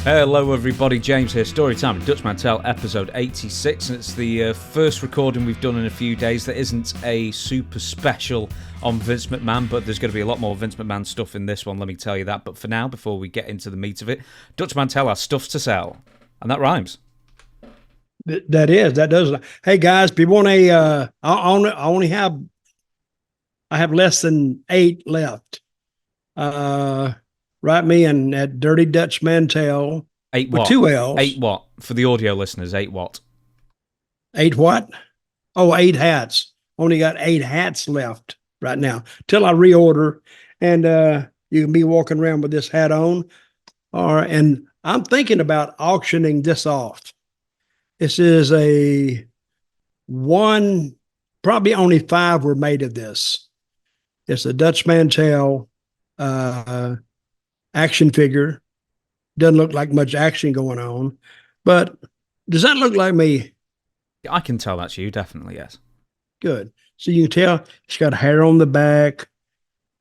Hello everybody, James here, Storytime, Dutch Mantell, episode 86, and it's the first recording we've done in a few days that isn't a super special on Vince McMahon, but there's going to be a lot more Vince McMahon stuff in this one, let me tell you that. But for now, before we get into the meat of it, Dutch Mantell has stuff to sell, and that rhymes. That does. Hey guys, if you want I have less than 8 left. Write me in at Dirty Dutch Mantell. 8 with what? 2 L's. 8 what? For the audio listeners, 8 what? 8 what? Oh, 8 hats. Only got 8 hats left right now till I reorder, and you can be walking around with this hat on. And I'm thinking about auctioning this off. This is probably only 5 were made of this. It's a Dutch Mantell action figure. Doesn't look like much action going on, but does that look like me? I can tell that's you, definitely, yes. Good. So you can tell it's got hair on the back,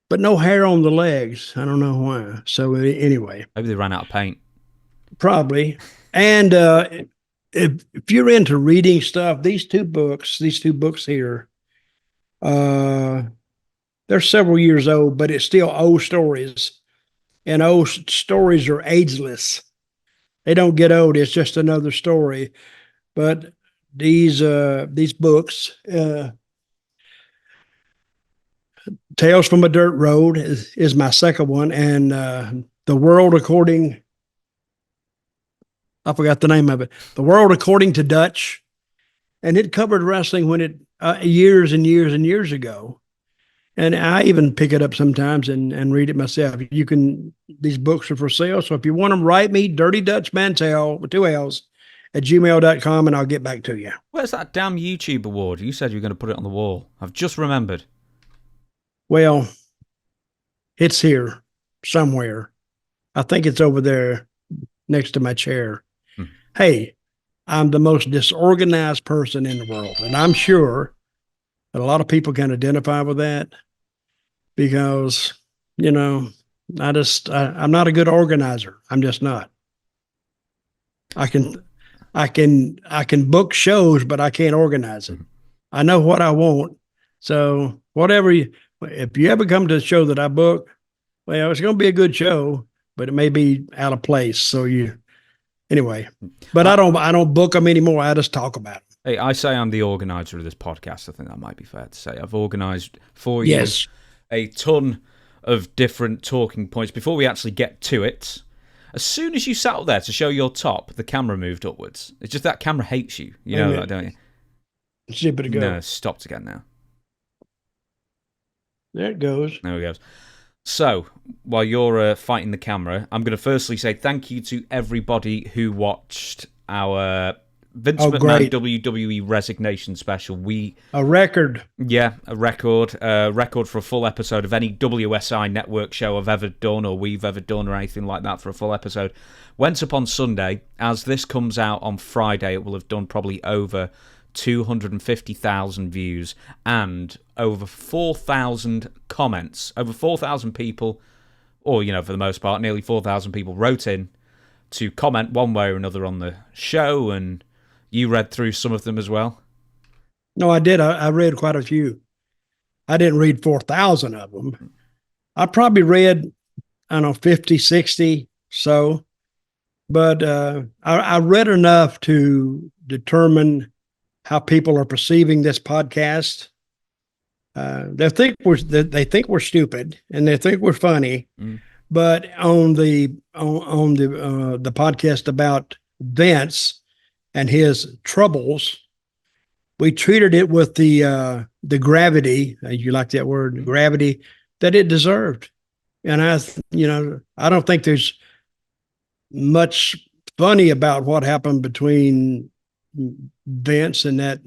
but no hair on the legs. I don't know why. So anyway. Maybe they ran out of paint. Probably. And if you're into reading stuff, these two books here, they're several years old, but it's still old stories. And old stories are ageless. They don't get old. It's just another story. But these books, Tales from a Dirt Road is my second one, and The World According, I forgot the name of it, The World According to Dutch, and it covered wrestling when it years and years and years ago. And I even pick it up sometimes and read it myself. These books are for sale. So if you want them, write me, Dirty Dutch Mantell with 2 L's at gmail.com, and I'll get back to you. Where's that damn YouTube award? You said you were going to put it on the wall. I've just remembered. Well, it's here somewhere. I think it's over there next to my chair. Hey, I'm the most disorganized person in the world, and I'm sure that a lot of people can identify with that. Because, I'm not a good organizer. I'm just not. I can book shows, but I can't organize it. I know what I want. So if you ever come to a show that I book, well, it's going to be a good show, but it may be out of place. So anyway, but I don't book them anymore. I just talk about them. Hey, I say I'm the organizer of this podcast. I think that might be fair to say. I've organized for you a ton of different talking points. Before we actually get to it, as soon as you sat up there to show your top, the camera moved upwards. It's just that camera hates you. You know that, don't you? Zip it go. No, stopped again now. There it goes. There it goes. So, while you're fighting the camera, I'm going to firstly say thank you to everybody who watched our Vince McMahon WWE resignation special. A record. Yeah, a record for a full episode of any WSI network show I've ever done or we've ever done or anything like that for a full episode. Went up on Sunday. As this comes out on Friday, it will have done probably over 250,000 views and over 4,000 comments. Over 4,000 people, or, for the most part, nearly 4,000 people wrote in to comment one way or another on the show, and you read through some of them as well? No, I did. I read quite a few. I didn't read 4,000 of them. I probably read, 50, 60, so. But I read enough to determine how people are perceiving this podcast. They think we're stupid and they think we're funny. But on the podcast about Vince and his troubles, we treated it with the gravity, you like that word, gravity, that it deserved. And I don't think there's much funny about what happened between Vince and that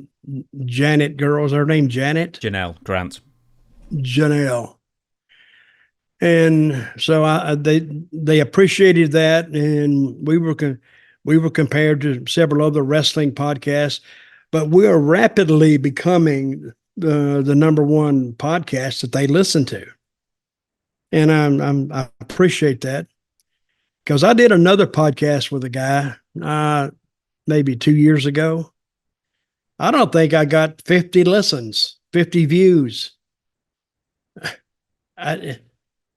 Janet girl. Is her name Janet? Janelle Grant. Janelle. And so they appreciated that, and we were compared to several other wrestling podcasts, but we are rapidly becoming the number one podcast that they listen to, and I appreciate that. because I did another podcast with a guy maybe 2 years ago. I don't think I got 50 listens, 50 views.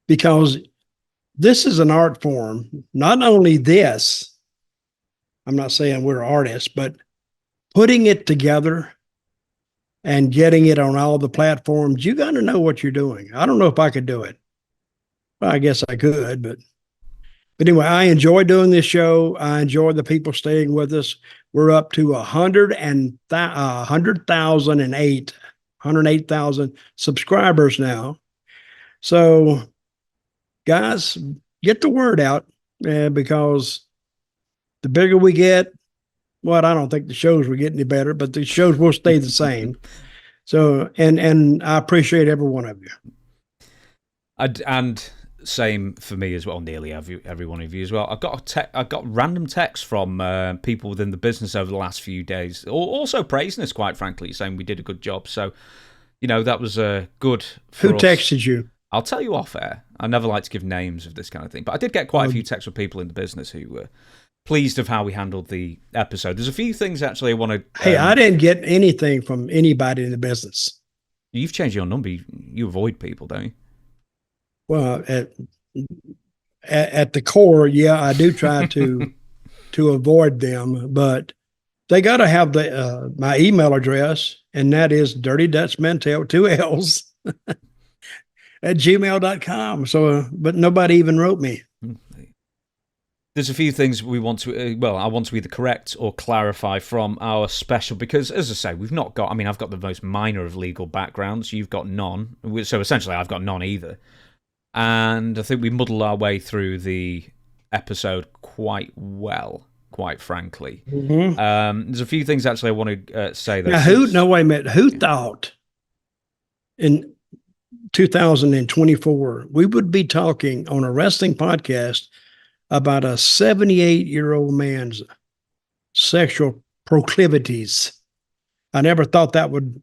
Because this is an art form. Not only this, I'm not saying we're artists, but putting it together and getting it on all the platforms, you got to know what you're doing. I don't know if I could do it. Well, I guess I could, but anyway, I enjoy doing this show. I enjoy the people staying with us. We're up to 108,000 subscribers now. So, guys, get the word out because the bigger we get, well, I don't think the shows will get any better, but the shows will stay the same. So, and I appreciate every one of you. And same for me as well. Nearly every one of you as well. I got random texts from people within the business over the last few days, also praising us, quite frankly, saying we did a good job. So, that was good. Who texted you? I'll tell you off air. I never like to give names of this kind of thing, but I did get quite a few texts from people in the business who were pleased of how we handled the episode. There's a few things actually I want to... Hey, I didn't get anything from anybody in the business. You've changed your number. You avoid people, don't you? Well, at the core, yeah, I do try to avoid them, but they got to have my email address, and that is Dirty Dutch Mantell, 2 L's, at gmail.com. So, but nobody even wrote me. There's a few things we want to, I want to either correct or clarify from our special, because, as I say, we've not got, I've got the most minor of legal backgrounds. You've got none. So essentially, I've got none either. And I think we muddled our way through the episode quite well, quite frankly. Mm-hmm. There's a few things, actually, I want to say. Now, wait a minute. Who thought in 2024 we would be talking on a wrestling podcast about a 78-year-old man's sexual proclivities? I never thought that would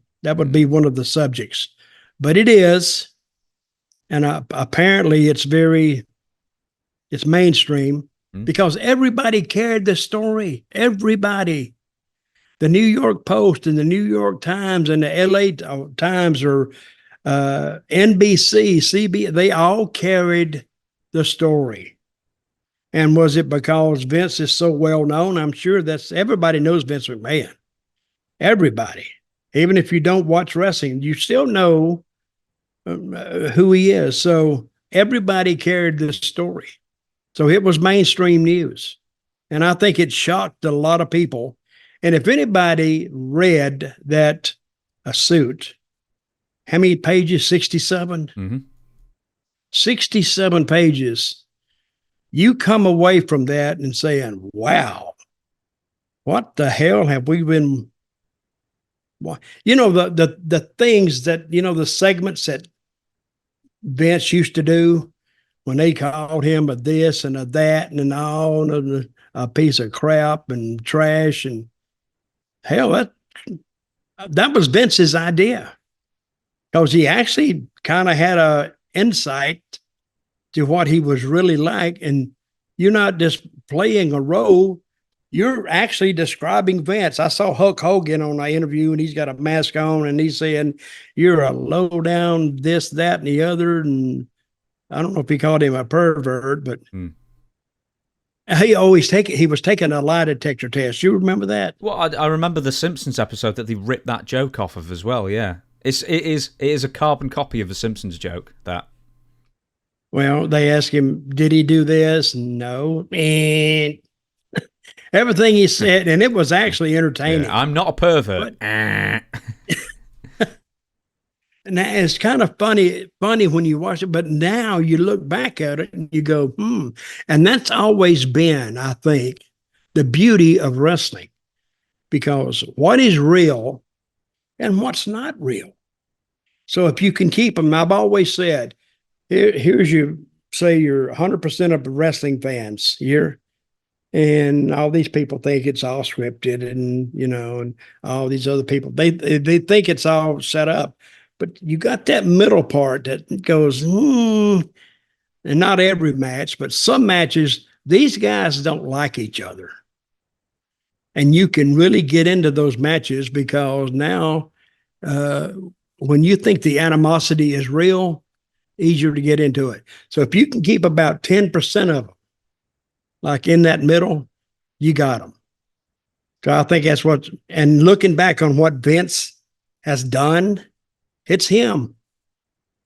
be one of the subjects, but it is, and apparently it's mainstream because everybody carried the story. Everybody, the New York Post and the New York Times and the LA Times or NBC, CBS, they all carried the story. And was it because Vince is so well known? I'm sure everybody knows Vince McMahon. Everybody. Even if you don't watch wrestling, you still know who he is. So everybody carried this story. So it was mainstream news. And I think it shocked a lot of people. And if anybody read that a suit, how many pages? 67? Mm-hmm. 67 pages. You come away from that and saying, wow, what the hell have we been? The things that, the segments that Vince used to do when they called him a this and a that and all a piece of crap and trash, and hell, that was Vince's idea, because he actually kind of had a insight to what he was really like. And you're not just playing a role, you're actually describing Vince. I saw Hulk Hogan on an interview, and he's got a mask on, and he's saying, you're a low down this, that, and the other. And I don't know if he called him a pervert, but he was taking a lie detector test. You remember that? Well, I remember the Simpsons episode that they ripped that joke off of as well. Yeah. It is a carbon copy of a Simpsons joke, that. Well, they asked him, did he do this? No. And everything he said, and it was actually entertaining. Yeah, I'm not a pervert. And it's kind of funny when you watch it, but now you look back at it and you go, And that's always been, I think, the beauty of wrestling, because what is real and what's not real. So if you can keep them, I've always said, here's you're 100% of the wrestling fans here, and all these people think it's all scripted, and and all these other people they think it's all set up, but you got that middle part that goes, and not every match, but some matches these guys don't like each other. And you can really get into those matches because now, when you think the animosity is real, easier to get into it. So if you can keep about 10% of them, like in that middle, you got them. So I think that's what, and looking back on what Vince has done, it's him.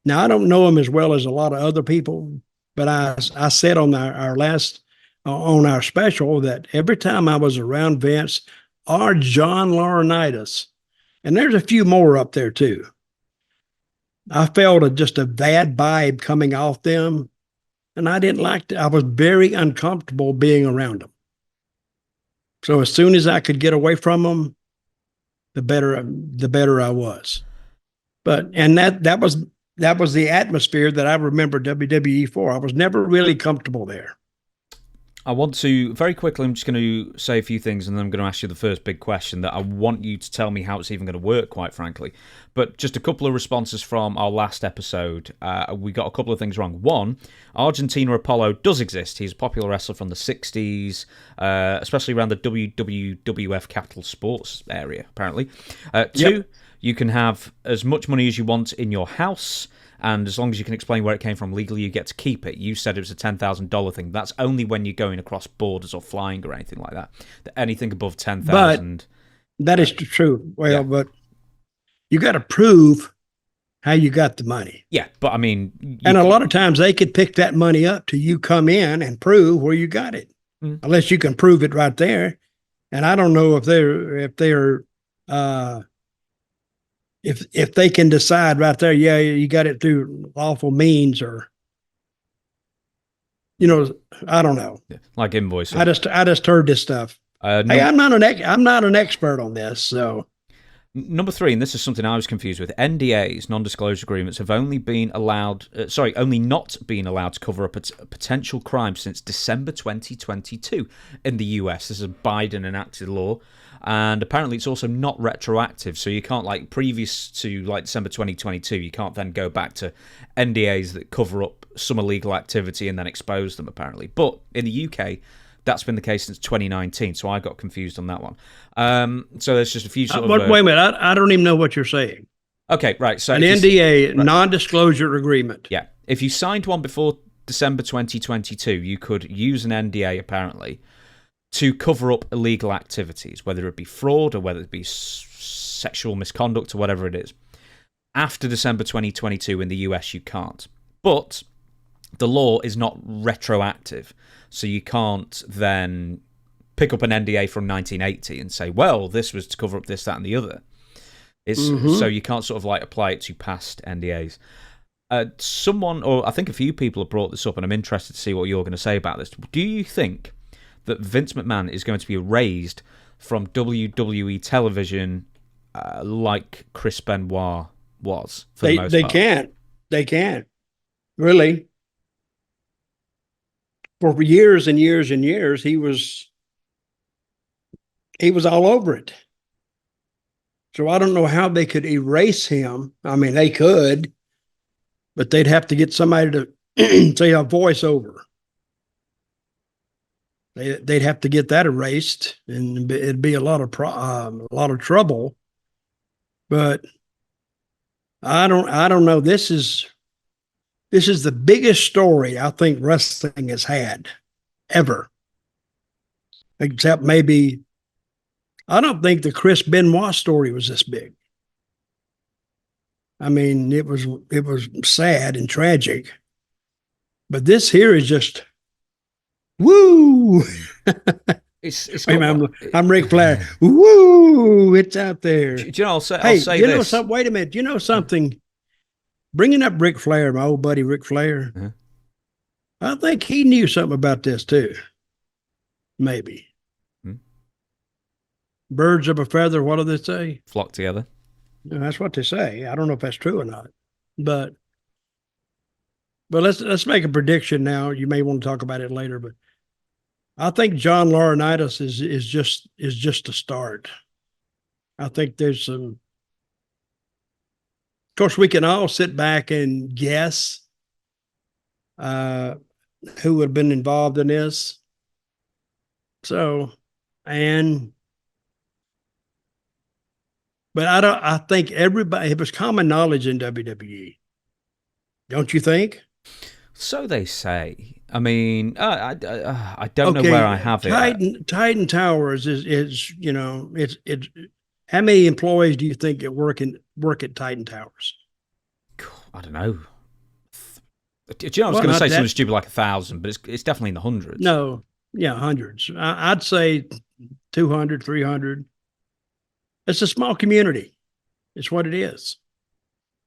Now, I don't know him as well as a lot of other people, but I said on our last, on our special, that every time I was around Vince or John Laurinaitis, and there's a few more up there too, I felt just a bad vibe coming off them, and I didn't like it. I was very uncomfortable being around them. So as soon as I could get away from them, the better I was. But and that was the atmosphere that I remember WWE for. I was never really comfortable there. I want to, very quickly, I'm just going to say a few things and then I'm going to ask you the first big question that I want you to tell me how it's even going to work, quite frankly. But just a couple of responses from our last episode. We got a couple of things wrong. One, Argentina Apollo does exist. He's a popular wrestler from the 60s, especially around the WWF Capital Sports area, apparently. Two, you can have as much money as you want in your house, and as long as you can explain where it came from legally, you get to keep it. You said it was a $10,000 thing. That's only when you're going across borders or flying or anything like that. Anything above 10,000. That is true. Well, but you got to prove how you got the money. Yeah, but I mean... And a lot of times they could pick that money up till you come in and prove where you got it. Unless you can prove it right there. And I don't know if they can decide right there, yeah, you got it through lawful means, or, I don't know. Yeah, like invoicing. I just heard this stuff. Hey, I'm not an expert on this, so. Number 3, and this is something I was confused with. NDAs, non-disclosure agreements, have only not been allowed to cover up a potential crime since December 2022 in the US. This is a Biden enacted law. And apparently it's also not retroactive, so you can't, previous to, December 2022, you can't then go back to NDAs that cover up some illegal activity and then expose them, apparently. But in the UK, that's been the case since 2019, so I got confused on that one. So there's just a few sort of... Wait a minute, I don't even know what you're saying. Okay, right. So an NDA, right. Non-disclosure agreement. Yeah. If you signed one before December 2022, you could use an NDA, apparently, to cover up illegal activities, whether it be fraud or whether it be sexual misconduct or whatever it is. After December 2022 in the US, you can't. But the law is not retroactive, so you can't then pick up an NDA from 1980 and say, well, this was to cover up this, that, and the other. So you can't sort of apply it to past NDAs. Someone, or I think a few people have brought this up, and I'm interested to see what you're going to say about this. Do you think that Vince McMahon is going to be erased from WWE television like Chris Benoit was for the most part? They can't. Really. For years and years and years, he was all over it. So I don't know how they could erase him. I mean, they could, but they'd have to get somebody to say a voiceover. They'd have to get that erased, and it'd be a lot of trouble. But I don't know. This is the biggest story I think wrestling has had ever, except maybe. I don't think the Chris Benoit story was this big. I mean, it was sad and tragic, but this here is just. Woo! I'm Ric Flair. Woo! It's out there. Do you know? I'll say this. Wait a minute. You know something? Bringing up Ric Flair, my old buddy Ric Flair. Uh-huh. I think he knew something about this too. Maybe. Birds of a feather. What do they say? Flock together. That's what they say. I don't know if that's true or not, but let's make a prediction now. You may want to talk about it later, but I think John Laurinaitis is just a start. I think there's some. Of course, we can all sit back and guess who would have been involved in this. So, and but I think everybody, it was common knowledge in WWE. Don't you think? So they say. I mean, I don't know where I Okay, have it. Titan Towers is it's how many employees do you think that work at Titan Towers? I don't know. Do you know, I was Well, going to not say something that. stupid like 1,000, but it's definitely in the hundreds. No, yeah, hundreds. I'd say 200, 300. It's a small community. It's what it is.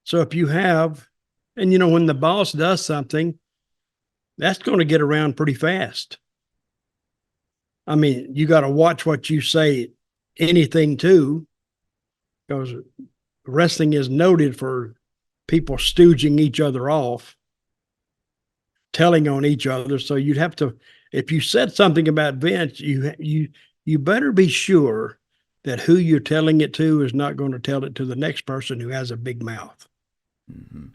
So if you have, and when the boss does something, that's going to get around pretty fast. I mean, you got to watch what you say anything to, because wrestling is noted for people stooging each other off, telling on each other. So you'd have to, if you said something about Vince, you better be sure that who you're telling it to is not going to tell it to the next person who has a big mouth. Mm-hmm.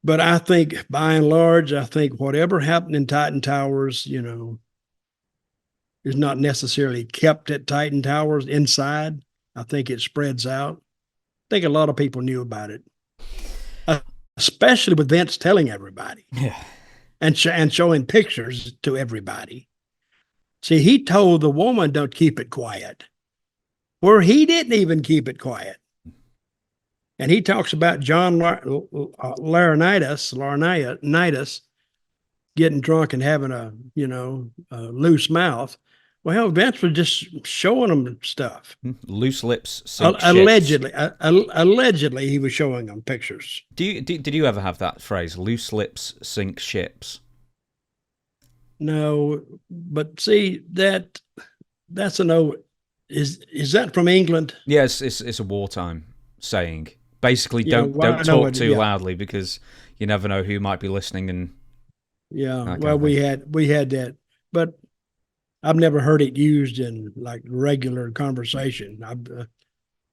But I think by and large, I think whatever happened in Titan Towers, is not necessarily kept at Titan Towers inside. I think it spreads out. I think a lot of people knew about it, especially with Vince telling everybody Yeah. and showing pictures to everybody. See, he told the woman, don't keep it quiet, where he didn't even keep it quiet. And he talks about John Laurinaitis getting drunk and having a loose mouth. Well, Vince was just showing them stuff. Loose lips sink ships. Allegedly, he was showing them pictures. Did you ever have that phrase? Loose lips sink ships. No, but see that's an old. Is that from England? Yes, it's a wartime saying. Basically, Yeah, well, don't I know talk it. too Yeah, loudly because you never know who might be listening and yeah. that kind Well, of thing. we had that, but I've never heard it used in like regular conversation.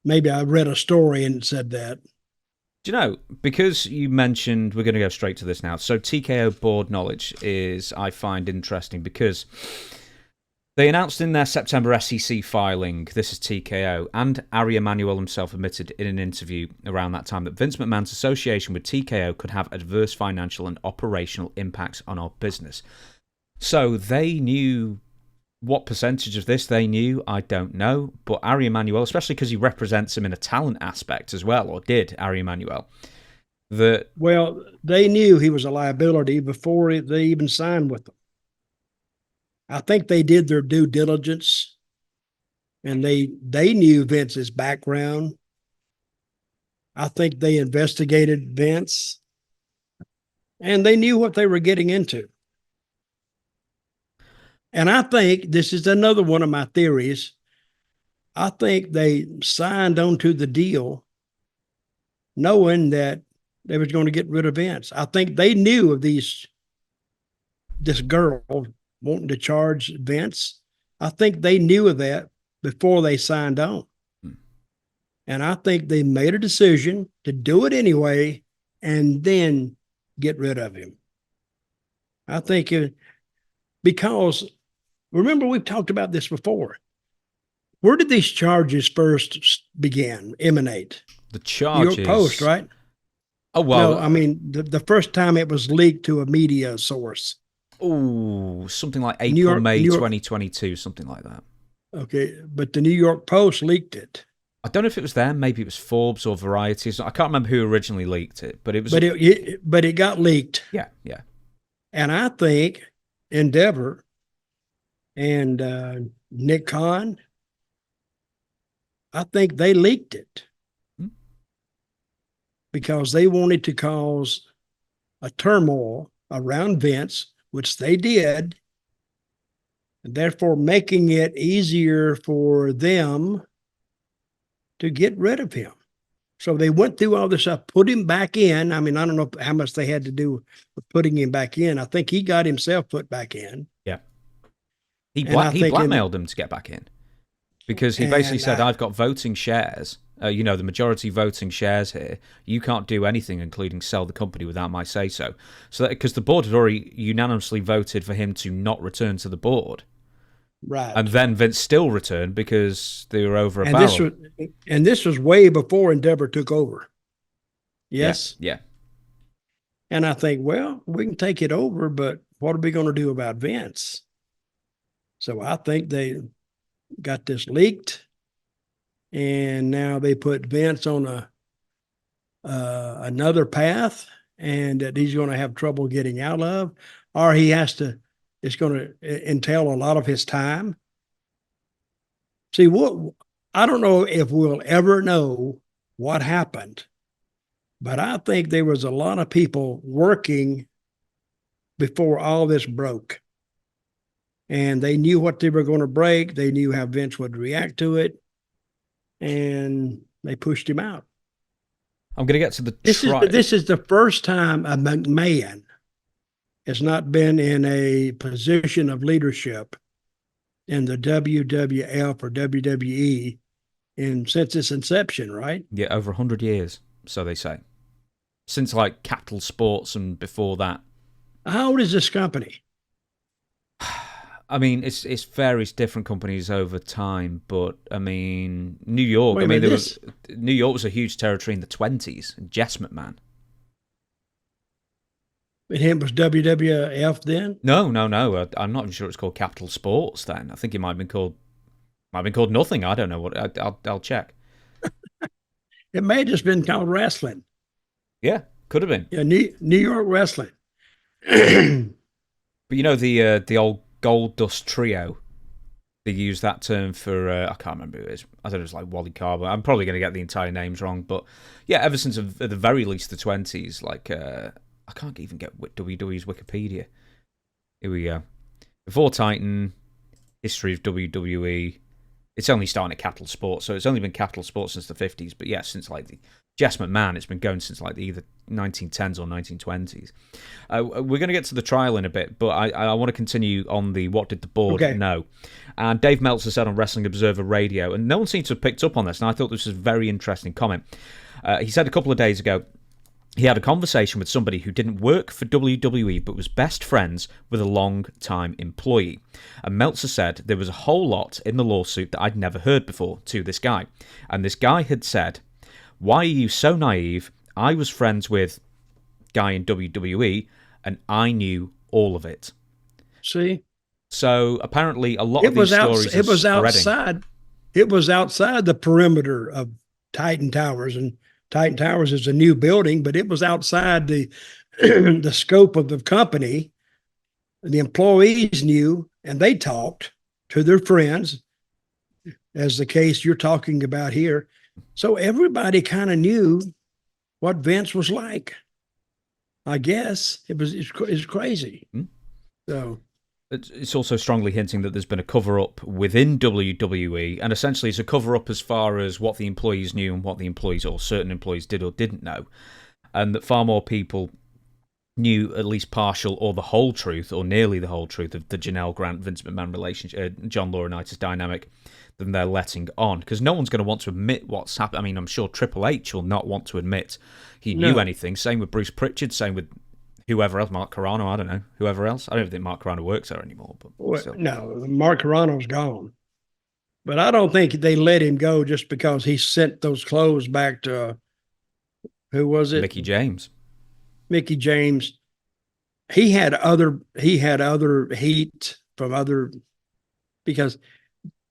Maybe I read a story and it said that. Do you know, because you mentioned, we're going to go straight to this now. So TKO board knowledge is, I find, interesting because they announced in their September SEC filing, this is TKO, and Ari Emanuel himself admitted in an interview around that time that Vince McMahon's association with TKO could have adverse financial and operational impacts on our business. So they knew what percentage of this they knew, I don't know. But Ari Emanuel, especially because he represents him in a talent aspect as well, or did, Ari Emanuel, that... Well, they knew he was a liability before they even signed with them. I think they did their due diligence, and they knew Vince's background. I think they investigated Vince, and they knew what they were getting into. And I think this is another one of my theories. I think they signed onto the deal knowing that they was going to get rid of Vince. I think they knew of this girl wanting to charge Vince. I think they knew of that before they signed on. And I think they made a decision to do it anyway and then get rid of him. I think because remember, we've talked about this before. Where did these charges first emanate? The New York charges... Post, right? Oh, well... No, I mean, the first time it was leaked to a media source. Oh, something like April, May 2022, something like that. Okay, but the New York Post leaked it. I don't know if it was them, maybe it was Forbes or Variety. I can't remember who originally leaked it, but it was... But it got leaked. Yeah. And I think Endeavor and Nick Khan, I think they leaked it because they wanted to cause a turmoil around Vince, which they did, and therefore making it easier for them to get rid of him. So they went through all this stuff, put him back in. I mean, I don't know how much they had to do with putting him back in. I think he got himself put back in. Yeah. He blackmailed them to get back in because he basically said, I've got voting shares, the majority voting shares here. You can't do anything, including sell the company without my say-so. So because the board had already unanimously voted for him to not return to the board. Right. And then Vince still returned because they were over a And barrel. this was way before Endeavor took over. Yes. Yeah. And I think, well, we can take it over, but what are we going to do about Vince? So I think they got this leaked, and now they put Vince on another path, and that he's going to have trouble getting out of, or he has to. It's going to entail a lot of his time. See, I don't know if we'll ever know what happened, but I think there was a lot of people working before all this broke. And they knew what they were going to break. They knew how Vince would react to it. And they pushed him out. I'm going to get to the This is the first time a McMahon has not been in a position of leadership in the WWF or WWE since its inception, right? Yeah, over 100 years, so they say. Since like Capital Sports and before that. How old is this company? I mean, it's various different companies over time, but I mean, New York. New York was a huge territory in the 20s. Jess McMahon. It was WWF then? No. I'm not even sure it's called Capital Sports then. I think it might have been called nothing. I don't know what. I'll check. It may have just been called wrestling. Yeah, could have been. Yeah, New York wrestling. But you know the old Gold Dust Trio. They use that term for I can't remember who it is. I thought it was like Wally Carver. I'm probably going to get the entire names wrong, but yeah, ever since at the very least the 20s, like I can't even get WWE's Wikipedia. Here we go. Before Titan, history of WWE. It's only starting at Capital Sports, so it's only been Capital Sports since the 50s. But yeah, since like the Jess McMahon, it's been going since like either 1910s or 1920s. We're going to get to the trial in a bit, but I want to continue on the what did the board know. And Dave Meltzer said on Wrestling Observer Radio, and no one seems to have picked up on this, and I thought this was a very interesting comment. He said a couple of days ago, he had a conversation with somebody who didn't work for WWE but was best friends with a long-time employee. And Meltzer said there was a whole lot in the lawsuit that I'd never heard before to this guy. And this guy had said, "Why are you so naive? I was friends with guy in WWE and I knew all of it." See? So apparently a lot of these stories it was spreading. outside. It was outside the perimeter of Titan Towers, and Titan Towers is a new building, but it was outside the the scope of the company. The employees knew, and they talked to their friends, as the case you're talking about here. So everybody kind of knew what Vince was like. I guess it's crazy. So it's also strongly hinting that there's been a cover-up within WWE, and essentially it's a cover-up as far as what the employees knew and what the employees or certain employees did or didn't know, and that far more people knew at least partial or the whole truth or nearly the whole truth of the Janelle Grant Vince McMahon relationship, John Laurinaitis dynamic, than they're letting on, because no one's going to want to admit what's happened. I mean, I'm sure Triple H will not want to admit he knew anything. Same with Bruce Pritchard, same with whoever else, Mark Carrano, I don't know, whoever else. I don't think Mark Carrano works there anymore. But no, Mark Carrano's gone. But I don't think they let him go just because he sent those clothes back to, who was it? Mickey James. Mickey James. He had other heat from other, because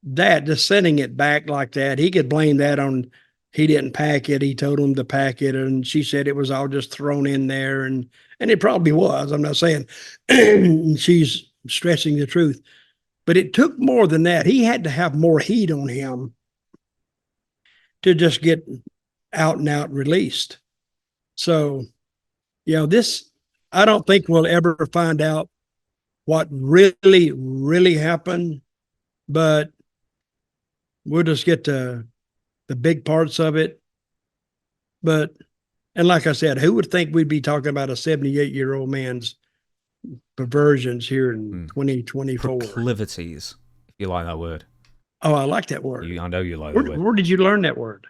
that, just sending it back like that, he could blame that on, he didn't pack it. He told him to pack it, and she said it was all just thrown in there, and it probably was. I'm not saying she's stressing the truth, but it took more than that. He had to have more heat on him to just get out and out released. So, this, I don't think we'll ever find out what really, really happened, but we'll just get to the big parts of it. But, and like I said, who would think we'd be talking about a 78-year-old man's perversions here in 2024? Proclivities, if you like that word. Oh, I like that word. I know you like that word. Where did you learn that word?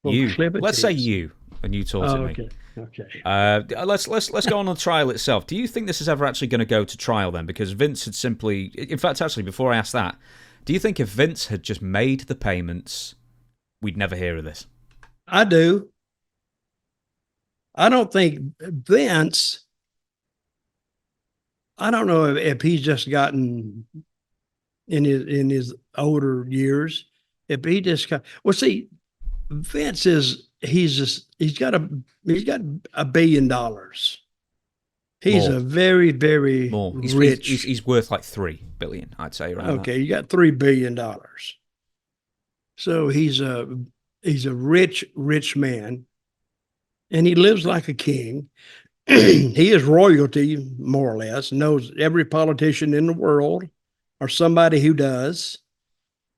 You. Let's say you, and you taught it me. Okay. Let's go on the trial itself. Do you think this is ever actually going to go to trial then? Because Vince had simply, in fact, actually, before I ask that, do you think if Vince had just made the payments, we'd never hear of this? I do. I don't think Vince. I don't know if he's just gotten in his older years. If he just got, well, see, Vince is he's got $1 billion. He's More. a very, very More. rich. He's worth like $3 billion, I'd say. Around Okay, that. you got $3 billion. So he's a rich man, and he lives like a king. He is royalty, more or less, knows every politician in the world or somebody who does,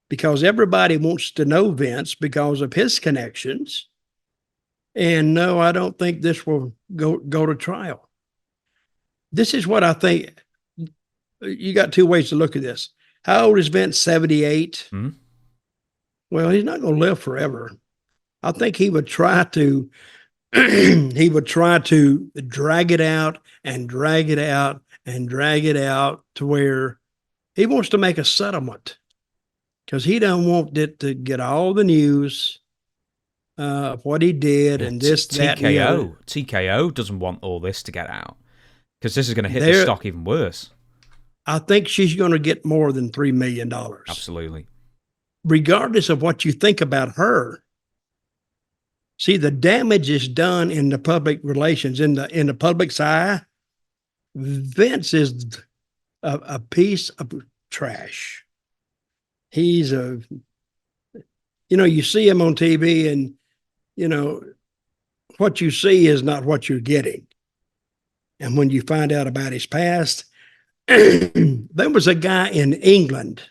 because everybody wants to know Vince because of his connections. And no, I don't think this will go to trial. This is what I think. You got two ways to look at this. How old is Vince? 78. Mm-hmm. Well, he's not going to live forever. I think he would try to he would try to drag it out and drag it out and drag it out to where he wants to make a settlement, because he don't want it to get all the news of what he did and this, that, and the other. TKO doesn't want all this to get out, because this is going to hit the stock even worse. I think she's going to get more than $3 million. Absolutely. Regardless of what you think about her. See, the damage is done in the public relations, in the public's eye. Vince is a piece of trash. He's you see him on TV, and, what you see is not what you're getting. And when you find out about his past, there was a guy in England.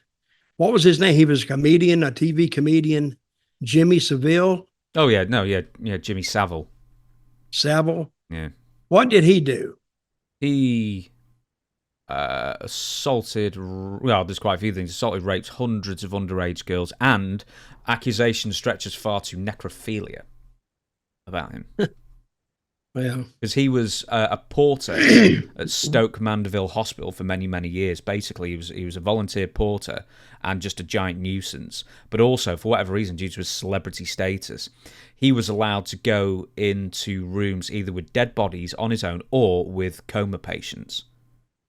What was his name? He was a comedian, a TV comedian, Jimmy Savile. Oh, yeah. No, yeah, Jimmy Savile. Savile? Yeah. What did he do? He assaulted, well, there's quite a few things. Assaulted, raped hundreds of underage girls, and accusation stretches far to necrophilia about him. Well, because he was a porter at Stoke Mandeville Hospital for many, many years. Basically, he was a volunteer porter and just a giant nuisance. But also, for whatever reason, due to his celebrity status, he was allowed to go into rooms either with dead bodies on his own or with coma patients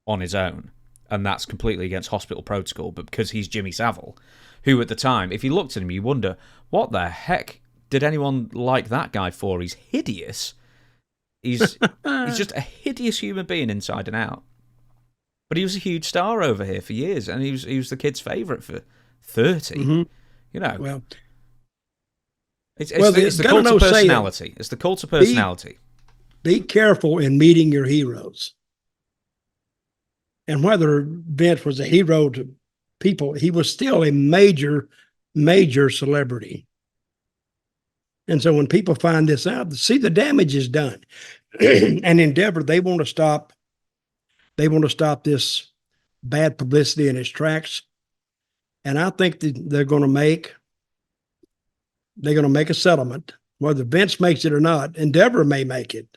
on his own. And that's completely against hospital protocol. But because he's Jimmy Savile, who at the time, if you looked at him, you wonder, what the heck did anyone like that guy for? He's hideous. He's just a hideous human being inside and out. But he was a huge star over here for years, and he was the kid's favourite for 30. Mm-hmm. Well, it's the cult of personality. It's the cult of personality. Be careful in meeting your heroes. And whether Vince was a hero to people, he was still a major, major celebrity. And so when people find this out, see, the damage is done. And Endeavor, they want to stop this bad publicity in its tracks. And I think that they're going to make a settlement. Whether Vince makes it or not, Endeavor may make it.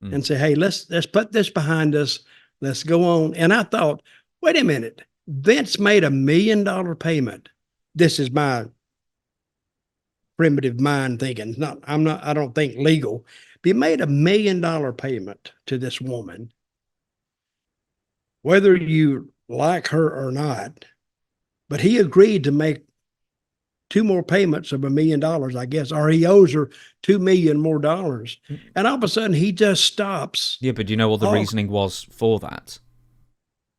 And say, hey, let's put this behind us. Let's go on. And I thought, wait a minute, Vince made $1 million payment. This is my primitive mind thinking. I don't think legal. But he made $1 million payment to this woman. Whether you like her or not, but he agreed to make 2 more payments of $1 million, I guess, or he owes her $2 million more. And all of a sudden he just stops. Yeah, but do you know what the reasoning was for that?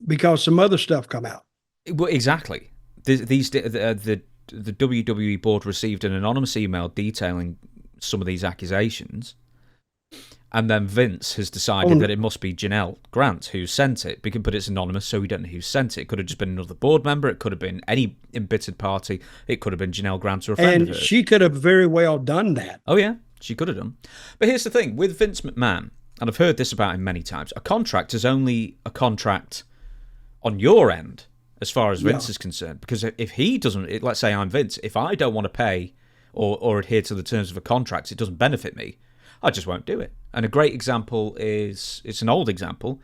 Because some other stuff come out. Well, exactly. The WWE board received an anonymous email detailing some of these accusations, and then Vince has decided that it must be Janelle Grant who sent it, but it's anonymous, so we don't know who sent it. It could have just been another board member. It could have been any embittered party. It could have been Janelle Grant or a friend of hers. And she could have very well done that. Oh, yeah, she could have done. But here's the thing. With Vince McMahon, and I've heard this about him many times, a contract is only a contract on your end as far as Vince is concerned. Because if he doesn't, let's say I'm Vince, if I don't want to pay or adhere to the terms of a contract, it doesn't benefit me. I just won't do it. And a great example is, it's an old example,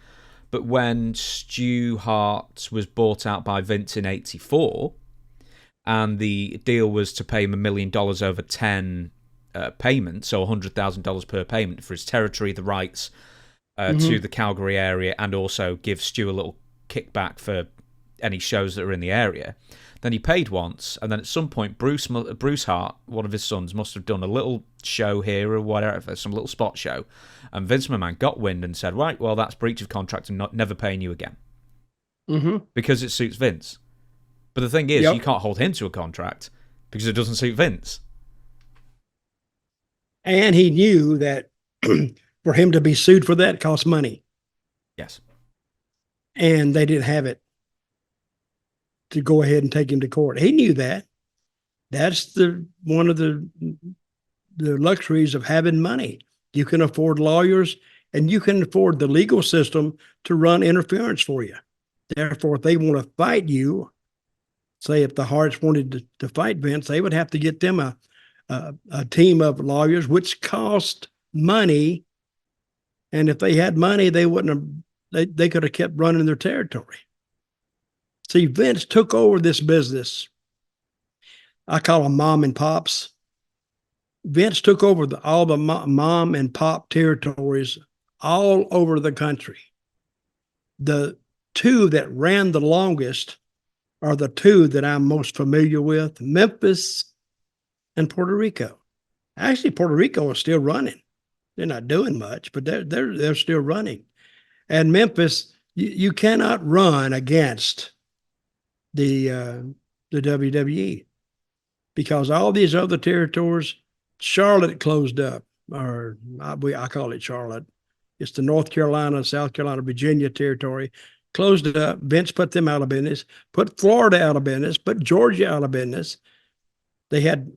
but when Stu Hart was bought out by Vince in '84, and the deal was to pay him $1 million over 10 payments, so $100,000 per payment for his territory, the rights to the Calgary area, and also give Stu a little kickback for any shows that are in the area. Then he paid once, and then at some point, Bruce Hart, one of his sons, must have done a little show here or whatever, some little spot show, and Vince McMahon got wind and said, right, well, that's breach of contract and never paying you again. Because it suits Vince. But the thing is, you can't hold him to a contract because it doesn't suit Vince. And he knew that for him to be sued for that cost money. Yes. And they didn't have it to go ahead and take him to court. He knew that. That's one of the luxuries of having money. You can afford lawyers, and you can afford the legal system to run interference for you. Therefore, if they want to fight you, say if the Harts wanted to fight Vince, they would have to get them a team of lawyers, which cost money. And if they had money, they wouldn't have. They could have kept running their territory. See, Vince took over this business. I call them mom and pops. Vince took over all the mom and pop territories all over the country. The two that ran the longest are the two that I'm most familiar with, Memphis and Puerto Rico. Actually, Puerto Rico is still running. They're not doing much, but they're still running. And Memphis, you cannot run against the WWE because all these other territories, Charlotte closed up, or I call it Charlotte. It's the North Carolina, South Carolina, Virginia territory. Closed it up. Vince put them out of business, put Florida out of business, put Georgia out of business. They had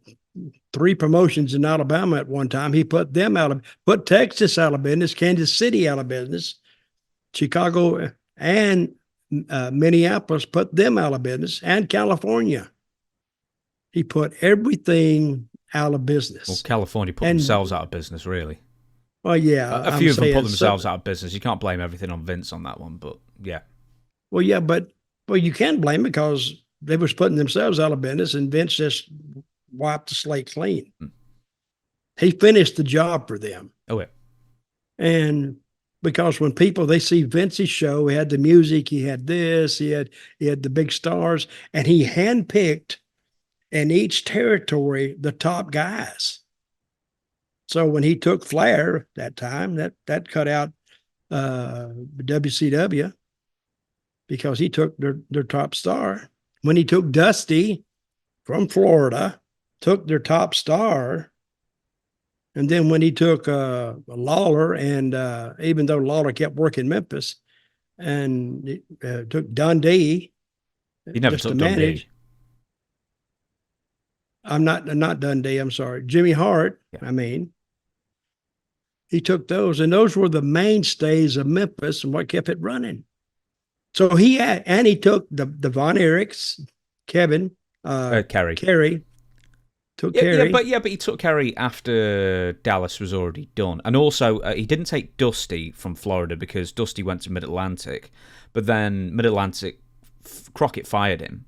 3 promotions in Alabama at one time. He put Texas out of business, Kansas City out of business, Chicago and Minneapolis put them out of business, and California. He put everything out of business. Well, California put themselves out of business, really. Well, yeah. A few of them put themselves out of business. You can't blame everything on Vince on that one, but yeah. Well, yeah, but you can blame it because they was putting themselves out of business, and Vince just wiped the slate clean. He finished the job for them. Oh, yeah. And because when people, they see Vince's show, he had the music, he had this, he had the big stars, and he handpicked in each territory the top guys. So when he took Flair that time, that cut out WCW because he took their top star. When he took Dusty from Florida, took their top star. And then when he took Lawler, and even though Lawler kept working Memphis, and took Dundee. He never took Dundee. I'm not Dundee, I'm sorry. Jimmy Hart, yeah. I mean. He took those, and those were the mainstays of Memphis and what kept it running. So he took the Von Erichs, Kevin, Kerry. Took Kerry. But he took Kerry after Dallas was already done. And also, he didn't take Dusty from Florida because Dusty went to Mid-Atlantic. But then Mid-Atlantic, Crockett fired him.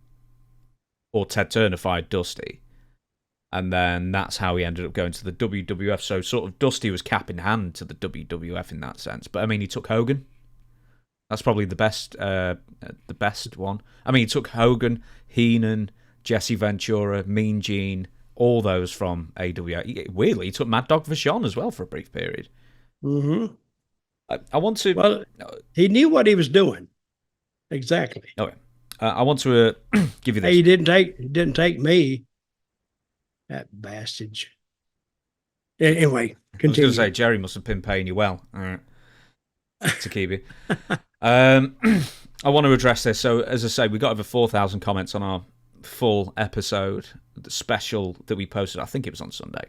Or Ted Turner fired Dusty. And then that's how he ended up going to the WWF. So sort of Dusty was cap in hand to the WWF in that sense. But I mean, he took Hogan. That's probably the best one. I mean, he took Hogan, Heenan, Jesse Ventura, Mean Gene, all those from AEW. Weirdly, he took Mad Dog Vachon as well for a brief period. Mm-hmm. I want to... Well, he knew what he was doing. Exactly. Okay. I want to give you this. Hey, he didn't take me. That bastard. Anyway, continue. I was going to say, Jerry must have been paying you well to keep you. I want to address this. So, as I say, we got over 4,000 comments on our full episode, the special that we posted. I think it was on Sunday.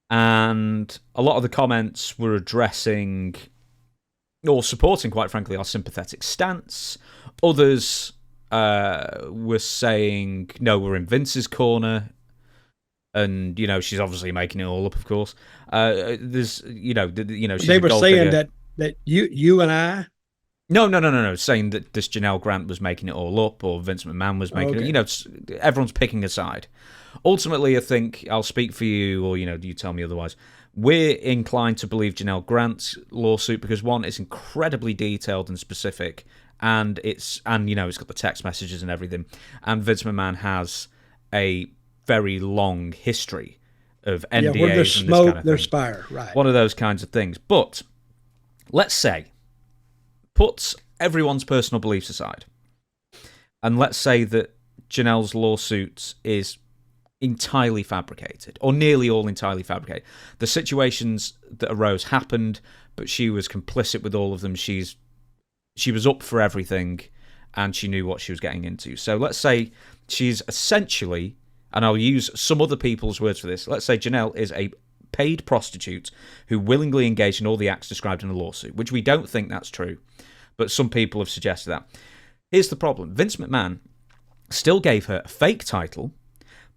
And a lot of the comments were addressing or supporting, quite frankly, our sympathetic stance. Others were saying, no, we're in Vince's corner. And she's obviously making it all up, of course. There's she's They a were gold saying digger. that you and I. No. Saying that this Janelle Grant was making it all up, or Vince McMahon was making it. Everyone's picking a side. Ultimately, I think I'll speak for you, or you tell me otherwise. We're inclined to believe Janelle Grant's lawsuit because one, it's incredibly detailed and specific, and it's got the text messages and everything. And Vince McMahon has a very long history of NDAs Where there's and this kind smoke, of there's thing. fire. Right. One of those kinds of things. But let's say, put everyone's personal beliefs aside, and let's say that Janelle's lawsuit is entirely fabricated, or nearly all entirely fabricated. The situations that arose happened, but she was complicit with all of them. She was up for everything, and she knew what she was getting into. So let's say she's essentially, and I'll use some other people's words for this, let's say Janelle is a paid prostitute who willingly engaged in all the acts described in the lawsuit, which we don't think that's true, but some people have suggested that. Here's the problem. Vince McMahon still gave her a fake title,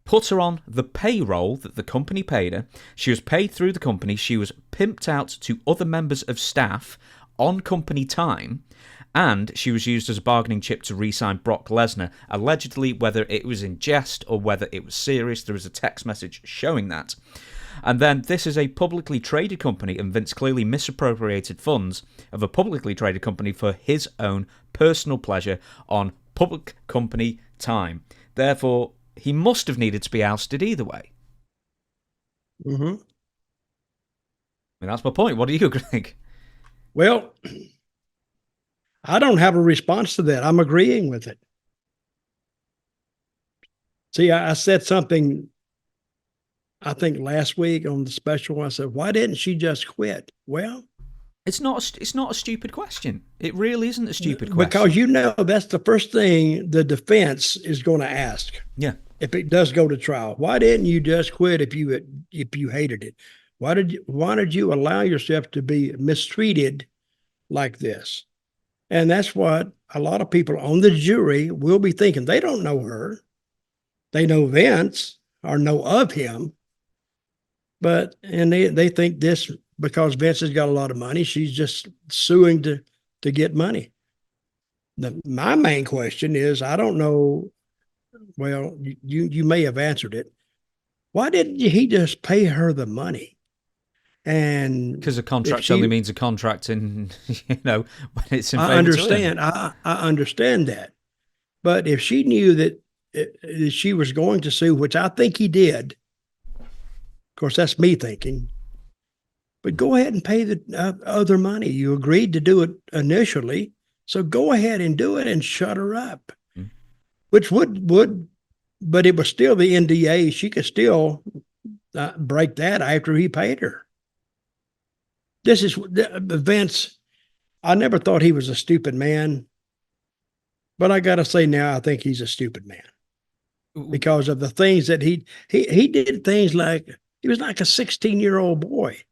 put her on the payroll that the company paid her. She was paid through the company. She was pimped out to other members of staff on company time, and she was used as a bargaining chip to re-sign Brock Lesnar, allegedly, whether it was in jest or whether it was serious. There was a text message showing that. And then this is a publicly traded company, and Vince clearly misappropriated funds of a publicly traded company for his own personal pleasure on public company time. Therefore, he must have needed to be ousted either way. Mm-hmm. I mean, that's my point. What do you think? Well, I don't have a response to that. I'm agreeing with it. See, I said something, I think last week on the special. I said, why didn't she just quit? Well, it's not a stupid question. It really isn't a stupid question. Because that's the first thing the defense is going to ask. Yeah. If it does go to trial, why didn't you just quit if you hated it? Why did you allow yourself to be mistreated like this? And that's what a lot of people on the jury will be thinking. They don't know her. They know Vince or know of him. And they think this because Vince has got a lot of money, she's just suing to get money. My main question is, I don't know. Well, you may have answered it. Why didn't he just pay her the money? And because a contract only means a contract in, when it's in favor. I understand. I understand that. But if she knew that she was going to sue, which I think he did, of course, that's me thinking, but go ahead and pay the other money. You agreed to do it initially, so go ahead and do it and shut her up. Which would, but it was still the NDA. She could still break that after he paid her. This is Vince. I never thought he was a stupid man, but I got to say now, I think he's a stupid man because of the things that he did. Things like he was like a 16-year-old boy.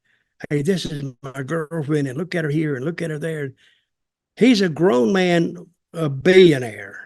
Hey, this is my girlfriend, and look at her here and look at her there. He's a grown man, a billionaire.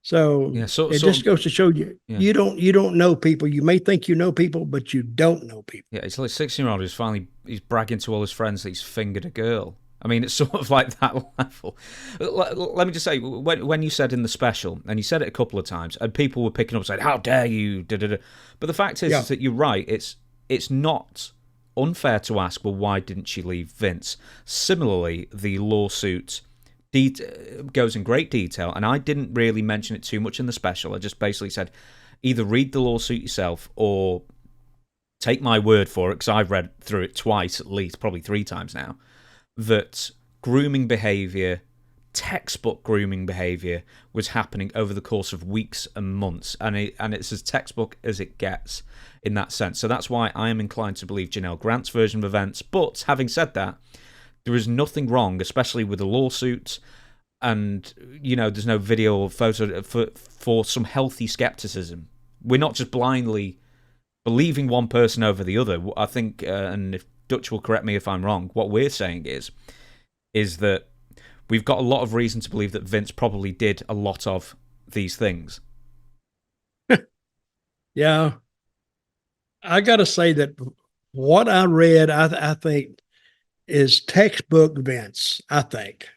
So, it just goes to show you, you don't know people. You may think you know people, but you don't know people. Yeah, it's like a 16-year-old who's he's bragging to all his friends that he's fingered a girl. I mean, it's sort of like that level. Let me just say, when you said in the special, and you said it a couple of times, and people were picking up saying, how dare you, da-da-da. But the fact is that you're right. It's not unfair to ask, well, why didn't she leave Vince? Similarly, the lawsuit goes in great detail, and I didn't really mention it too much in the special. I just basically said, either read the lawsuit yourself or take my word for it, because I've read through it twice at least, probably 3 times now, that grooming behaviour, textbook grooming behaviour, was happening over the course of weeks and months, and it's as textbook as it gets in that sense. So that's why I am inclined to believe Janelle Grant's version of events. But having said that, there is nothing wrong, especially with a lawsuit, and there's no video or photo for some healthy skepticism. We're not just blindly believing one person over the other. I think, and if Dutch will correct me if I'm wrong, what we're saying is that we've got a lot of reason to believe that Vince probably did a lot of these things. Yeah. I got to say that what I read, I think, is textbook Vince. I think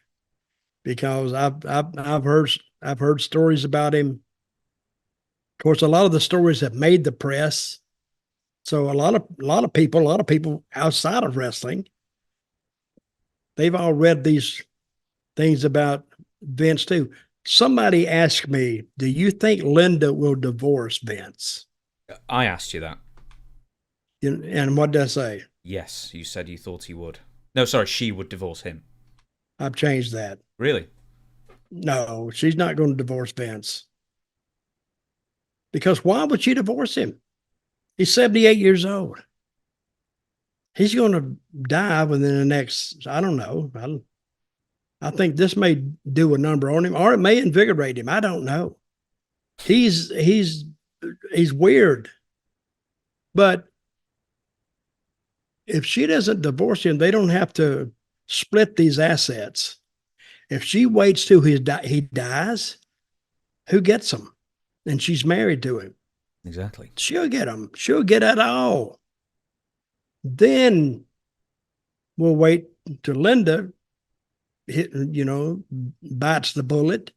because I've heard stories about him. Of course, a lot of the stories have made the press. So a lot of people outside of wrestling, they've all read these things about Vince too. Somebody asked me, "Do you think Linda will divorce Vince?" I asked you that. And what did I say? Yes, you said you thought he would. No, sorry, she would divorce him. I've changed that. Really? No, she's not going to divorce Vince. Because why would she divorce him? He's 78 years old. He's going to die within the next, I don't know. I think this may do a number on him, or it may invigorate him. I don't know. He's weird. But if she doesn't divorce him, they don't have to split these assets. If she waits till he dies, who gets them? And she's married to him. Exactly. She'll get them. She'll get it all. Then we'll wait till Linda bites the bullet,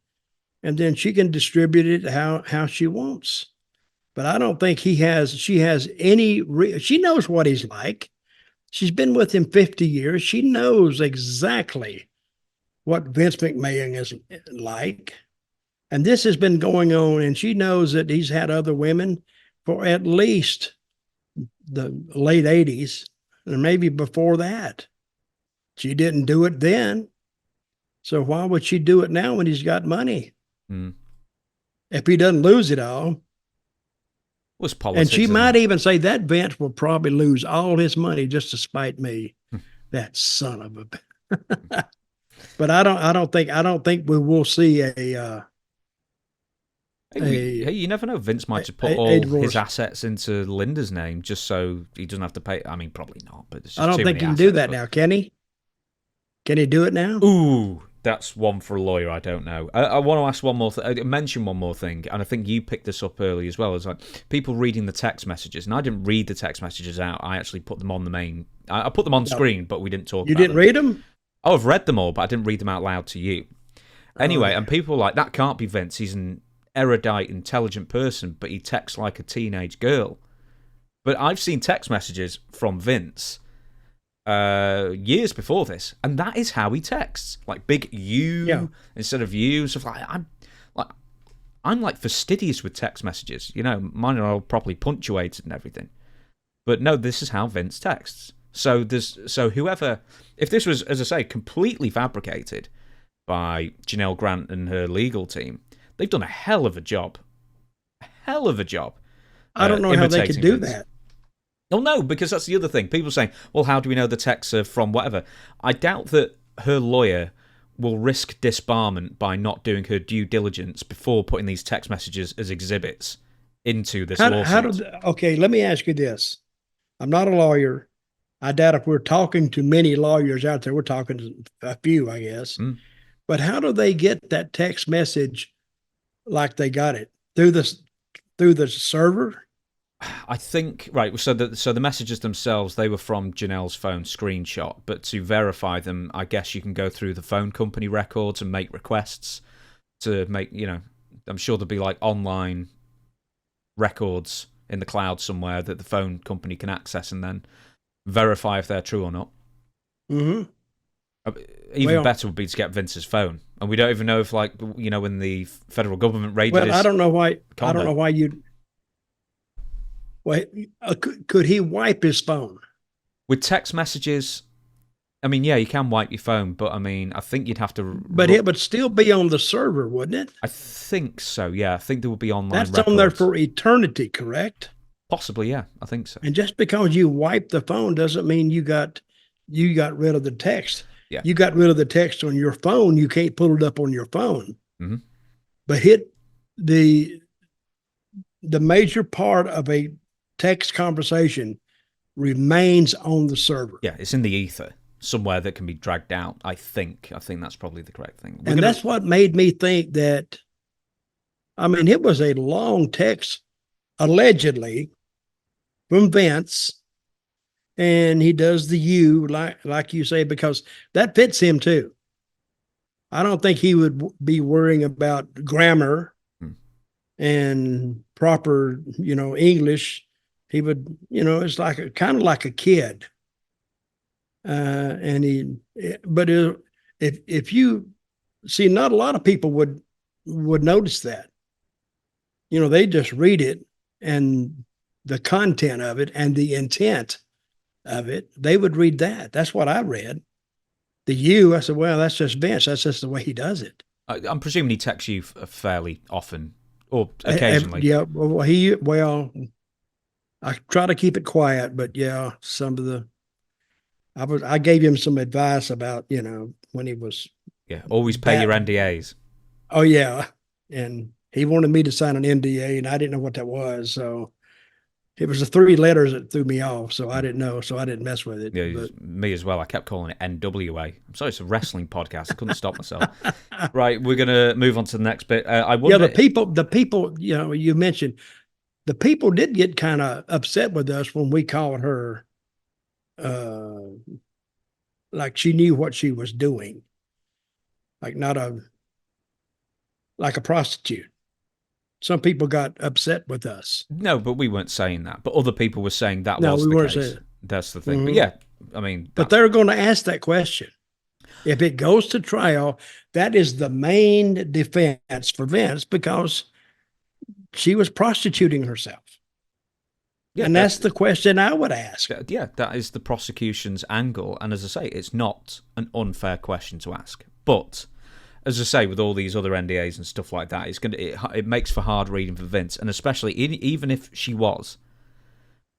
and then she can distribute it how she wants. But I don't think she has any, she knows what he's like. She's been with him 50 years. She knows exactly what Vince McMahon is like. And this has been going on, and she knows that he's had other women for at least the late 80s, and maybe before that. She didn't do it then. So why would she do it now when he's got money? Mm. If he doesn't lose it all. Was politics, and she might even say that Vince will probably lose all his money just to spite me. That son of a. But I don't think we will see a. Hey, you never know. Vince might just put all his assets into Linda's name just so he doesn't have to pay. I mean, probably not. But I don't think he can do that now. Can he? Can he do it now? Ooh, that's one for a lawyer. I don't know. I want to ask one more mention one more thing, and I think you picked this up early as well. It's like people reading the text messages, and I didn't read the text messages out. I actually put them on the main. I put them on screen, but we didn't talk. You about didn't them. Read them? Oh, I've read them all, but I didn't read them out loud to you. Anyway, and people were like, that can't be Vince. He's an erudite, intelligent person, but he texts like a teenage girl. But I've seen text messages from Vince years before this, and that is how he texts, like big U instead of you. So I'm like fastidious with text messages. You know, mine are all properly punctuated and everything. But no, this is how Vince texts. So whoever, if this was, as I say, completely fabricated by Janelle Grant and her legal team, they've done a hell of a job. I don't know how they could do that. Oh, no, because that's the other thing. People saying, well, how do we know the texts are from whatever? I doubt that her lawyer will risk disbarment by not doing her due diligence before putting these text messages as exhibits into this lawsuit. Okay, let me ask you this. I'm not a lawyer. I doubt if we're talking to many lawyers out there, we're talking to a few, I guess. Mm. But how do they get that text message like they got it? Through the server? I think, right, so the messages themselves, they were from Janelle's phone screenshot, but to verify them, I guess you can go through the phone company records and make requests to make, I'm sure there'll be like online records in the cloud somewhere that the phone company can access and then verify if they're true or not. Mm-hmm. Even better would be to get Vince's phone, and we don't even know if, like, when the federal government raided. Well, I don't know why you'd. Wait, could he wipe his phone with text messages? I mean, yeah, you can wipe your phone, but I mean, I think you'd have to. But it would still be on the server, wouldn't it? I think so. Yeah, I think there would be online. That's records. On there for eternity, correct? Possibly, yeah. I think so. And just because you wipe the phone doesn't mean you got rid of the text. Yeah. You got rid of the text on your phone. You can't pull it up on your phone. Mm-hmm. But the major part of a text conversation remains on the server. Yeah, it's in the ether somewhere that can be dragged out. I think that's probably the correct thing. That's what made me think that. I mean, it was a long text, allegedly, from Vince, and he does the U like you say, because that fits him too. I don't think he would be worrying about grammar and proper, English. He would, it's like kind of like a kid. But if you see, not a lot of people would notice that. They just read it, and the content of it and the intent of it, they would read that. That's what I read. The you, I said, well, that's just Vince. That's just the way he does it. I'm presuming he texts you fairly often or occasionally. Yeah. Well, I try to keep it quiet, but yeah, some of the, I gave him some advice about, when he was. Yeah. Always pay your NDAs. Oh yeah. And he wanted me to sign an NDA, and I didn't know what that was. So it was the 3 letters that threw me off. So I didn't know. So I didn't mess with it. Yeah, but me as well. I kept calling it NWA. I'm sorry, it's a wrestling podcast. I couldn't stop myself. Right, we're gonna move on to the next bit. I wonder. Yeah, the people. You mentioned the people did get kind of upset with us when we called her, like she knew what she was doing, like like a prostitute. Some people got upset with us. No, but we weren't saying that. But other people were saying that No, was we the weren't case. saying. That's the thing. But yeah, I mean. But they're going to ask that question. If it goes to trial, that is the main defense for Vince, because she was prostituting herself. Yeah, and that's the question I would ask. Yeah, that is the prosecution's angle. And as I say, it's not an unfair question to ask. But as I say, with all these other NDAs and stuff like that, it makes for hard reading for Vince. And especially, even if she was,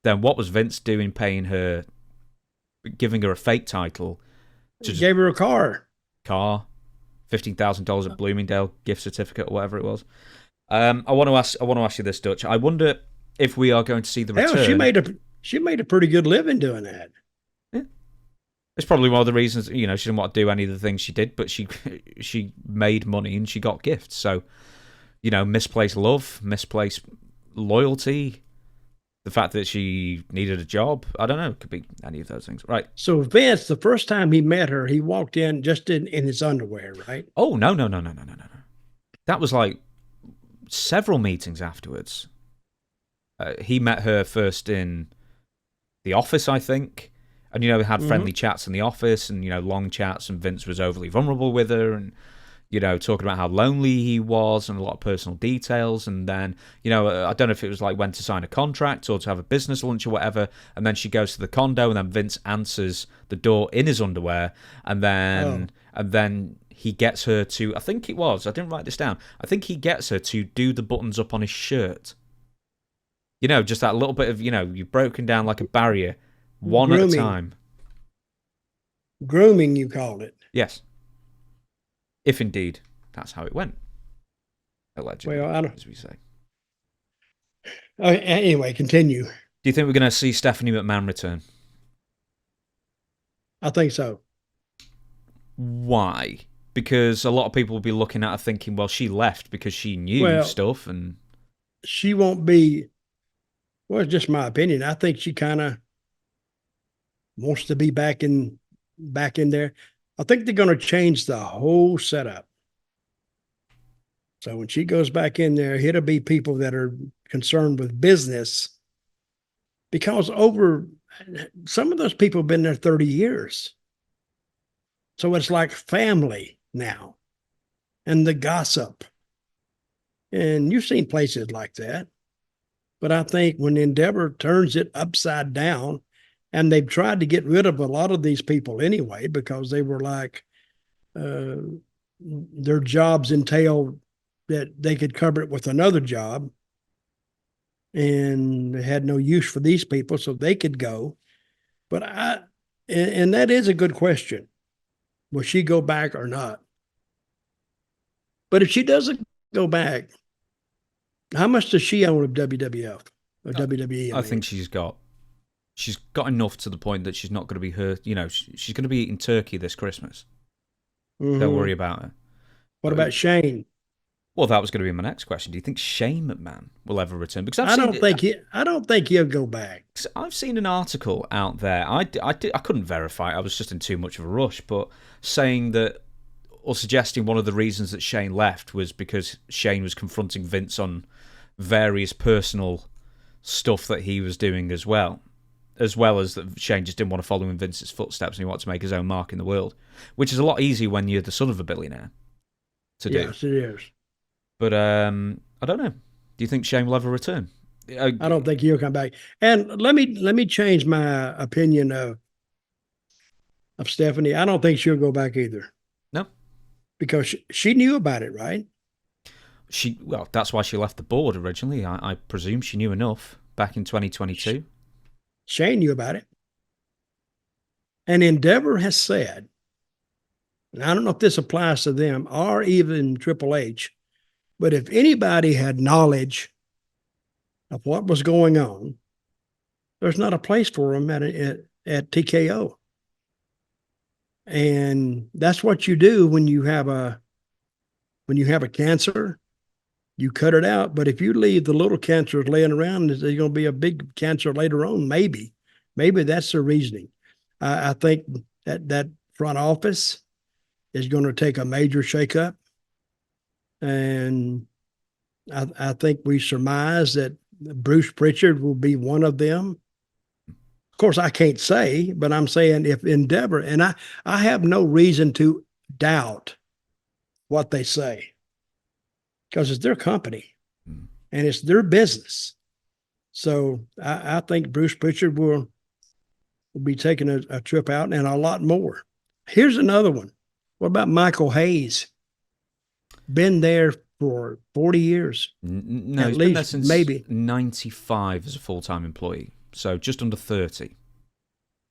then what was Vince doing paying her, giving her a fake title? He gave her a car, $15,000 at Bloomingdale, gift certificate or whatever it was. I want to ask you this, Dutch. I wonder if we are going to see the return. Hell, she made a pretty good living doing that. Yeah. It's probably one of the reasons, she didn't want to do any of the things she did, but she made money and she got gifts. So, misplaced love, misplaced loyalty, the fact that she needed a job. I don't know. It could be any of those things. Right. So Vince, the first time he met her, he walked in just in his underwear, right? Oh, no. That was like several meetings afterwards. He met her first in the office, I think. And, we had friendly chats in the office and, long chats, and Vince was overly vulnerable with her and, talking about how lonely he was and a lot of personal details. And then, I don't know if it was like when to sign a contract or to have a business lunch or whatever. And then she goes to the condo, and then Vince answers the door in his underwear. And then he gets her to, I think it was, I didn't write this down, I think he gets her to do the buttons up on his shirt. Just that little bit of, you've broken down like a barrier, one at a time. Grooming, you called it. Yes. If indeed that's how it went. Allegedly, well, I don't, as we say. Anyway, continue. Do you think we're going to see Stephanie McMahon return? I think so. Why? Because a lot of people will be looking at her thinking, well, she left because she knew stuff, and she won't be. Well, it's just my opinion. I think she kind of wants to be back in there. I think they're going to change the whole setup. So when she goes back in there, it'll be people that are concerned with business, because some of those people have been there 30 years. So it's like family now, and the gossip. And you've seen places like that. But I think when Endeavor turns it upside down, and they've tried to get rid of a lot of these people anyway, because they were like, their jobs entailed that they could cover it with another job, and they had no use for these people, so they could go. But and that is a good question. Will she go back or not? But if she doesn't go back, how much does she own of WWF or WWE? I think she's got enough to the point that she's not going to be hurt. She's going to be eating turkey this Christmas. Don't worry about her. What about Shane? Well, that was going to be my next question. Do you think Shane McMahon will ever return? Because I don't think he'll go back. I've seen an article out there. I couldn't verify it. I was just in too much of a rush, but saying that, or suggesting one of the reasons that Shane left was because Shane was confronting Vince on various personal stuff that he was doing as well as that Shane just didn't want to follow in Vince's footsteps and he wanted to make his own mark in the world, which is a lot easier when you're the son of a billionaire to do. Yes, it is. But I don't know. Do you think Shane will ever return? I don't think he'll come back. And let me change my opinion of Stephanie. I don't think she'll go back either. No, because she knew about it, right? Well, that's why she left the board originally. I presume she knew enough back in 2022. Shane knew about it. And Endeavor has said, and I don't know if this applies to them or even Triple H, but if anybody had knowledge of what was going on, there's not a place for them at TKO. And that's what you do when you have a cancer. You cut it out, but if you leave the little cancers laying around, there's going to be a big cancer later on. Maybe that's the reasoning. I think that front office is going to take a major shakeup, and I think we surmise that Bruce Pritchard will be one of them. Of course, I can't say, but I'm saying if Endeavor, and I have no reason to doubt what they say, because it's their company and it's their business. So I think Bruce Pritchard will be taking a trip out and a lot more. Here's another one. What about Michael Hayes? Been there for 40 years. No, he's been there since maybe 95 as a full-time employee. So just under 30.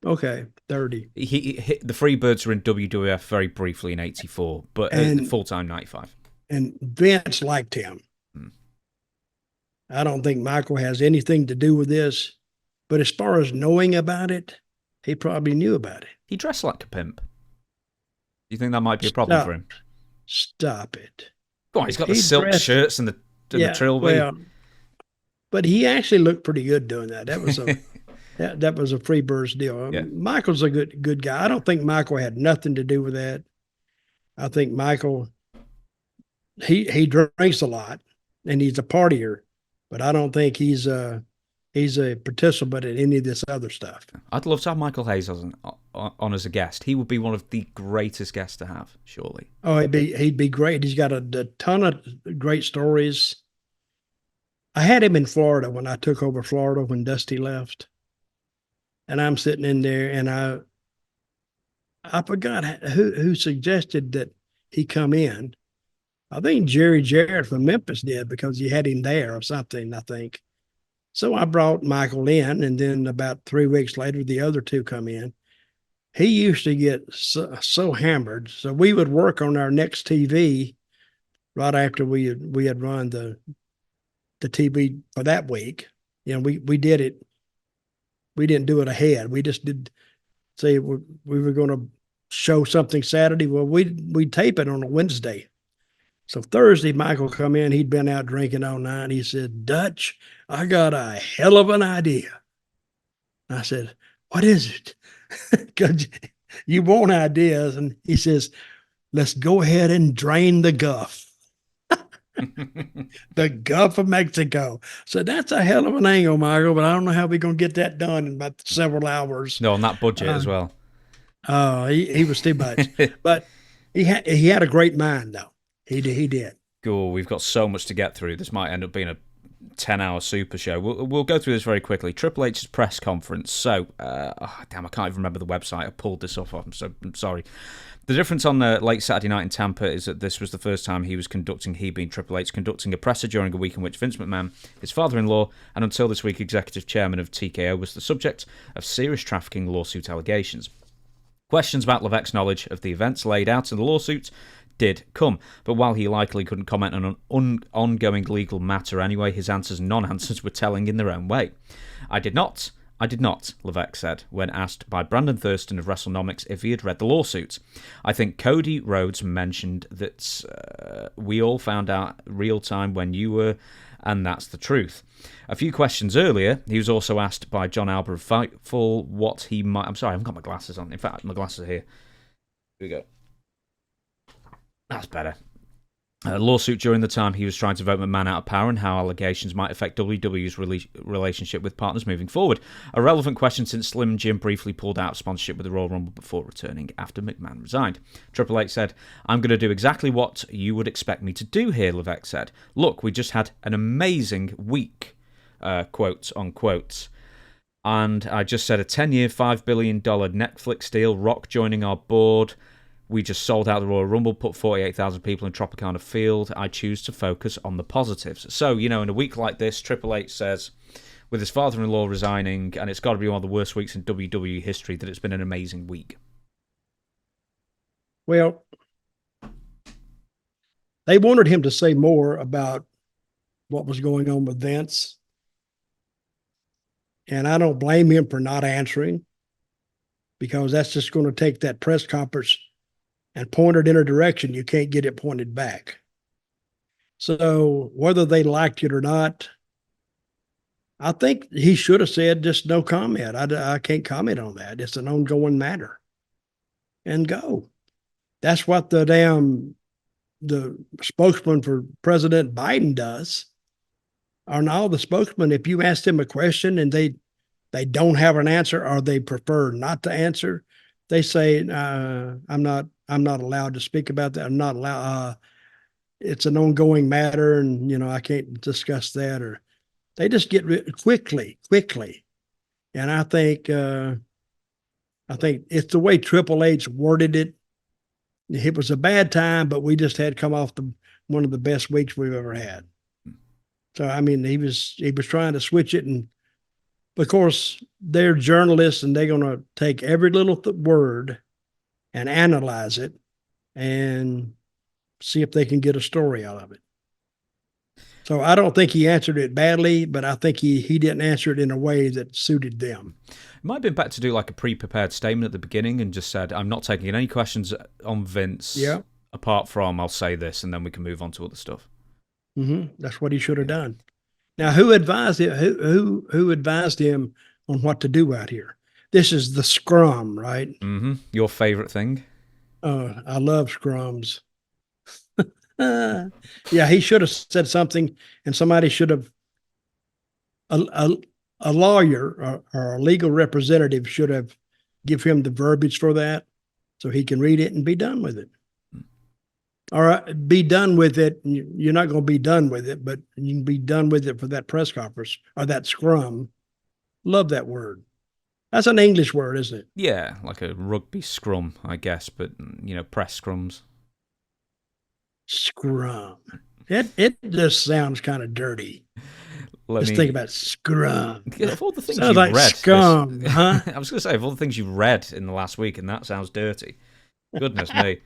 Okay, 30. The Freebirds were in WWF very briefly in 84, but full-time 95. And Vince liked him. I don't think Michael has anything to do with this, but as far as knowing about it, he probably knew about it. He dressed like a pimp. Do you think that might be a problem for him? Stop it. Go on, he's got the silk shirts and the trilby. Well, but he actually looked pretty good doing that. That was a that was a Freebirds deal. Yeah. Michael's a good guy. I don't think Michael had nothing to do with that. I think Michael he drinks a lot and he's a partier, but I don't think he's a participant in any of this other stuff. I'd love to have Michael Hayes on as a guest. He would be one of the greatest guests to have, surely. Oh, he'd be great. He's got a ton of great stories. I had him in Florida when I took over Florida when Dusty left. And I'm sitting in there and I forgot who suggested that he come in. I think Jerry Jarrett from Memphis did because he had him there or something, I think. So I brought Michael in, and then about 3 weeks later, the other two come in. He used to get so hammered. So we would work on our next TV right after we had run the TV for that week. You know, we did it. We didn't do it ahead. We just did say we were going to show something Saturday. Well, we'd tape it on a Wednesday. So Thursday, Michael come in. He'd been out drinking all night. He said, "Dutch, I got a hell of an idea." I said, "What is it?" Because you want ideas. And he says, "Let's go ahead and drain the Gulf." The Gulf of Mexico. So that's a hell of an angle, Michael, but I don't know how we're going to get that done in about several hours. No, on that budget as well. He was too much. But he had a great mind, though. He did. Cool. We've got so much to get through. This might end up being a 10-hour super show. We'll go through this very quickly. Triple H's press conference. So, I can't even remember the website. I pulled this off. I'm sorry. The difference on the late Saturday night in Tampa is that this was the first time he being Triple H, conducting a presser during a week in which Vince McMahon, his father-in-law, and until this week executive chairman of TKO, was the subject of serious trafficking lawsuit allegations. Questions about Levesque's knowledge of the events laid out in the lawsuit did come, but while he likely couldn't comment on an ongoing legal matter anyway, his answers and non-answers were telling in their own way. "I did not. I did not, Levesque said, when asked by Brandon Thurston of WrestleNomics if he had read the lawsuits. I think Cody Rhodes mentioned that we all found out real time when you were, and that's the truth. A few questions earlier, he was also asked by John Alba of Fightful what he might... I'm sorry, I haven't got my glasses on. In fact, my glasses are here. Here we go. That's better. A lawsuit during the time he was trying to vote McMahon out of power and how allegations might affect WWE's relationship with partners moving forward. A relevant question since Slim Jim briefly pulled out of sponsorship with the Royal Rumble before returning after McMahon resigned. Triple H said, I'm going to do exactly what you would expect me to do here, Levesque said. Look, we just had an amazing week, quote unquote. And I just said a 10-year, $5 billion Netflix deal, Rock joining our board. We just sold out the Royal Rumble, put 48,000 people in Tropicana Field. I choose to focus on the positives. So, in a week like this, Triple H says, with his father-in-law resigning, and it's got to be one of the worst weeks in WWE history, that it's been an amazing week. Well, they wanted him to say more about what was going on with Vince. And I don't blame him for not answering, because that's just going to take that press conference and point it in a direction you can't get it pointed back. So whether they liked it or not, I think he should have said just no comment. I can't comment on that. It's an ongoing matter. And go. That's what the spokesman for President Biden does. Or all the spokesmen, if you ask them a question and they don't have an answer, or they prefer not to answer, they say, I'm not allowed to speak about that. I'm not allowed. It's an ongoing matter, and I can't discuss that. Or they just get quickly. And I think it's the way Triple H worded it. It was a bad time, but we just had come off one of the best weeks we've ever had. So I mean, he was trying to switch it, and of course they're journalists, and they're going to take every little word and analyze it and see if they can get a story out of it. So I don't think he answered it badly, but I think he didn't answer it in a way that suited them. It might have been better to do like a pre-prepared statement at the beginning and just said, I'm not taking any questions on Vince, apart from I'll say this, and then we can move on to other stuff. Mm-hmm. That's what he should have done. Now, who advised him? Who advised him on what to do out here? This is the Scrum, right? Mm-hmm. Your favorite thing? I love Scrums. Yeah, he should have said something, and somebody should have. A lawyer or a legal representative should have give him the verbiage for that, so he can read it and be done with it. Or be done with it. You're not going to be done with it, but you can be done with it for that press conference or that scrum. Love that word. That's an English word, isn't it? Yeah, like a rugby scrum, I guess, but, press scrums. Scrum. It just sounds kind of dirty. Think about scrum. Of all the things sounds you've like read, scum, huh? I was going to say, of all the things you've read in the last week, and that sounds dirty. Goodness me.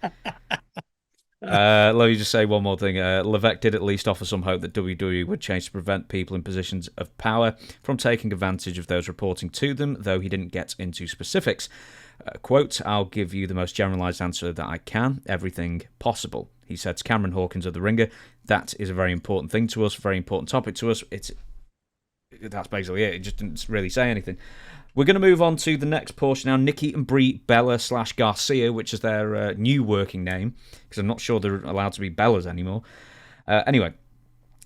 Let me just say one more thing. Levesque did at least offer some hope that WWE would change to prevent people in positions of power from taking advantage of those reporting to them, though he didn't get into specifics. Quote, I'll give you the most generalised answer that I can. Everything possible. He said to Cameron Hawkins of The Ringer, that is a very important thing to us, very important topic to us. That's basically it. It just didn't really say anything. We're going to move on to the next portion now. Nikki and Brie Bella / Garcia, which is their new working name, because I'm not sure they're allowed to be Bellas anymore. Anyway,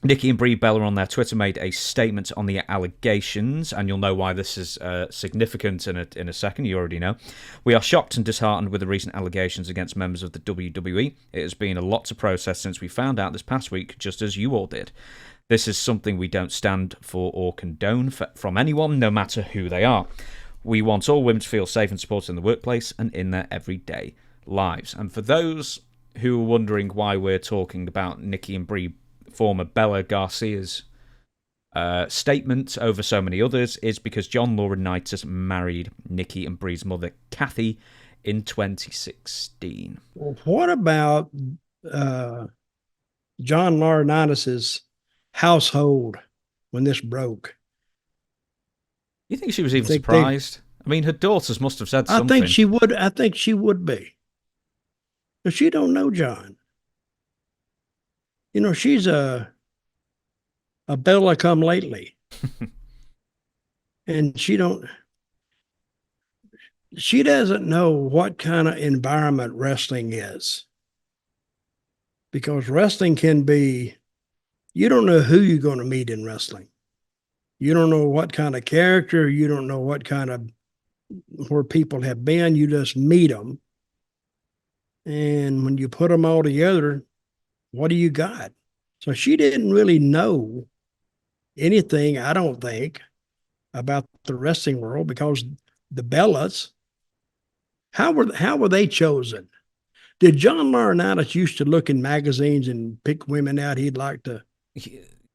Nikki and Brie Bella on their Twitter made a statement on the allegations, and you'll know why this is significant in a second. You already know. We are shocked and disheartened with the recent allegations against members of the WWE. It has been a lot to process since we found out this past week, just as you all did. This is something we don't stand for or condone from anyone, no matter who they are. We want all women to feel safe and supported in the workplace and in their everyday lives. And for those who are wondering why we're talking about Nikki and Brie, former Bella Garcia's statement over so many others, is because John Laurinaitis married Nikki and Brie's mother, Kathy, in 2016. Well, what about John Laurinaitis' household when this broke? You think she was even think surprised? I mean, her daughters must have said I something. think she would. I think she would be. But she don't know John. She's a Bella come lately, and she doesn't know what kind of environment wrestling is, because wrestling can be, you don't know who you're going to meet in wrestling. You don't know what kind of character, you don't know what kind of, where people have been, you just meet them. And when you put them all together, what do you got? So she didn't really know anything, I don't think, about the wrestling world, because the Bellas, how were they chosen? Did John Laurinaitis used to look in magazines and pick women out he'd like to?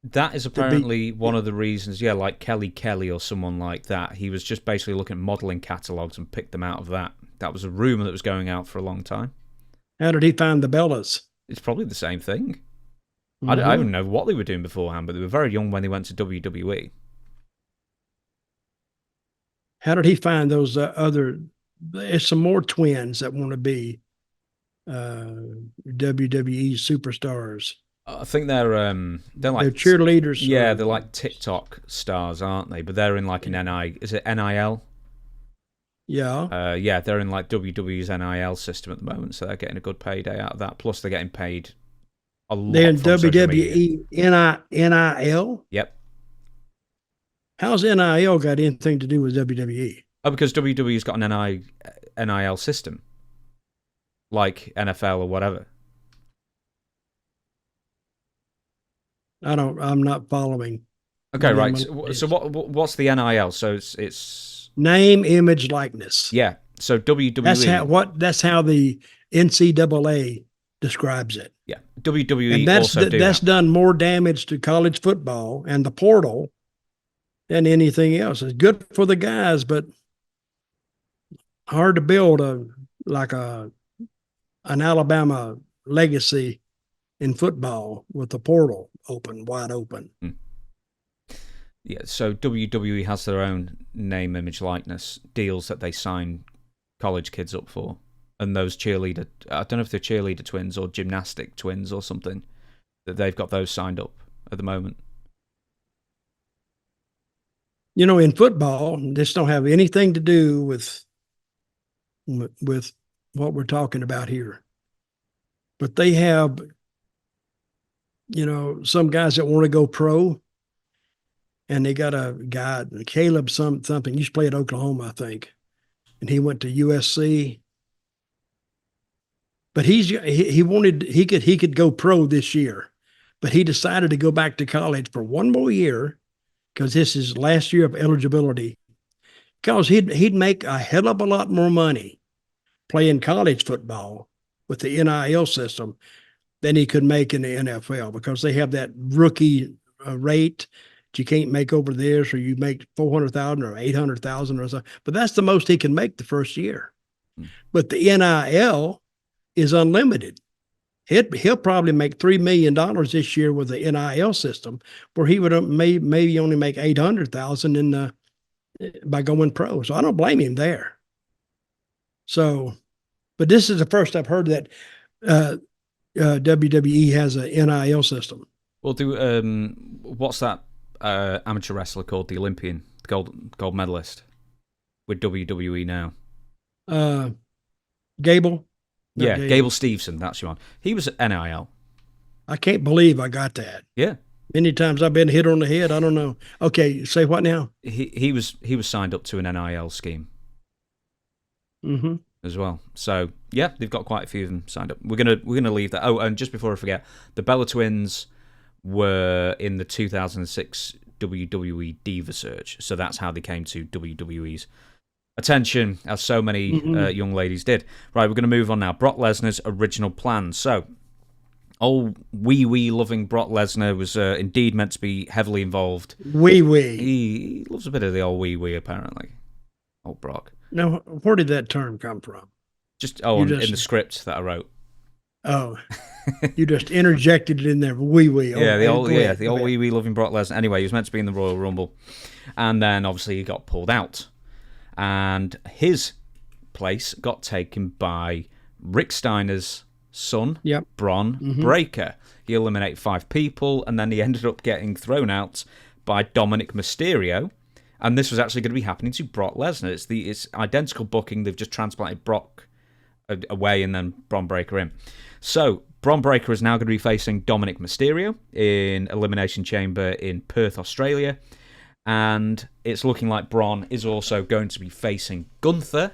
That is apparently one of the reasons, yeah, like Kelly or someone like that. He was just basically looking at modelling catalogues and picked them out of that. That was a rumour that was going out for a long time. How did he find the Bellas? It's probably the same thing. I don't even know what they were doing beforehand, but they were very young when they went to WWE. How did he find those there's some more twins that want to be WWE superstars? I think they're like, they're cheerleaders. Yeah, they're like TikTok stars, aren't they? But they're in like an Is it NIL? Yeah. Yeah, they're in like WWE's NIL system at the moment, so they're getting a good payday out of that. Plus, they're getting paid a lot. They're in WWE NIL? Yep. How's NIL got anything to do with WWE? Oh, because WWE's got an NIL system, like NFL or whatever. I'm not following. Okay, right. So what's the NIL? So it's name, image, likeness. Yeah. So WWE. That's how the NCAA describes it. Yeah. WWE and that's done more damage to college football and the portal than anything else. It's good for the guys, but hard to build an Alabama legacy in football with the portal wide open. Yeah, so WWE has their own name, image, likeness deals that they sign college kids up for. And those cheerleader, I don't know if they're cheerleader twins or gymnastic twins or something, that they've got those signed up at the moment. In football, this don't have anything to do with what we're talking about here. But they have, some guys that want to go pro, and they got a guy, Caleb something, he used to play at Oklahoma, I think, and he went to USC. But he could go pro this year, but he decided to go back to college for one more year, because this is last year of eligibility, because he'd make a hell of a lot more money playing college football with the NIL system than he could make in the NFL, because they have that rookie rate that you can't make over there, so you make $400,000 or $800,000 or something. But that's the most he can make the first year. But the NIL is unlimited. He'll probably make $3 million this year with the NIL system, where he would maybe only make $800,000 by going pro. So I don't blame him there. So, but this is the first I've heard that WWE has a NIL system. Well, what's that amateur wrestler called? The Olympian, the gold medalist with WWE now. Gable. Yeah, Gable Steveson, that's your one. He was at NIL. I can't believe I got that. Yeah. Many times I've been hit on the head. I don't know. Okay, say what now? He was signed up to an NIL scheme. Mm-hmm. As well. So yeah, they've got quite a few of them signed up. We're gonna leave that. Oh, and just before I forget, the Bella Twins were in the 2006 WWE Diva Search, so that's how they came to WWE's attention, as so many young ladies did. Right, we're going to move on now. Brock Lesnar's original plan. So, old wee loving Brock Lesnar was indeed meant to be heavily involved. He loves a bit of the old wee apparently. Old Brock. Now, where did that term come from? In the script that I wrote. Oh, you just interjected it in there. Wee wee. Yeah, Oh, go ahead. the Go old ahead. wee wee loving Brock Lesnar. Anyway, he was meant to be in the Royal Rumble, and then obviously he got pulled out, and his place got taken by Rick Steiner's son, Yep. Bron Breakker. He eliminated 5 people, and then he ended up getting thrown out by Dominic Mysterio. And this was actually going to be happening to Brock Lesnar. It's identical booking. They've just transplanted Brock away and then Bron Breakker in. So Bron Breakker is now going to be facing Dominic Mysterio in Elimination Chamber in Perth, Australia. And it's looking like Bron is also going to be facing Gunther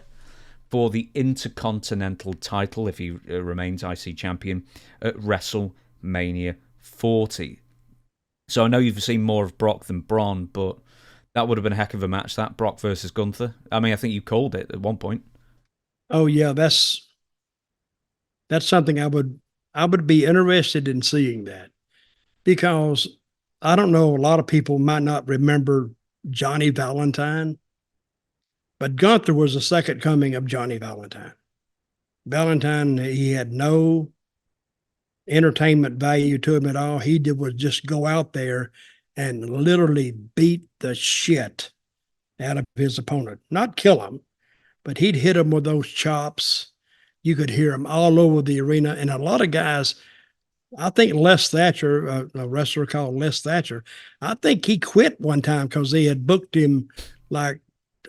for the Intercontinental title if he remains IC champion at WrestleMania 40. So I know you've seen more of Brock than Bron, but that would have been a heck of a match, that Brock versus Gunther. I mean, I think you called it at one point. Oh yeah, that's something I would be interested in seeing that, because I don't know, a lot of people might not remember Johnny Valentine, but Gunther was the second coming of Johnny Valentine. Valentine, he had no entertainment value to him at all. He did was just go out there and literally beat the shit out of his opponent. Not kill him, but he'd hit him with those chops. You could hear him all over the arena. And a lot of guys, I think Les Thatcher, a wrestler called Les Thatcher, I think he quit one time because they had booked him like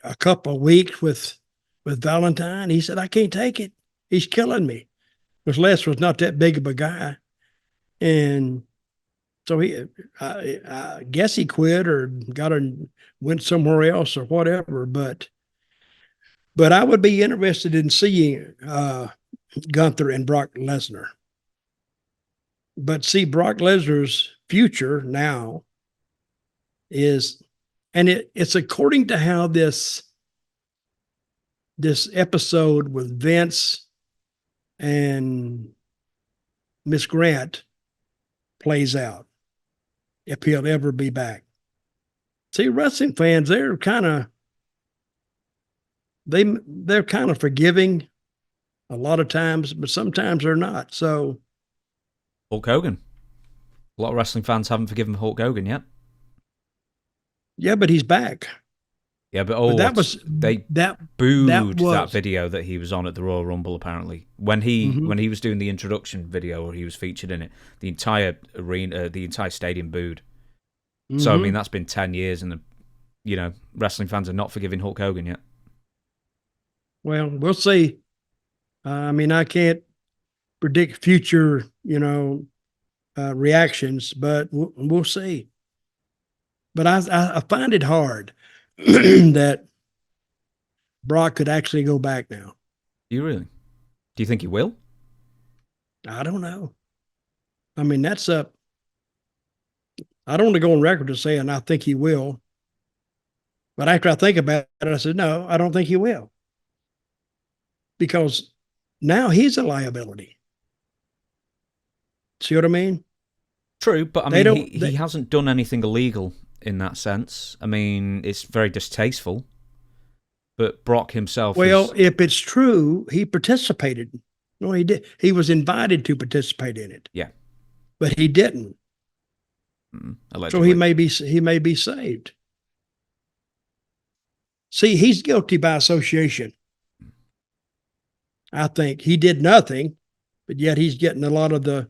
a couple of weeks with Valentine. He said, I can't take it. He's killing me. Because Les was not that big of a guy. And so I guess he quit or went somewhere else or whatever. But I would be interested in seeing Gunther and Brock Lesnar. But see, Brock Lesnar's future now is, and it's according to how this episode with Vince and Miss Grant plays out, if he'll ever be back. See, wrestling fans, they're kind of forgiving a lot of times, but sometimes they're not. So Hulk Hogan. A lot of wrestling fans haven't forgiven Hulk Hogan yet. Yeah, but he's back. Yeah, but they booed that video that he was on at the Royal Rumble. Apparently, when he was doing the introduction video or he was featured in it, the entire arena, the entire stadium booed. So I mean, that's been 10 years, and wrestling fans are not forgiving Hulk Hogan yet. Well, we'll see. I mean, I can't predict future, reactions, but we'll see. But I find it hard that Brock could actually go back now. Do you really? Do you think he will? I don't know. I mean, that's up. I don't want to go on record as saying I think he will. But after I think about it, I said, no, I don't think he will. Because now he's a liability. See what I mean? True, but I mean, he hasn't done anything illegal in that sense. I mean, it's very distasteful. But Brock himself. Well, if it's true, he participated. No, he did. He was invited to participate in it. Yeah, but he didn't. So he may be saved. See, he's guilty by association. I think he did nothing, but yet he's getting a lot of the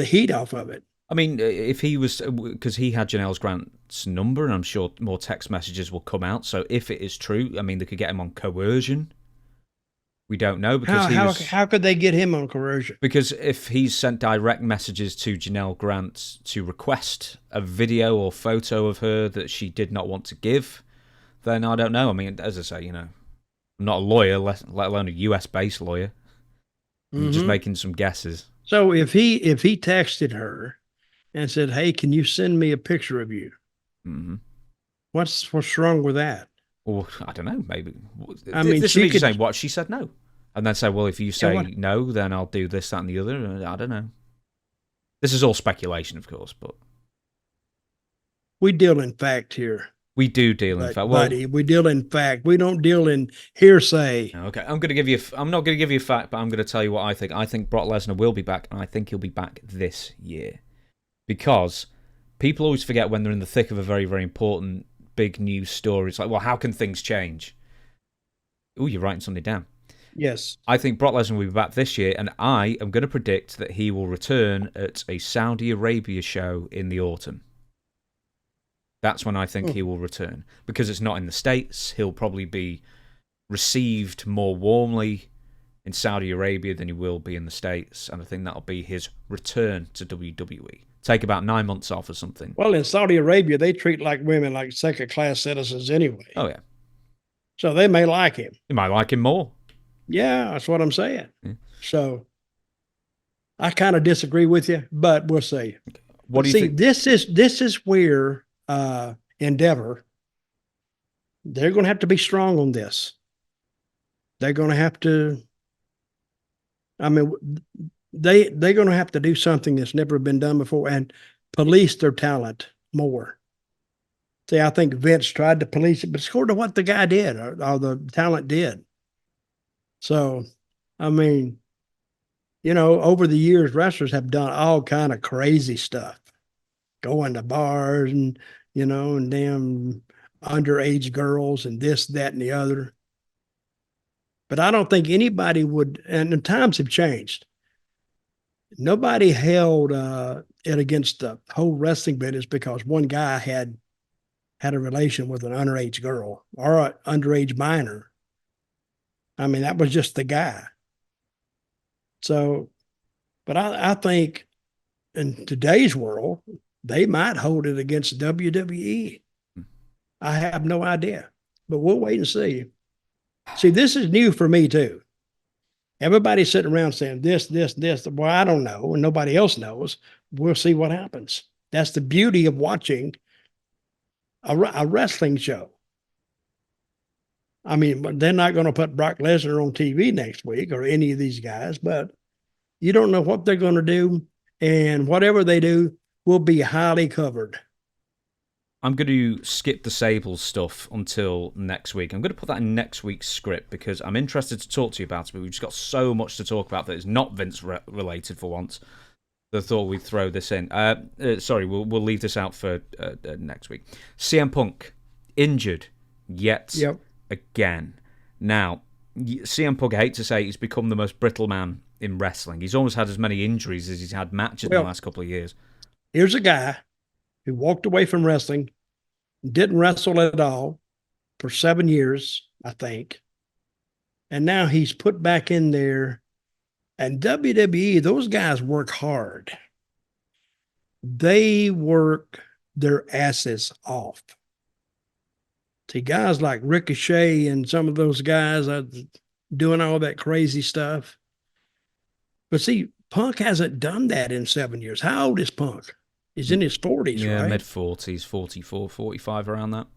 heat off of it. I mean, if he was, because he had Janelle Grant's number, and I'm sure more text messages will come out. So if it is true, I mean, they could get him on coercion. We don't know because how could they get him on coercion? Because if he's sent direct messages to Janelle Grant to request a video or photo of her that she did not want to give, then I don't know. I mean, as I say, I'm not a lawyer, let alone a US-based lawyer. I'm just making some guesses. So if he texted her and said, "Hey, can you send me a picture of you?" What's wrong with that? Well, I don't know. Maybe. I mean, this is saying what she said no, and then say, "Well, if you say no, then I'll do this, that, and the other." I don't know. This is all speculation, of course, but we deal in fact here. We do deal in fact. Well, buddy, we deal in fact. We don't deal in hearsay. Okay, I'm not going to give you a fact, but I'm going to tell you what I think. I think Brock Lesnar will be back, and I think he'll be back this year. Because people always forget when they're in the thick of a very, very important big news story. It's like, well, how can things change? Oh, you're writing something down. Yes. I think Brock Lesnar will be back this year, and I am going to predict that he will return at a Saudi Arabia show in the autumn. That's when I think he will return. Because it's not in the States, he'll probably be received more warmly in Saudi Arabia than he will be in the States, and I think that'll be his return to WWE. Take about 9 months off or something. Well, in Saudi Arabia, they treat like women like second-class citizens anyway. Oh, yeah. So they may like him. You might like him more. Yeah, that's what I'm saying. Yeah. So I kind of disagree with you, but we'll see. What do you think? This is where Endeavor, they're going to have to be strong on this. They're going to have to, I mean, they're going to have to do something that's never been done before and police their talent more. See, I think Vince tried to police it, but according to what the guy did or the talent did. So, I mean, over the years, wrestlers have done all kind of crazy stuff, going to bars and, and damn underage girls and this, that, and the other. But I don't think anybody would, and the times have changed. Nobody held it against the whole wrestling business because one guy had a relation with an underage girl or an underage minor. I mean, that was just the guy. So, but I think in today's world, they might hold it against WWE. I have no idea, but we'll wait and see. See, this is new for me too. Everybody's sitting around saying this. Well, I don't know, and nobody else knows. We'll see what happens. That's the beauty of watching a wrestling show. I mean, they're not going to put Brock Lesnar on TV next week or any of these guys, but you don't know what they're going to do, and whatever they do will be highly covered. I'm going to skip the Sables stuff until next week. I'm going to put that in next week's script because I'm interested to talk to you about it, but we've just got so much to talk about that is not Vince-related for once. I thought we'd throw this in. Sorry, we'll leave this out for next week. CM Punk, injured yet again. Now, CM Punk, I hate to say, he's become the most brittle man in wrestling. He's almost had as many injuries as he's had matches in the last couple of years. Here's a guy who walked away from wrestling, didn't wrestle at all for 7 years, I think. And now he's put back in there. And WWE, those guys work hard. They work their asses off. See, guys like Ricochet and some of those guys are doing all that crazy stuff. But see, Punk hasn't done that in 7 years. How old is Punk? He's in his 40s, right? Yeah, mid-40s, 44, 45, around that.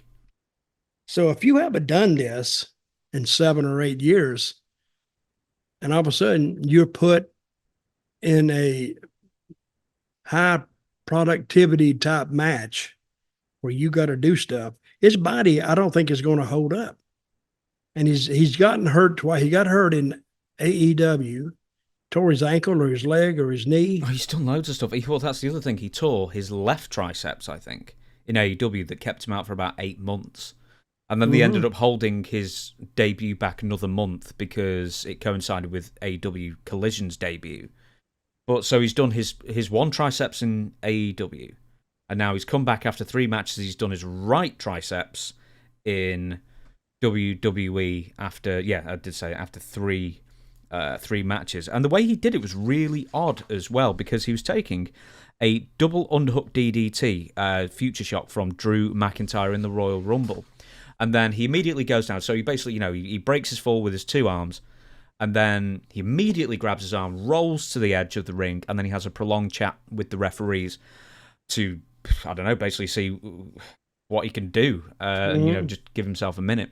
So if you haven't done this in 7 or 8 years, and all of a sudden you're put in a high productivity type match where you got to do stuff, his body, I don't think is going to hold up. And he's gotten hurt twice. He got hurt in AEW, tore his ankle or his leg or his knee. Oh, he's done loads of stuff. Well, that's the other thing. He tore his left triceps, I think, in AEW that kept him out for about 8 months. And then they ended up holding his debut back another month because it coincided with AEW Collision's debut. But so he's done his one triceps in AEW. And now he's come back after 3 matches. He's done his right triceps in WWE after three matches. And the way he did it was really odd as well because he was taking a double underhook DDT, future shock from Drew McIntyre in the Royal Rumble. And then he immediately goes down. So he basically, he breaks his fall with his 2 arms. And then he immediately grabs his arm, rolls to the edge of the ring. And then he has a prolonged chat with the referees to, I don't know, basically see what he can do. Just give himself a minute.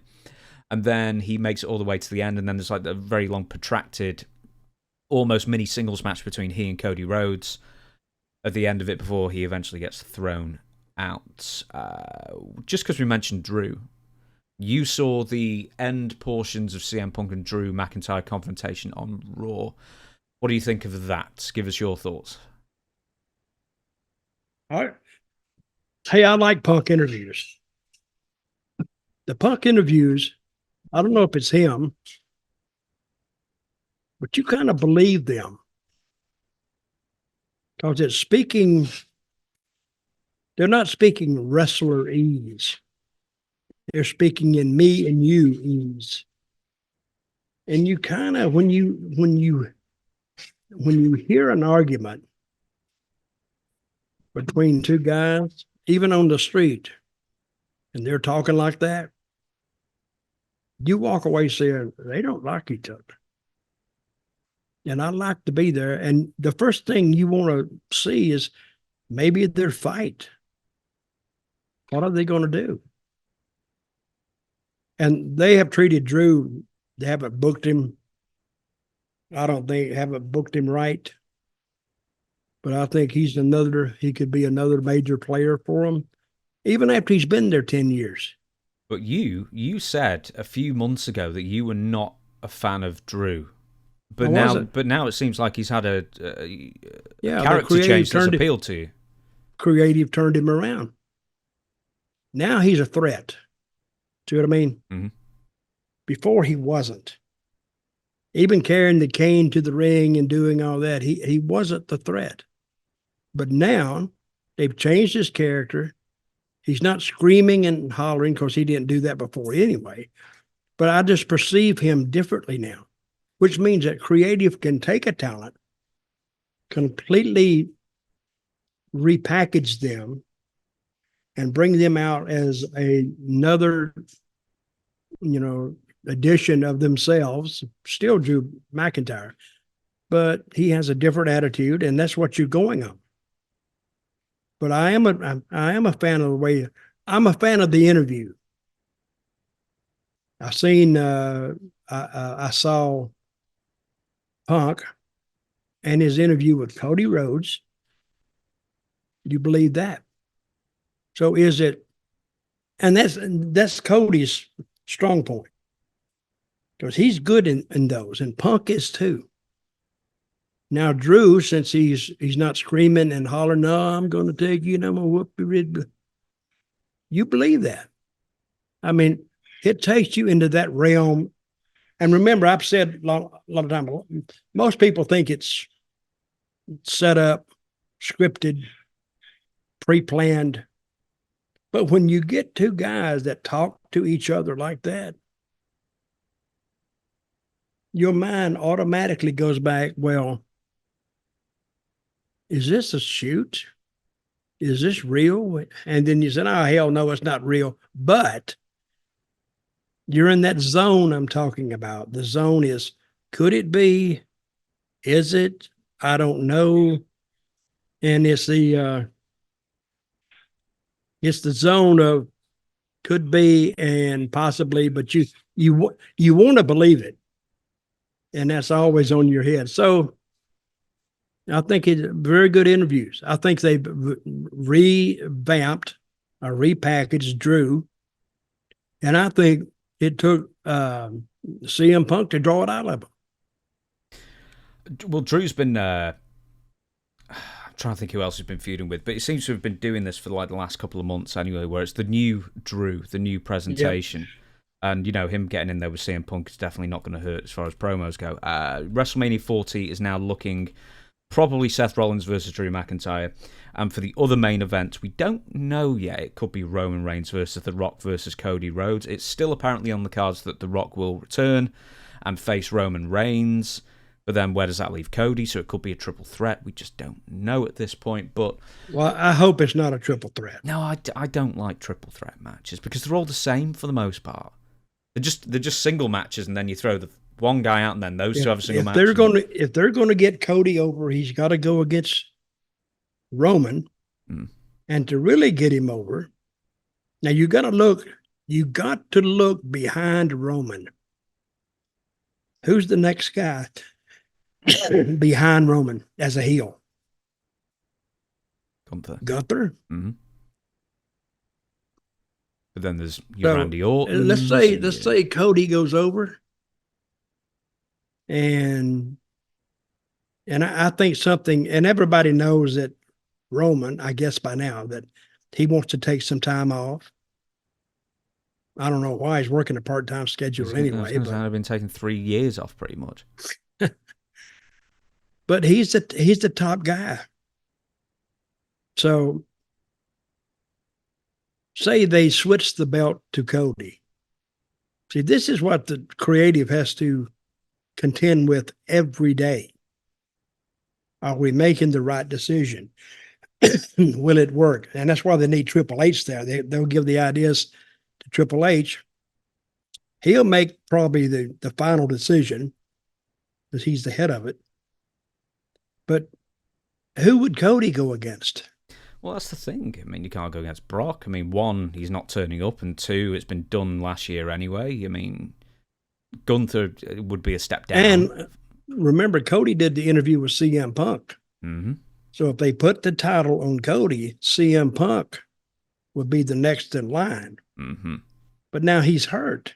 And then he makes it all the way to the end. And then there's like a very long, protracted, almost mini singles match between he and Cody Rhodes at the end of it before he eventually gets thrown out, just because we mentioned Drew, you saw the end portions of CM Punk and Drew McIntyre confrontation on Raw. What do you think of that? Give us your thoughts. All right. Hey, I like Punk interviews. The Punk interviews, I don't know if it's him, but you kind of believe them. Because it's speaking, they're not speaking wrestler ease. They're speaking in me and you ease. And you kind of, when you hear an argument between two guys, even on the street, and they're talking like that, you walk away saying they don't like each other. And I like to be there. And the first thing you want to see is maybe their fight. What are they going to do? And they have treated Drew, they haven't booked him. I don't think haven't booked him right. But I think he could be another major player for them, even after he's been there 10 years. But you said a few months ago that you were not a fan of Drew. But now it seems like he's had a character change that's appealed to you. Creative turned him around. Now he's a threat. See what I mean? Mm-hmm. Before he wasn't. Even carrying the cane to the ring and doing all that, he wasn't the threat. But now they've changed his character. He's not screaming and hollering because he didn't do that before anyway. But I just perceive him differently now, which means that creative can take a talent, completely repackage them, and bring them out as another, edition of themselves. Still Drew McIntyre, but he has a different attitude, and that's what you're going on. But I am a fan of the way. I'm a fan of the interview. I saw Punk and his interview with Cody Rhodes. Do you believe that? So is it, and that's Cody's strong point, because he's good in those, and Punk is too. Now Drew, since he's not screaming and hollering, no, I'm going to take you and I'm going to whoop your red. You believe that? I mean, it takes you into that realm. And remember, I've said a lot of times, most people think it's set up, scripted, pre-planned. But when you get two guys that talk to each other like that, your mind automatically goes back, well, is this a shoot? Is this real? And then you said, oh, hell no, it's not real. But you're in that zone I'm talking about. The zone is, could it be? Is it? I don't know. And it's the zone of could be and possibly, but you want to believe it. And that's always on your head. So I think it's very good interviews. I think they've revamped or repackaged Drew. And I think it took CM Punk to draw it out of him. Well, Drew's been... I'm trying to think who else he's been feuding with, but he seems to have been doing this for like the last couple of months anyway, where it's the new Drew, the new presentation. Yep. And, him getting in there with CM Punk is definitely not going to hurt as far as promos go. WrestleMania 40 is now looking... probably Seth Rollins versus Drew McIntyre. And for the other main event, we don't know yet. It could be Roman Reigns versus The Rock versus Cody Rhodes. It's still apparently on the cards that The Rock will return and face Roman Reigns. But then where does that leave Cody? So it could be a triple threat. We just don't know at this point. But well, I hope it's not a triple threat. No, I don't like triple threat matches because they're all the same for the most part. They're just single matches, and then you throw the one guy out, and then those two have a single match. If they're going to get Cody over, he's got to go against Roman, and to really get him over. Now you got to look behind Roman. Who's the next guy behind Roman as a heel? Gunther. Gunther. Mm-hmm. But then there's your Randy Orton. Let's say Cody goes over, and I think something, and everybody knows that Roman, I guess by now, that he wants to take some time off. I don't know why he's working a part-time schedule anyway. But I've been taking 3 years off pretty much. But he's the top guy. So say they switch the belt to Cody. See, this is what the creative has to contend with every day. Are we making the right decision? Will it work? And that's why they need Triple H there. They'll give the ideas to Triple H. He'll make probably the final decision because he's the head of it. But who would Cody go against? Well, that's the thing. I mean, you can't go against Brock. I mean, 1, he's not turning up, and 2, it's been done last year anyway. I mean, Gunther would be a step down. And remember, Cody did the interview with CM Punk. Mm-hmm. So if they put the title on Cody, CM Punk would be the next in line. Mm-hmm. But now he's hurt.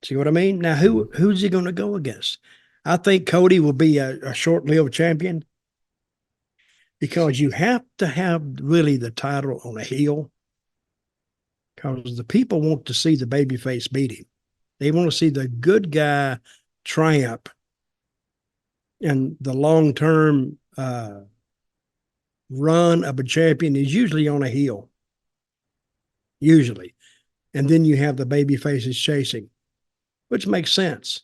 See what I mean? Now, who's he going to go against? I think Cody will be a short-lived champion because you have to have really the title on a heel because the people want to see the babyface beat him. They want to see the good guy triumph. And the long-term run of a champion is usually on a heel. Usually. And then you have the baby faces chasing, which makes sense.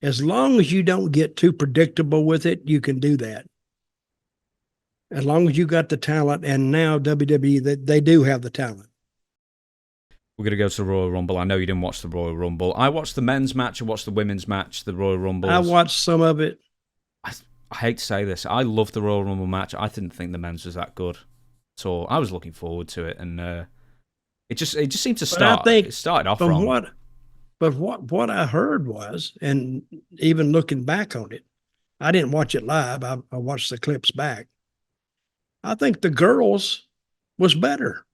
As long as you don't get too predictable with it, you can do that. As long as you got the talent, and now WWE, they do have the talent. We're going to go to the Royal Rumble. I know you didn't watch the Royal Rumble. I watched the men's match. I watched the women's match, the Royal Rumble. I watched some of it. I hate to say this. I loved the Royal Rumble match. I didn't think the men's was that good at all. I was looking forward to it, and it just seemed to start. I think it started off wrong. But what I heard was, and even looking back on it, I didn't watch it live. I watched the clips back. I think the girls was better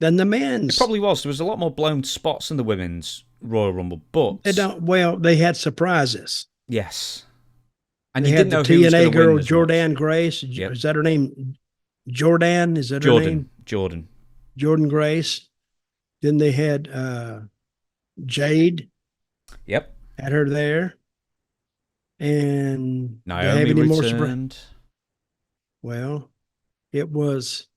than the men's. It probably was. There was a lot more blown spots in the women's Royal Rumble, but they had surprises. Yes. And they you had didn't the know who was TNA girl, Jordan Grace. Yep. Is that her name? Jordan? Is that her name? Jordan Grace. Then they had Jade. Yep. Had her there. And Naomi returned. Well, it was,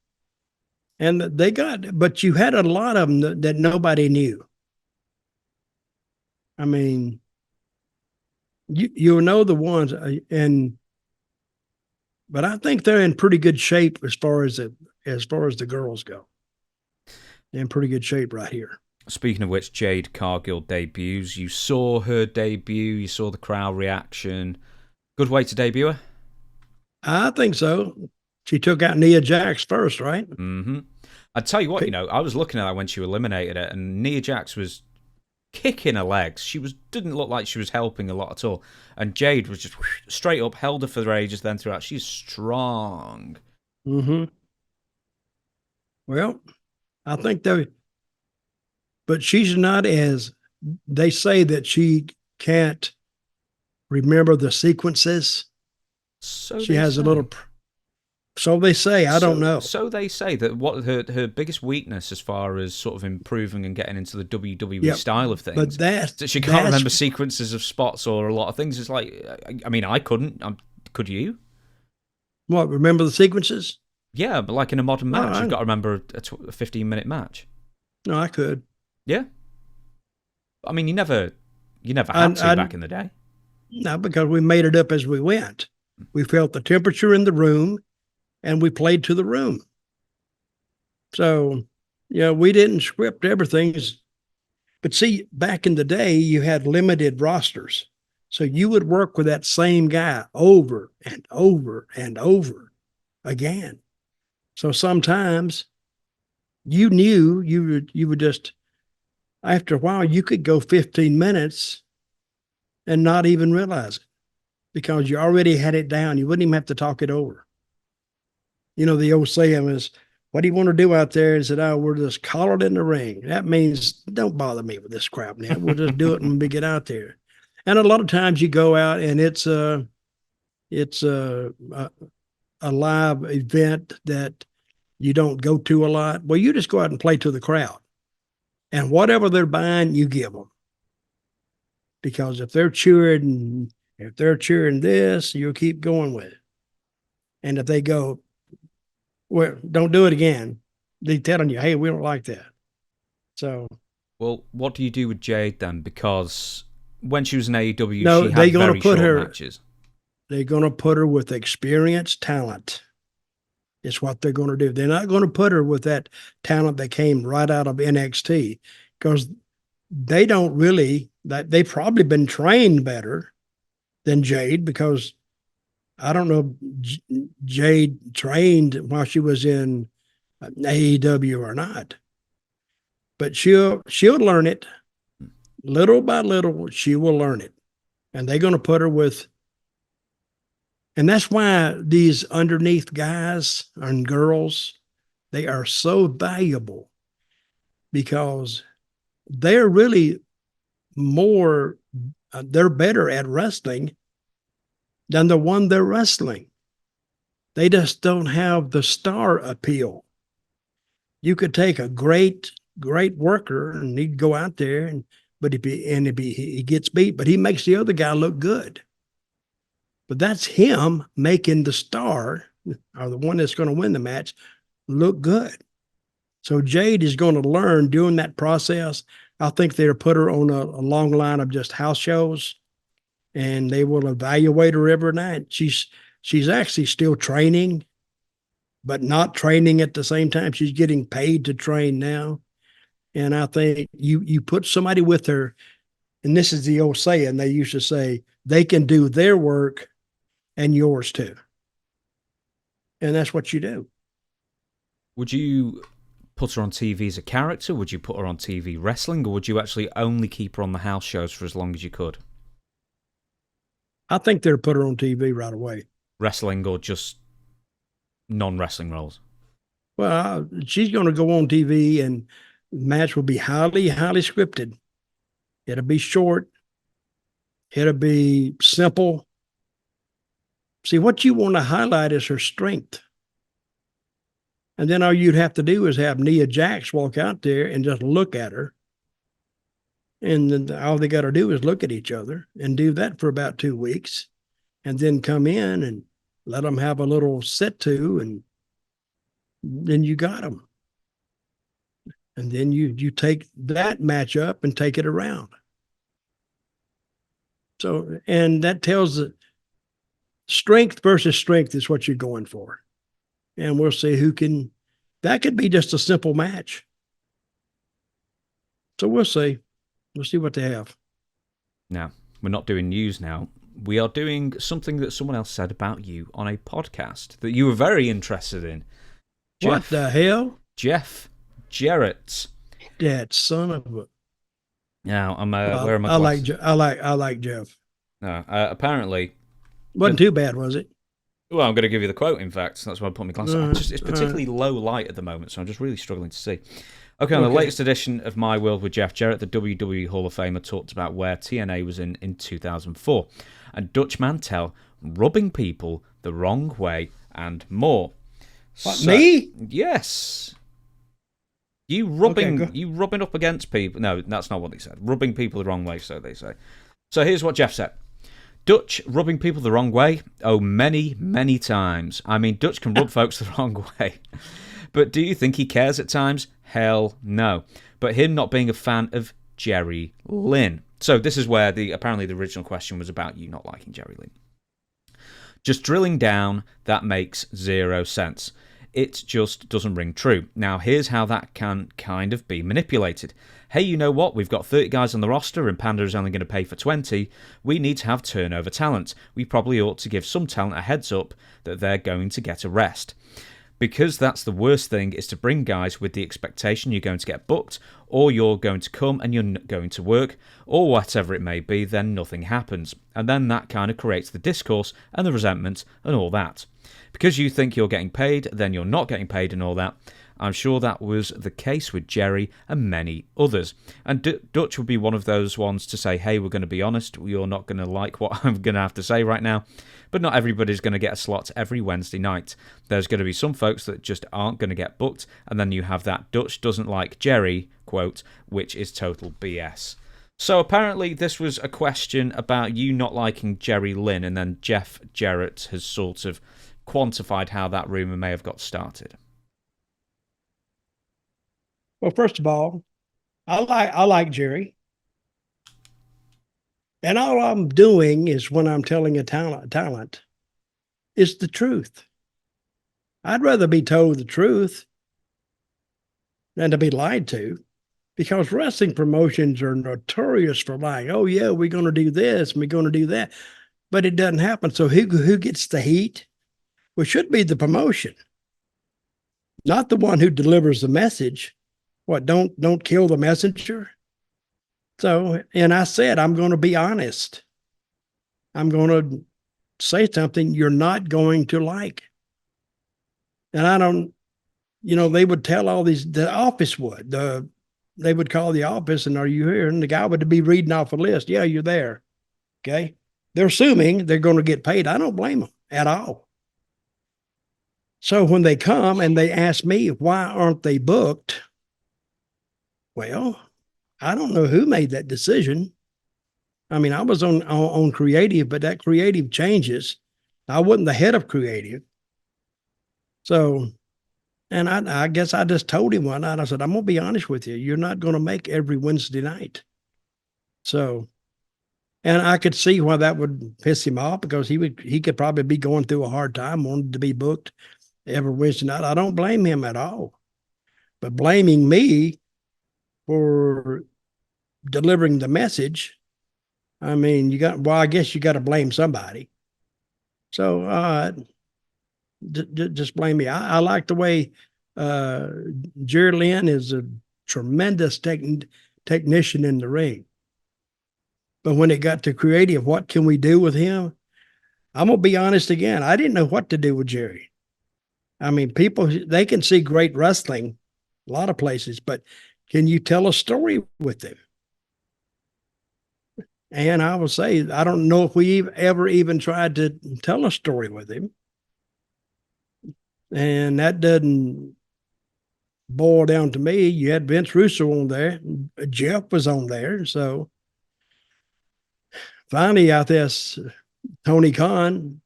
and they got, but you had a lot of them that nobody knew. I mean, you know the ones, but I think they're in pretty good shape as far as the girls go. They're in pretty good shape right here. Speaking of which, Jade Cargill debuts. You saw her debut. You saw the crowd reaction. Good way to debut her? I think so. She took out Nia Jax first, right? Mm-hmm. I'd tell you what, I was looking at that when she eliminated her, and Nia Jax was kicking her legs. Didn't look like she was helping a lot at all. And Jade was just straight up, held her for ages, then threw out. She's strong. Mm-hmm. Well, I think but she's not as, they say that she can't remember the sequences. So she has a little, so they say, I don't know. So they say that what her biggest weakness as far as sort of improving and getting into the WWE style of things, but that she can't remember sequences of spots or a lot of things. It's like, I mean, I couldn't. Could you? What, remember the sequences? Yeah, but like in a modern match, you've got to remember a 15-minute match. No, I could. Yeah. I mean, you never had to back in the day. No, because we made it up as we went. We felt the temperature in the room, and we played to the room. So, we didn't script everything. But see, back in the day, you had limited rosters. So you would work with that same guy over and over and over again. So sometimes you knew you would just, after a while, you could go 15 minutes and not even realize it because you already had it down. You wouldn't even have to talk it over. The old saying is, what do you want to do out there? And said, oh, we're just collared in the ring. That means don't bother me with this crap now. We'll just do it when we get out there. And a lot of times you go out and it's a live event that you don't go to a lot. Well, you just go out and play to the crowd. And whatever they're buying, you give them. Because if they're cheering this, you'll keep going with it. And if they go, well, don't do it again, they're telling you, hey, we don't like that. So. Well, what do you do with Jade then? Because when she was in AEW, no, she had very short matches. They're going to put her with experienced talent. It's what they're going to do. They're not going to put her with that talent that came right out of NXT, because they don't really, they've probably been trained better than Jade, because I don't know if Jade trained while she was in AEW or not, but she'll learn it little by little. She will learn it, and they're going to put her with. And that's why these underneath guys and girls, they are so valuable, because they're really more, they're better at wrestling than the one they're wrestling. They just don't have the star appeal. You could take a great worker and he'd go out there, but he gets beat, but he makes the other guy look good. But that's him making the star, or the one that's going to win the match, look good. So Jade is going to learn during that process. I think they'll put her on a long line of just house shows, and they will evaluate her every night. She's actually still training, but not training at the same time. She's getting paid to train now. And I think you put somebody with her, and this is the old saying they used to say, they can do their work and yours too. And that's what you do. Would you put her on TV as a character? Would you put her on TV wrestling? Or would you actually only keep her on the house shows for as long as you could? I think they'll put her on TV right away. Wrestling or just non-wrestling roles? Well, she's going to go on TV, and the match will be highly, highly scripted. It'll be short. It'll be simple. See, what you want to highlight is her strength. And then all you'd have to do is have Nia Jax walk out there and just look at her. And then all they got to do is look at each other and do that for about 2 weeks, and then come in and let them have a little set to, and then you got them. And then you take that match up and take it around. So, and that tells the strength versus strength is what you're going for. And we'll see who can, that could be just a simple match. So we'll see. We'll see what they have. Now, we're not doing news now. We are doing something that someone else said about you on a podcast that you were very interested in. What the hell? Jeff Jarrett. That son of a... Now, I'm wearing my glasses. I like Jeff. No, apparently... Wasn't too bad, was it? Well, I'm going to give you the quote, in fact. That's why I put my glasses on. It's particularly low light at the moment, so I'm just really struggling to see. Okay, on the latest edition of My World with Jeff Jarrett, the WWE Hall of Famer talked about where TNA was in 2004, and Dutch Mantell rubbing people the wrong way and more. What, me? Yes. You rubbing up against people. No, that's not what they said. Rubbing people the wrong way, so they say. So here's what Jeff said. Dutch rubbing people the wrong way? Oh, many, many times. I mean, Dutch can rub folks the wrong way. But do you think he cares at times? Hell no. But him not being a fan of Jerry Lynn. So this is where apparently the original question was about you not liking Jerry Lynn. Just drilling down, that makes zero sense. It just doesn't ring true. Now, here's how that can kind of be manipulated. Hey, you know what? We've got 30 guys on the roster and Panda is only going to pay for 20. We need to have turnover talent. We probably ought to give some talent a heads up that they're going to get a rest. Because that's the worst thing, is to bring guys with the expectation you're going to get booked, or you're going to come and you're not going to work, or whatever it may be, then nothing happens. And then that kind of creates the discourse and the resentment and all that. Because you think you're getting paid, then you're not getting paid and all that. I'm sure that was the case with Jerry and many others. And Dutch would be one of those ones to say, hey, we're going to be honest, you're not going to like what I'm going to have to say right now. But not everybody's going to get a slot every Wednesday night. There's going to be some folks that just aren't going to get booked, and then you have that Dutch doesn't like Jerry quote, which is total BS. So apparently this was a question about you not liking Jerry Lynn, and then Jeff Jarrett has sort of quantified how that rumour may have got started. Well, first of all, I like Jerry. And all I'm doing is when I'm telling a talent is the truth. I'd rather be told the truth than to be lied to, because wrestling promotions are notorious for lying. Oh, yeah, we're going to do this and we're going to do that. But it doesn't happen. So who gets the heat? Well, it should be the promotion, not the one who delivers the message. What, don't kill the messenger? So, and I said, I'm going to be honest. I'm going to say something you're not going to like. And I don't, they would tell all these, the office would, they would call the office and, are you here? And the guy would be reading off a list. Yeah, you're there. Okay. They're assuming they're going to get paid. I don't blame them at all. So when they come and they ask me, why aren't they booked? Well, I don't know who made that decision. I mean, I was on creative, but that creative changes. I wasn't the head of creative. So, and I guess I just told him one night, I said, I'm going to be honest with you. You're not going to make every Wednesday night. So, and I could see why that would piss him off, because he could probably be going through a hard time, wanted to be booked every Wednesday night. I don't blame him at all. But blaming me for delivering the message, I mean, I guess you got to blame somebody. So just blame me. I like the way Jerry Lynn is a tremendous technician in the ring. But when it got to creative, what can we do with him? I'm going to be honest again. I didn't know what to do with Jerry. I mean, people, they can see great wrestling a lot of places, but can you tell a story with him? And I will say, I don't know if we ever even tried to tell a story with him. And that doesn't boil down to me. You had Vince Russo on there. Jeff was on there. So finally, I guess Tony Khan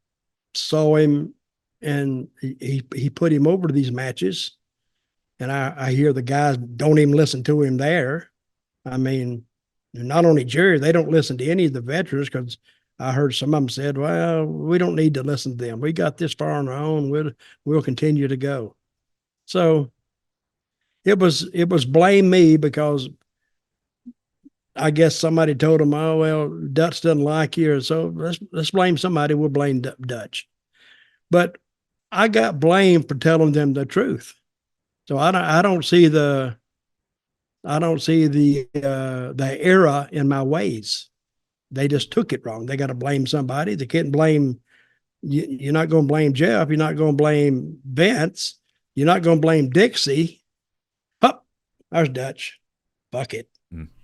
saw him and he put him over to these matches. And I hear the guys don't even listen to him there. I mean, not only Jerry, they don't listen to any of the veterans, because I heard some of them said, well, we don't need to listen to them. We got this far on our own. We'll continue to go. So it was blame me, because I guess somebody told them, oh, well, Dutch doesn't like you. So let's blame somebody. We'll blame Dutch. But I got blamed for telling them the truth. So I don't see the error in my ways. They just took it wrong. They got to blame somebody. They can't blame you. You're not going to blame Jeff. You're not going to blame Vince. You're not going to blame Dixie. Oh, there's Dutch. Fuck it.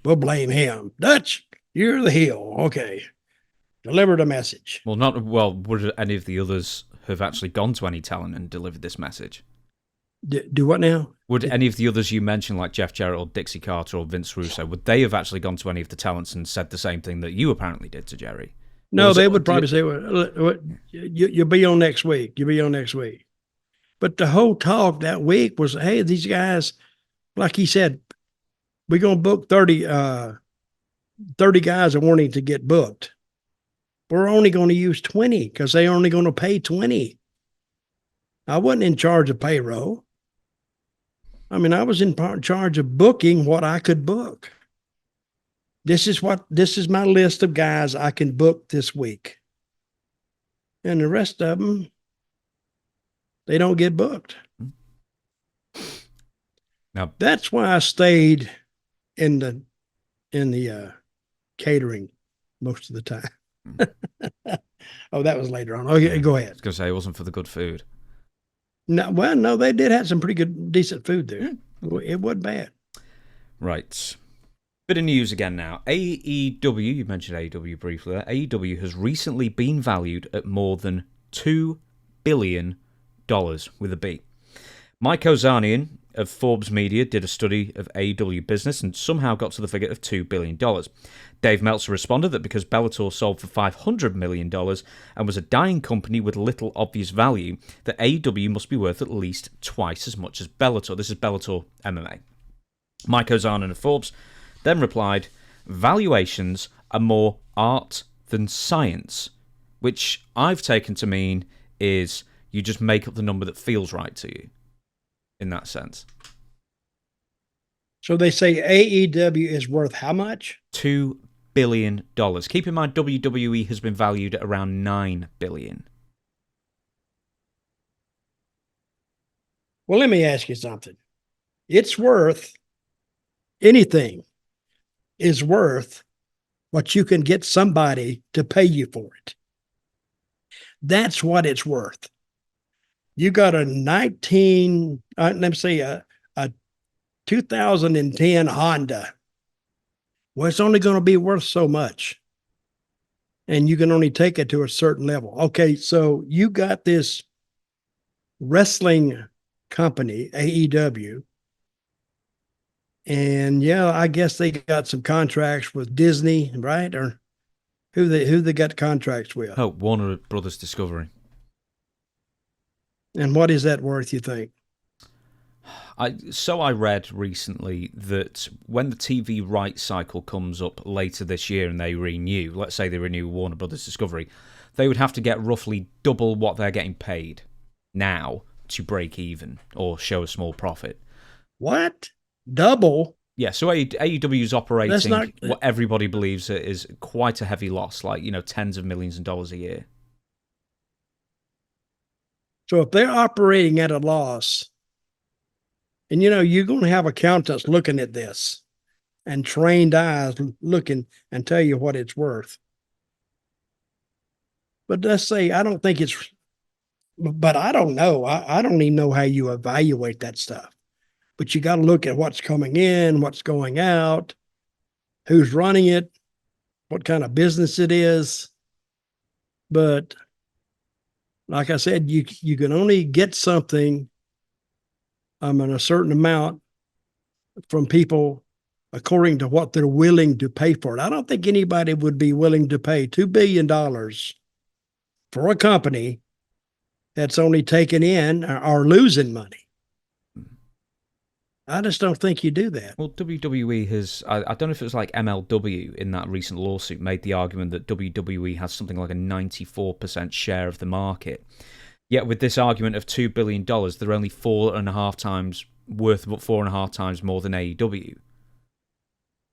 We'll blame him. Dutch, you're the heel. Okay. Deliver the message. Would any of the others have actually gone to any talent and delivered this message? Do what now? Would any of the others you mentioned, like Jeff Jarrett or Dixie Carter or Vince Russo, would they have actually gone to any of the talents and said the same thing that you apparently did to Jerry? No, they would probably say, well, you'll be on next week. You'll be on next week. But the whole talk that week was, hey, these guys, like he said, we're going to book 30 guys are wanting to get booked. We're only going to use 20 because they're only going to pay 20. I wasn't in charge of payroll. I mean, I was in charge of booking what I could book. This is my list of guys I can book this week. And the rest of them, They don't get booked. Now, That's why I stayed in the catering most of the time. Oh, that was later on. Okay, go ahead. I was going to say it wasn't for the good food. No, they did have some pretty good, decent food there. It wasn't bad. Right. Bit of news again now. AEW, you mentioned AEW briefly there. AEW has recently been valued at more than $2 billion with a B. Mike Ozanian of Forbes Media did a study of AEW business and somehow got to the figure of $2 billion. Dave Meltzer responded that because Bellator sold for $500 million and was a dying company with little obvious value, that AEW must be worth at least twice as much as Bellator. This is Bellator MMA. Mike Ozanian of Forbes then replied, valuations are more art than science, which I've taken to mean is you just make up the number that feels right to you, in that sense. So they say AEW is worth how much? $2 billion. Keep in mind, WWE has been valued at around $9 billion. Well, let me ask you something. It's worth anything is worth what you can get somebody to pay you for it. That's what it's worth. You got a let me say a 2010 Honda. Well, it's only going to be worth so much. And you can only take it to a certain level. Okay, so you got this wrestling company, AEW, and yeah, I guess they got some contracts with Disney, right? Or who they got contracts with? Oh, Warner Brothers Discovery. And what is that worth, you think? I read recently that when the TV rights cycle comes up later this year and they renew, let's say they renew Warner Brothers Discovery, they would have to get roughly double what they're getting paid now to break even or show a small profit. What? Double? Yeah, so AEW is operating what everybody believes is quite a heavy loss, like, tens of millions of dollars a year. So if they're operating at a loss, and you're going to have accountants looking at this and trained eyes looking and tell you what it's worth. But let's say, I don't think but I don't know. I don't even know how you evaluate that stuff. But you got to look at what's coming in, what's going out, who's running it, what kind of business it is. But like I said, you can only get something in a certain amount from people according to what they're willing to pay for it. I don't think anybody would be willing to pay $2 billion for a company that's only taking in or losing money. I just don't think you do that. Well, WWE has, I don't know if it was like MLW in that recent lawsuit, made the argument that WWE has something like a 94% share of the market. Yet with this argument of $2 billion, they're only 4.5 times worth, about 4.5 times more than AEW,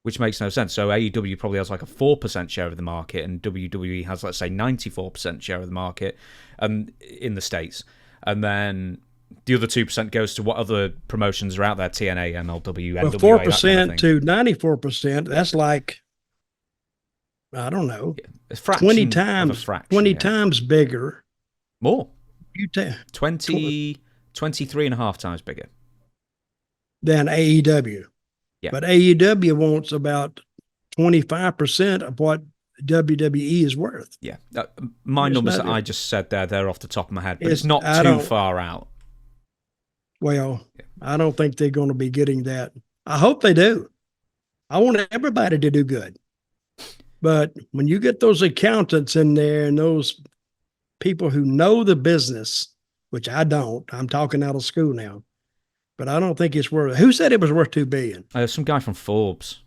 which makes no sense. So AEW probably has like a 4% share of the market, and WWE has, let's say, 94% share of the market in the States. And then the other 2% goes to what other promotions are out there, TNA, MLW, NWA, 4% to 94%, that's like, I don't know, 20 times, fraction, 20 times bigger. More. 23.5 times bigger than AEW. Yeah. But AEW wants about 25% of what WWE is worth. Yeah. My numbers that I just said there, they're off the top of my head, but it's not too far out. Well, yeah. I don't think they're going to be getting that. I hope they do. I want everybody to do good. But when you get those accountants in there and those people who know the business, which I don't, I'm talking out of school now, but I don't think it's worth. Who said it was worth $2 billion? Some guy from Forbes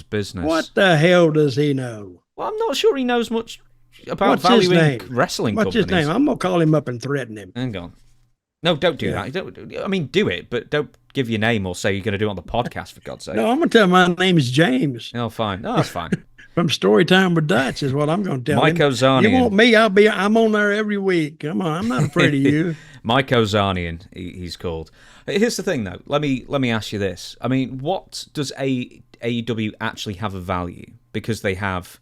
Business. What the hell does he know? Well, I'm not sure he knows much about valuing wrestling companies. What's his name? I'm gonna call him up and threaten him. Hang on. No, don't do that. Do it, but don't give your name or say you're going to do it on the podcast, for God's sake. No, I'm going to tell him my name is James. Oh, fine. No, that's fine. From Storytime with Dutch is what I'm going to tell Mike him. Ozanian. You want me? I'm on there every week. Come on, I'm not afraid of you. Mike Ozanian, he's called. Here's the thing, though. Let me ask you this. I mean, what does AEW actually have of value? Because they have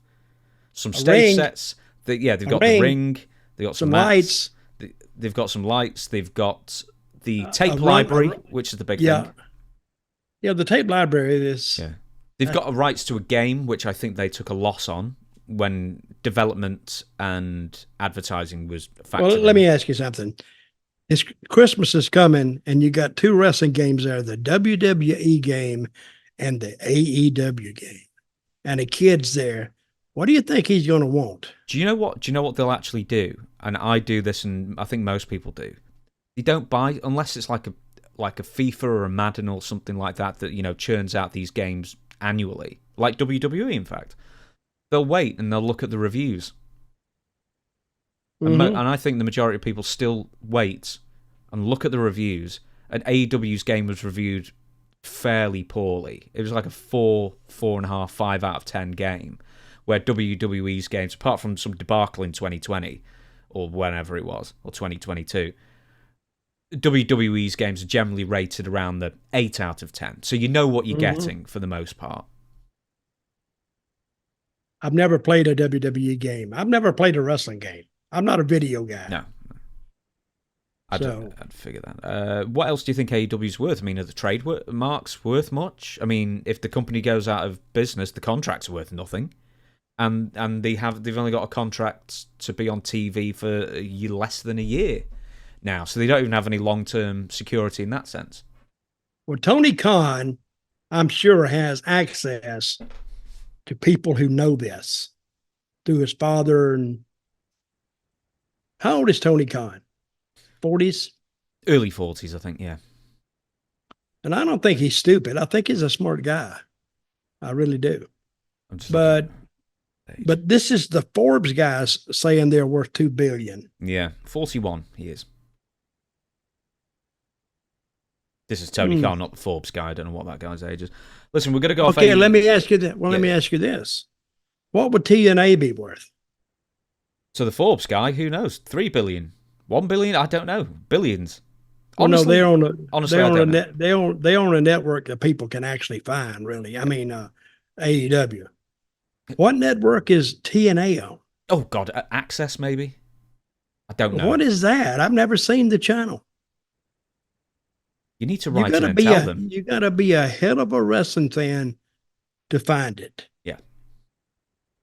some stage sets. They've got the ring. They've got some lights. They've got some lights. They've got the tape library, which is the big thing. Yeah, the tape library is... Yeah. They've got rights to a game, which I think they took a loss on when development and advertising was factored in. Well, let me ask you something. Christmas is coming, and you got 2 wrestling games there, the WWE game and the AEW game. And the kid's there. What do you think he's going to want? Do you know what they'll actually do? And I do this, and I think most people do. You don't buy, unless it's like a FIFA or a Madden or something like that churns out these games annually, like WWE, in fact. They'll wait and they'll look at the reviews. Mm-hmm. And I think the majority of people still wait and look at the reviews. And AEW's game was reviewed fairly poorly. It was like a 4.5, 5 out of 10 game, where WWE's games, apart from some debacle in 2020 or whenever it was, or 2022, WWE's games are generally rated around the 8 out of 10. So you know what you're getting for the most part. I've never played a WWE game. I've never played a wrestling game. I'm not a video guy. No. I'd figure that. What else do you think AEW's worth? I mean, are the trade marks worth much? I mean, if the company goes out of business, the contracts are worth nothing. And they've only got a contract to be on TV for less than a year now, so they don't even have any long-term security in that sense. Well, Tony Khan, I'm sure, has access to people who know this through his father. And how old is Tony Khan? 40s? Early 40s, I think, yeah. And I don't think he's stupid. I think he's a smart guy. I really do. But this is the Forbes guys saying they're worth $2 billion. Yeah, 41 he is. This is Tony Khan, not the Forbes guy. I don't know what that guy's age is. Listen, we're going to go off. Okay, let me ask you that. Well, let me ask you this. What would TNA be worth? So the Forbes guy, who knows? 3 billion. 1 billion? I don't know. Billions. Honestly, they own a network that people can actually find, really. I mean, AEW. What network is TNA on? Oh, God. Access, maybe? I don't know. What is that? I've never seen the channel. You need to write in and tell them. You got to be a hell of a wrestling fan to find it. Yeah.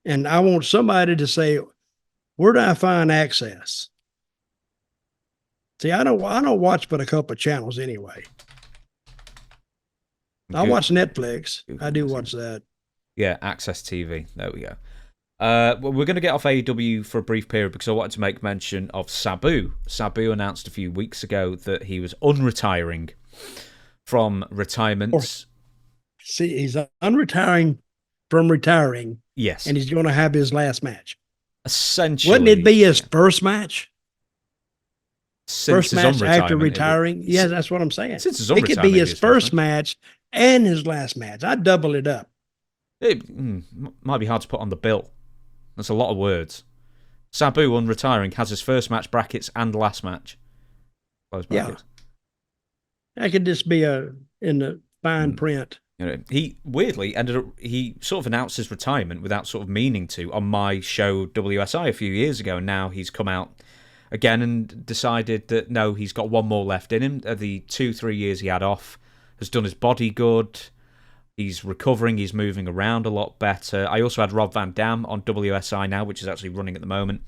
And I want somebody to say, where do I find access? See, I don't watch but a couple of channels anyway. I watch Netflix. I do watch that. Yeah, Access TV. There we go. Well, we're going to get off AEW for a brief period because I wanted to make mention of Sabu. Sabu announced a few weeks ago that he was unretiring from retirement. See, he's unretiring from retiring. Yes. And he's going to have his last match. Essentially. Wouldn't it be his first match? Since first match after retiring? Yeah, that's what I'm saying. Since his it could be his first match and his last match. I'd double it up. It might be hard to put on the bill. That's a lot of words. Sabu unretiring has his first match brackets and last match. Close brackets. Yeah. That could just be in the fine print. You know, he weirdly he sort of announced his retirement without sort of meaning to on my show WSI a few years ago, and now he's come out again and decided that no, he's got one more left in him. The 2-3 years he had off has done his body good. He's recovering. He's moving around a lot better. I also had Rob Van Dam on WSI now, which is actually running at the moment.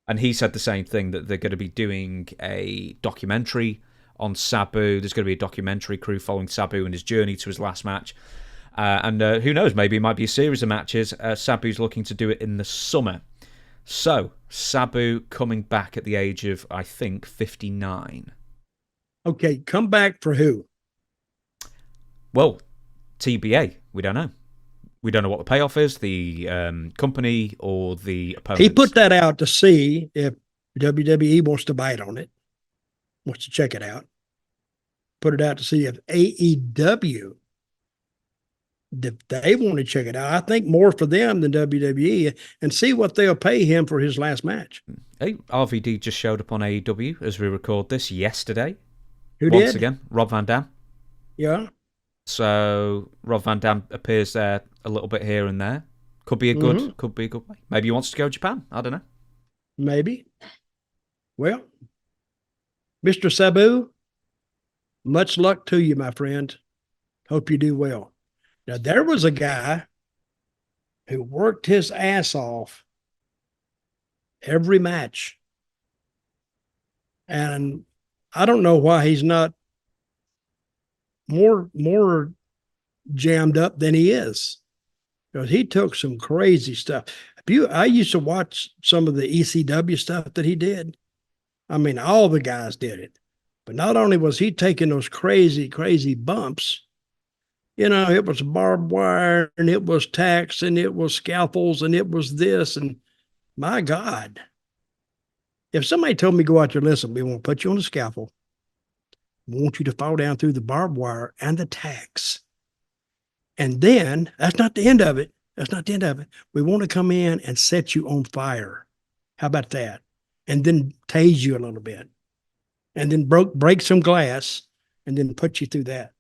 And he said the same thing, that they're going to be doing a documentary on Sabu. There's going to be a documentary crew following Sabu and his journey to his last match. And who knows, maybe it might be a series of matches. Sabu's looking to do it in the summer. So, Sabu coming back at the age of, I think, 59. Okay, come back for who? Well, TBA. We don't know. We don't know what the payoff is, the company or the opponent. He put that out to see if WWE wants to bite on it, wants to check it out. Put it out to see if AEW if they want to check it out, I think more for them than WWE, and see what they'll pay him for his last match. Hey, RVD just showed up on AEW as we record this yesterday. Who Once did? again, Rob Van Dam. Yeah. So Rob Van Dam appears there a little bit here and there. Could be a good way. Maybe he wants to go to Japan. I don't know. Maybe. Well, Mr. Sabu, much luck to you, my friend. Hope you do well. Now, there was a guy who worked his ass off every match. And I don't know why he's not more jammed up than he is. Because he took some crazy stuff. I used to watch some of the ECW stuff that he did. I mean, all the guys did it. But not only was he taking those crazy, crazy bumps, it was barbed wire and it was tacks and it was scalpels and it was this. And my God, if somebody told me, go out there, listen, we won't put you on the scalpel. We want you to fall down through the barbed wire and the tacks. And then that's not the end of it. That's not the end of it. We want to come in and set you on fire. How about that? And then tase you a little bit. And then break some glass and then put you through that.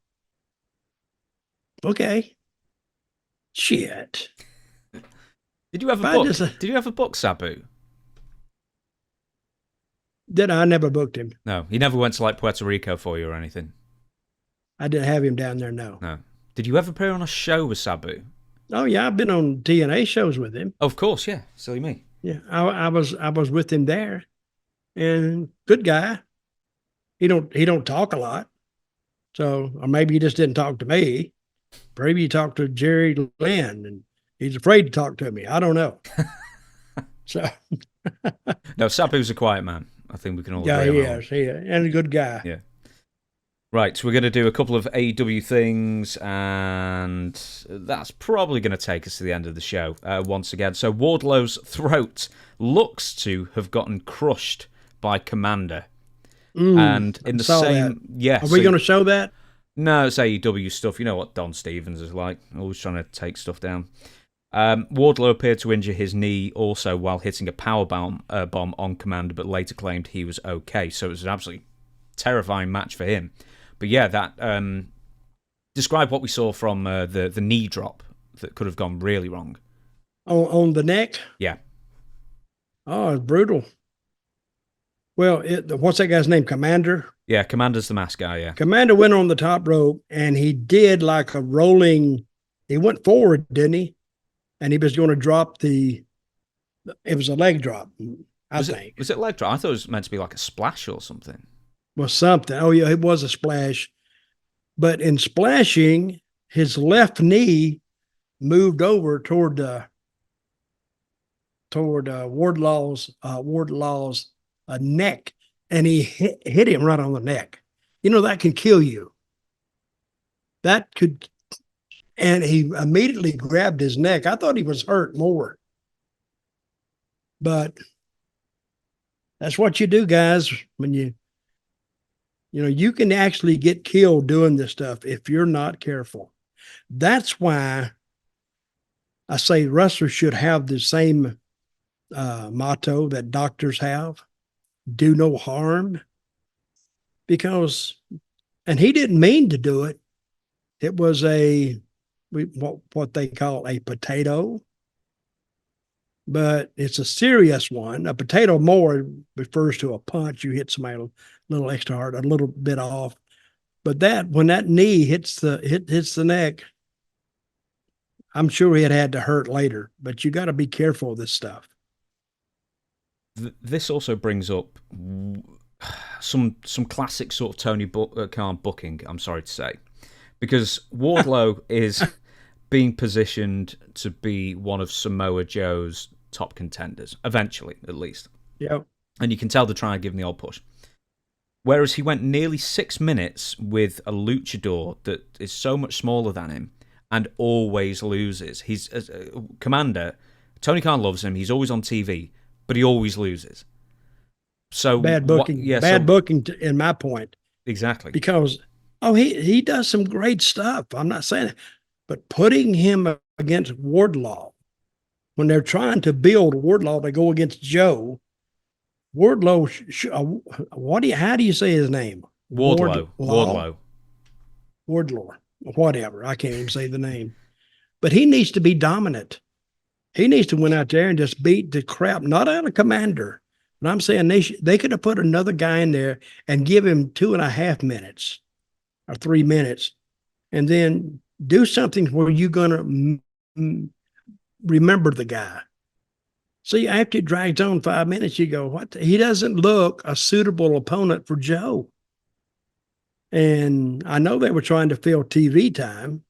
Okay. Shit. Did you have a book? Did you have a book, Sabu? I never booked him. No, he never went to like Puerto Rico for you or anything. I didn't have him down there. No. Did you ever appear on a show with Sabu? Oh yeah, I've been on TNA shows with him. Of course, yeah. Silly me. Yeah, I was with him there, and good guy. He don't talk a lot, so or maybe he just didn't talk to me. Maybe he talked to Jerry Lynn, and he's afraid to talk to me. I don't know. So no, Sabu's a quiet man. I think we can all agree. Yeah, he is. He is, and a good guy. Yeah. Right, so we're going to do a couple of AEW things, and that's probably going to take us to the end of the show once again. So Wardlow's throat looks to have gotten crushed by Commander. And in the same... Yeah. Are we going to show that? No, it's AEW stuff. You know what Don Stevens is like. Always trying to take stuff down. Wardlow appeared to injure his knee also while hitting a powerbomb bomb on Commander, but later claimed he was okay. So it was an absolutely terrifying match for him. But yeah, that describe what we saw from the knee drop that could have gone really wrong. On the neck? Yeah. Oh, it's brutal. Well, what's that guy's name? Commander? Yeah, Commander's the mask guy, yeah. Commander went on the top rope, and he did like a rolling... He went forward, didn't he? And he was going to drop it was a leg drop, I think. Was it leg drop? I thought it was meant to be like a splash or something. Was something. Oh, yeah, it was a splash. But in splashing, his left knee moved over toward Wardlaw's neck, and he hit him right on the neck. That can kill you. That could, and he immediately grabbed his neck. I thought he was hurt more. But that's what you do, guys, when you can actually get killed doing this stuff if you're not careful. That's why I say wrestlers should have the same motto that doctors have: do no harm. And he didn't mean to do it. It was what they call a potato, but it's a serious one. A potato more refers to a punch. You hit somebody a little extra hard, a little bit off. But when that knee hits the neck, I'm sure he had to hurt later. But you got to be careful of this stuff. This also brings up some classic sort of Tony Khan booking, I'm sorry to say, because Wardlow is being positioned to be one of Samoa Joe's top contenders, eventually, at least. Yeah. And you can tell they're trying to give him the old push. Whereas he went nearly 6 minutes with a luchador that is so much smaller than him and always loses. He's Commander. Tony Khan loves him. He's always on TV, but he always loses. So bad booking. Booking, in my point. Exactly. Because he does some great stuff. I'm not saying it. But putting him against Wardlow, when they're trying to build Wardlow to go against Joe, Wardlow, how do you say his name? Wardlow. Whatever. I can't even say the name. But he needs to be dominant. He needs to win out there and just beat the crap, not out of Commander. But I'm saying they could have put another guy in there and give him 2.5 minutes or 3 minutes, and then do something where you're going to remember the guy. See, after it drags on 5 minutes, you go, what? He doesn't look a suitable opponent for Joe. And I know they were trying to fill TV time,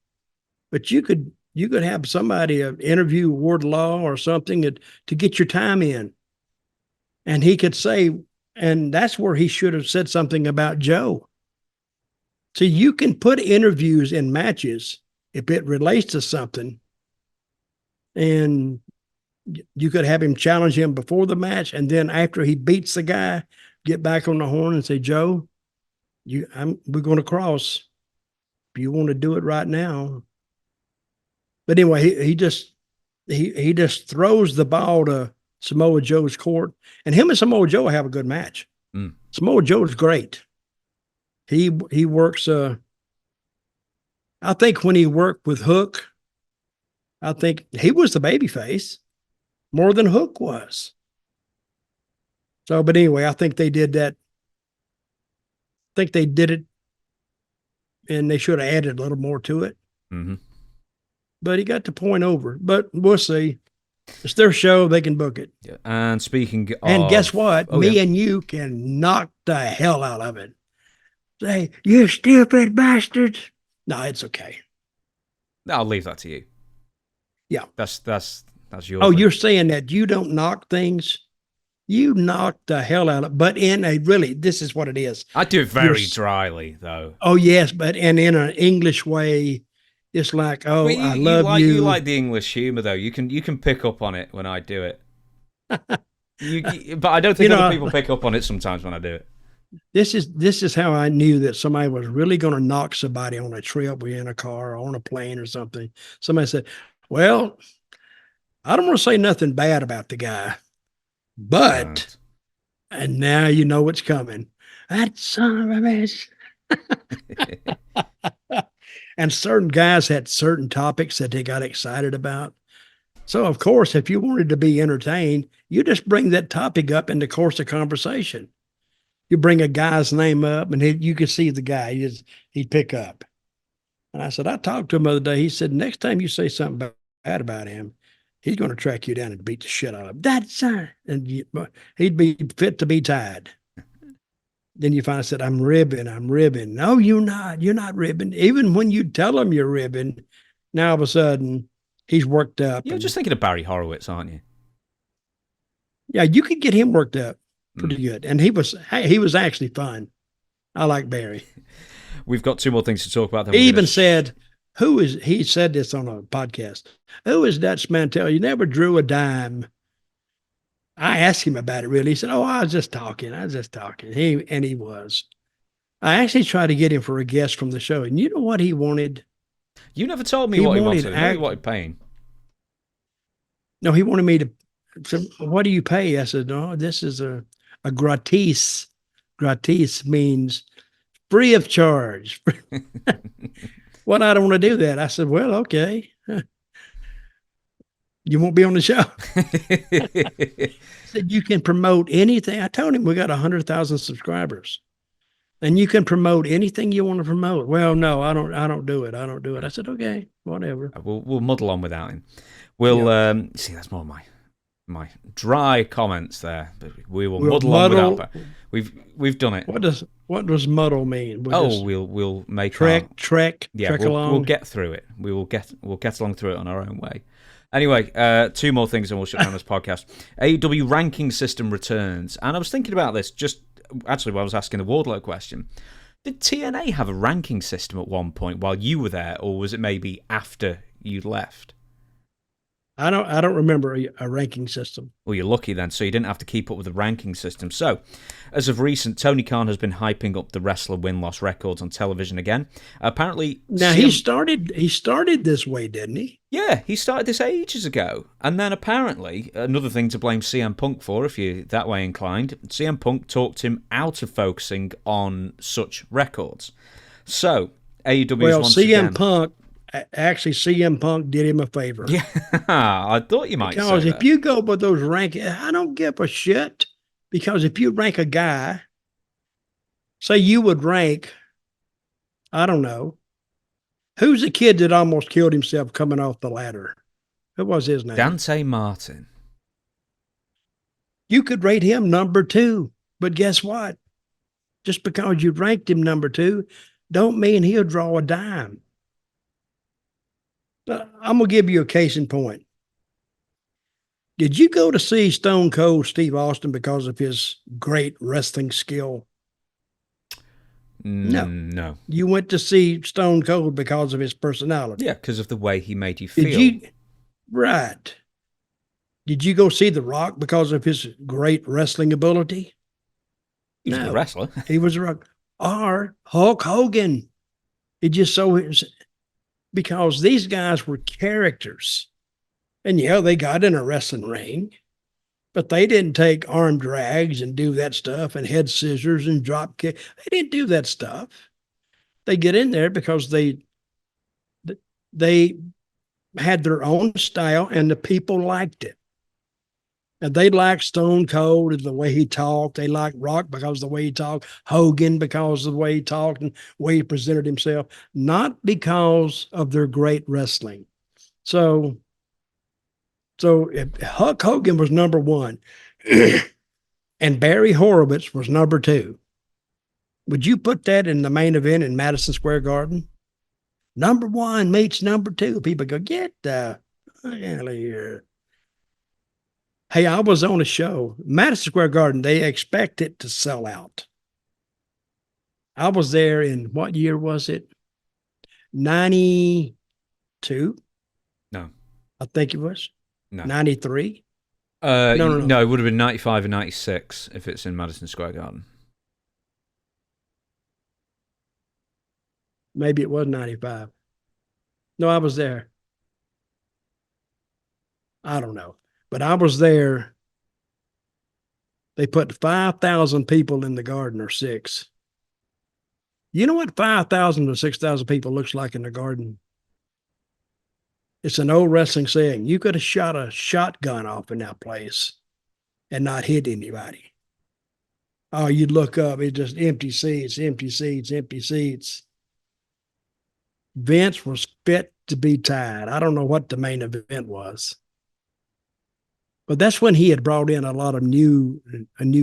but you could have somebody interview Wardlow or something to get your time in. And he could say, and that's where he should have said something about Joe. So you can put interviews in matches if it relates to something, and you could have him challenge him before the match, and then after he beats the guy, get back on the horn and say, Joe, we're going to cross. If you want to do it right now. But anyway, he just throws the ball to Samoa Joe's court, and him and Samoa Joe have a good match. Samoa Joe's great. He works. I think when he worked with Hook, I think he was the babyface more than Hook was. So, but anyway, I think they did that. I think they did it, and they should have added a little more to it. Mm-hmm. But he got the point over. But we'll see. It's their show. They can book it. Yeah. And speaking of... And guess what? Me and you can knock the hell out of it. Say, you stupid bastards. No, it's okay. I'll leave that to you. Yeah. That's your Oh, thing. you're saying that you don't knock things? You knock the hell out of it. But this is what it is. I do it very dryly, though. Oh, yes, and in an English way, it's like, I love you. You like the English humor, though. You can pick up on it when I do it. But I don't think other people pick up on it sometimes when I do it. This is how I knew that somebody was really going to knock somebody on a trip, in a car or on a plane or something. Somebody said, well, I don't want to say nothing bad about the guy, but, and now you know what's coming. That son of a bitch. And certain guys had certain topics that they got excited about. So, of course, if you wanted to be entertained, you just bring that topic up in the course of conversation. You bring a guy's name up, and you could see the guy. He'd pick up. And I said, I talked to him the other day. He said, next time you say something bad about him, he's going to track you down and beat the shit out of him. That's son. And he'd be fit to be tied. Then you finally said, I'm ribbing. No, you're not. You're not ribbing. Even when you tell him you're ribbing, now all of a sudden he's worked up. You're just thinking of Barry Horowitz, aren't you? Yeah, you could get him worked up pretty good. And he was actually fun. I like Barry. We've got two more things to talk about. He even said, he said this on a podcast. Who is Dutch Mantell? You never drew a dime. I asked him about it, really. He said, I was just talking. He was. I actually tried to get him for a guest from the show. And you know what he wanted? You never told me what he wanted. He wanted paying. No, he wanted me to. So what do you pay? I said, no, this is a gratis. Gratis means free of charge. Well, I don't want to do that. I said, well, okay. You won't be on the show. Said you can promote anything. I told him we got 100,000 subscribers, and you can promote anything you want to promote. Well, no, I don't do it. I said, okay, whatever. We'll muddle on without him. We'll see. That's more my dry comments there, but we'll muddle on without. We've done it. What does muddle mean? We'll make trek along. Along. We'll get through it. We'll get along through it on our own way. Anyway, two more things and we'll shut down this podcast. AEW Ranking System returns. And I was thinking about this just actually while I was asking the Wardlow question. Did TNA have a ranking system at one point while you were there, or was it maybe after you'd left? I don't remember a ranking system. Well, you're lucky then, so you didn't have to keep up with the ranking system. So, as of recent, Tony Khan has been hyping up the wrestler win-loss records on television again. Apparently, Now he started this way, didn't he? Yeah, he started this ages ago. And then apparently, another thing to blame CM Punk for, if you're that way inclined, CM Punk talked him out of focusing on such records. So, AEW is once again... CM Punk did him a favor. Yeah, I thought you might say that. Because if you go by those rankings, I don't give a shit. Because if you rank a guy, say you would rank, I don't know, who's the kid that almost killed himself coming off the ladder? What was his name? Dante Martin. You could rate him number 2, but guess what? Just because you ranked him number 2, don't mean he'll draw a dime. I'm going to give you a case in point. Did you go to see Stone Cold Steve Austin because of his great wrestling skill? No. You went to see Stone Cold because of his personality. Yeah, because of the way he made you feel. Right. Did you go see The Rock because of his great wrestling ability? He was a wrestler. He was a rock. Or Hulk Hogan. It just so... Because these guys were characters. And yeah, they got in a wrestling ring, but they didn't take arm drags and do that stuff and head scissors and drop kick. They didn't do that stuff. They get in there because they had their own style and the people liked it. And they liked Stone Cold and the way he talked. They liked Rock because of the way he talked, Hogan because of the way he talked and the way he presented himself, not because of their great wrestling. So if Hulk Hogan was number 1 and Barry Horowitz was number 2, would you put that in the main event in Madison Square Garden? Number 1 meets number 2. People go, get the hell of here. Hey, I was on a show, Madison Square Garden. They expect it to sell out. I was there in, what year was it? 92? No. I think it was. No. 93? No, it would have been 95 and 96 if it's in Madison Square Garden. Maybe it was 95. No, I was there. I don't know. But I was there. They put 5,000 people in the garden, or 6. You know what 5,000 to 6,000 people looks like in the garden? It's an old wrestling saying. You could have shot a shotgun off in that place and not hit anybody. Oh, you'd look up, it's just empty seats, empty seats, empty seats. Vince was fit to be tied. I don't know what the main event was. But that's when he had brought in a lot of new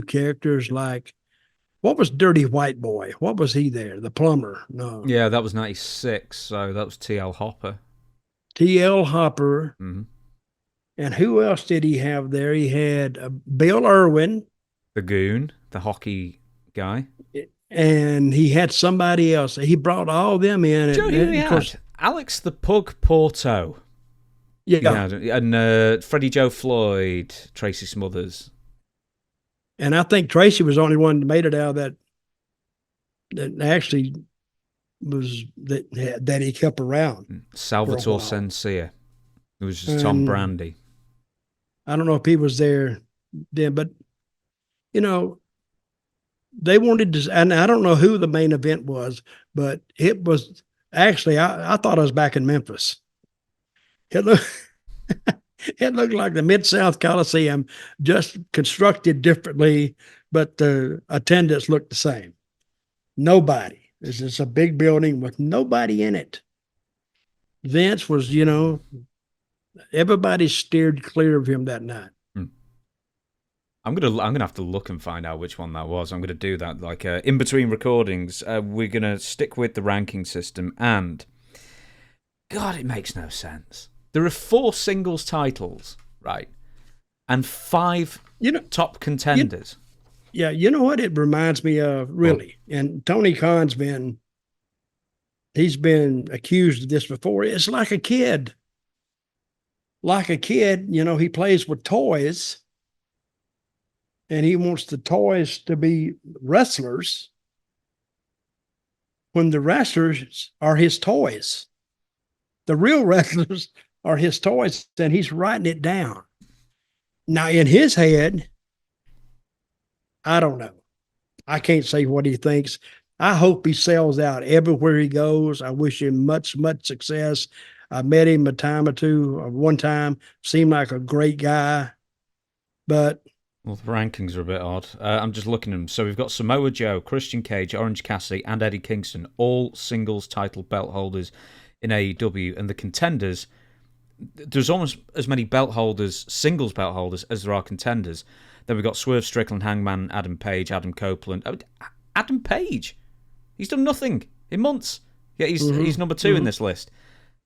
characters, like, what was Dirty White Boy? What was he there? The plumber? No. Yeah, that was 96, so that was T.L. Hopper. T.L. Hopper. Mm-hmm. And who else did he have there? He had Bill Irwin. The Goon, the hockey guy. And he had somebody else. He brought all them in. Of course, Alex the Pug Porto. Yeah. And Freddie Joe Floyd, Tracy Smothers. And I think Tracy was the only one that made it out of that actually was that he kept around. Salvatore Sensia. It was just Tom Brandy. I don't know if he was there then, but you know, they wanted to, and I don't know who the main event was, but it was actually, I thought I was back in Memphis. It looked like the Mid-South Coliseum, just constructed differently, but the attendance looked the same. Nobody. It's just a big building with nobody in it. Vince was, everybody steered clear of him that night. I'm gonna have to look and find out which one that was. I'm gonna do that like in between recordings. We're gonna stick with the ranking system, and God, it makes no sense. There are 4 singles titles, right, and 5 top contenders. Yeah, you know what it reminds me of, really, and Tony Khan's he's been accused of this before. It's like a kid. like a kid, he plays with toys and he wants the toys to be wrestlers when the wrestlers are his toys. The real wrestlers are his toys, and he's writing it down. Now, in his head, I don't know. I can't say what he thinks. I hope he sells out everywhere he goes. I wish him much, much success. I met him a time or two, one time, seemed like a great guy, but... Well, the rankings are a bit odd. I'm just looking at them. So we've got Samoa Joe, Christian Cage, Orange Cassidy, and Eddie Kingston, all singles title belt holders in AEW, and the contenders, there's almost as many belt holders, singles belt holders, as there are contenders. Then we've got Swerve Strickland, Hangman, Adam Page, Adam Copeland. Adam Page? He's done nothing in months. Yeah, he's number 2 in this list.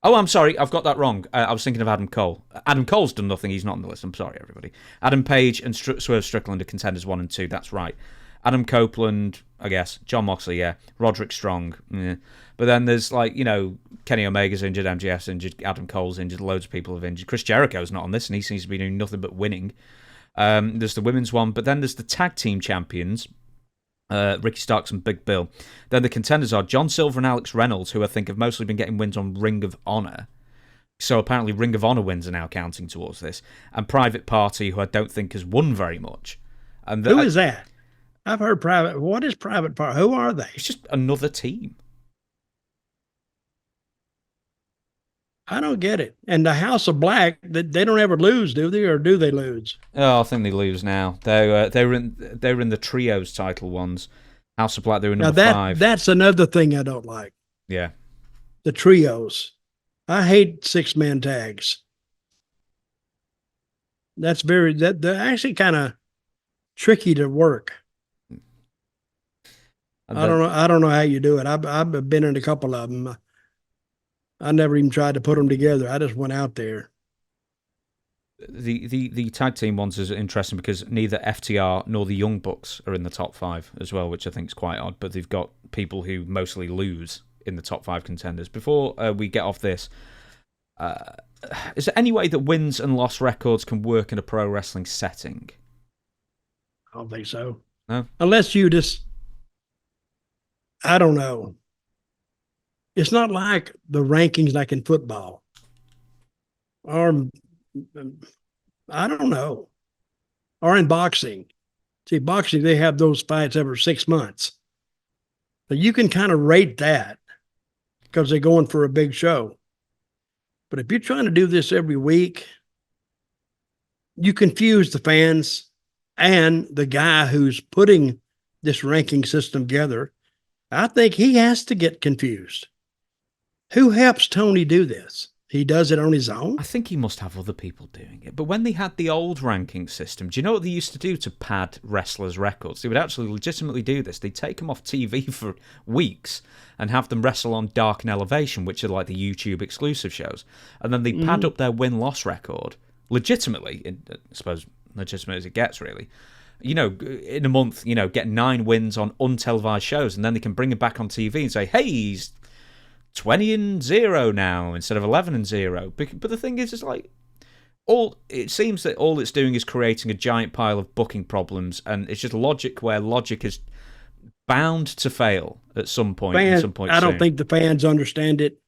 Oh, I'm sorry, I've got that wrong. I was thinking of Adam Cole. Adam Cole's done nothing, he's not on the list. I'm sorry, everybody. Adam Page and Swerve Strickland are contenders 1 and 2, that's right. Adam Copeland, I guess. John Moxley, yeah. Roderick Strong, yeah. But then there's, Kenny Omega's injured, MJF's injured, Adam Cole's injured, loads of people have injured. Chris Jericho's not on this, and he seems to be doing nothing but winning. There's the women's one, but then there's the tag team champions, Ricky Starks and Big Bill. Then the contenders are John Silver and Alex Reynolds, who I think have mostly been getting wins on Ring of Honor. So apparently Ring of Honor wins are now counting towards this. And Private Party, who I don't think has won very much. And who is that? I've heard Private. What is Private Party? Who are they? It's just another team. I don't get it. And the House of Black, they don't ever lose, do they? Or do they lose? Oh, I think they lose now. They were in the trios title ones. House of Black, they were number 5. That's another thing I don't like. Yeah. The trios. I hate 6-man tags. They're actually kind of tricky to work. I don't know how you do it. I've been in a couple of them. I never even tried to put them together. I just went out there. The tag team ones is interesting because neither FTR nor the Young Bucks are in the top 5 as well, which I think is quite odd. But they've got people who mostly lose in the top 5 contenders. Before we get off this, is there any way that wins and loss records can work in a pro wrestling setting? I don't think so. No? Unless you just... I don't know. It's not like the rankings like in football. Or, I don't know. Or in boxing. See, boxing, they have those fights every 6 months. But you can kind of rate that because they're going for a big show. But if you're trying to do this every week, you confuse the fans and the guy who's putting this ranking system together. I think he has to get confused. Who helps Tony do this? He does it on his own? I think he must have other people doing it. But when they had the old ranking system, do you know what they used to do to pad wrestlers' records? They would actually legitimately do this. They'd take them off TV for weeks and have them wrestle on Dark and Elevation, which are like the YouTube exclusive shows. And then they'd pad up their win-loss record, legitimately, I suppose legitimate as it gets, really. You know, in a month, get 9 wins on untelevised shows, and then they can bring him back on TV and say, hey, he's 20-0 now instead of 11-0. But the thing is, it's like it seems that all it's doing is creating a giant pile of booking problems, and it's just logic where logic is bound to fail at some point. I don't think the fans understand it.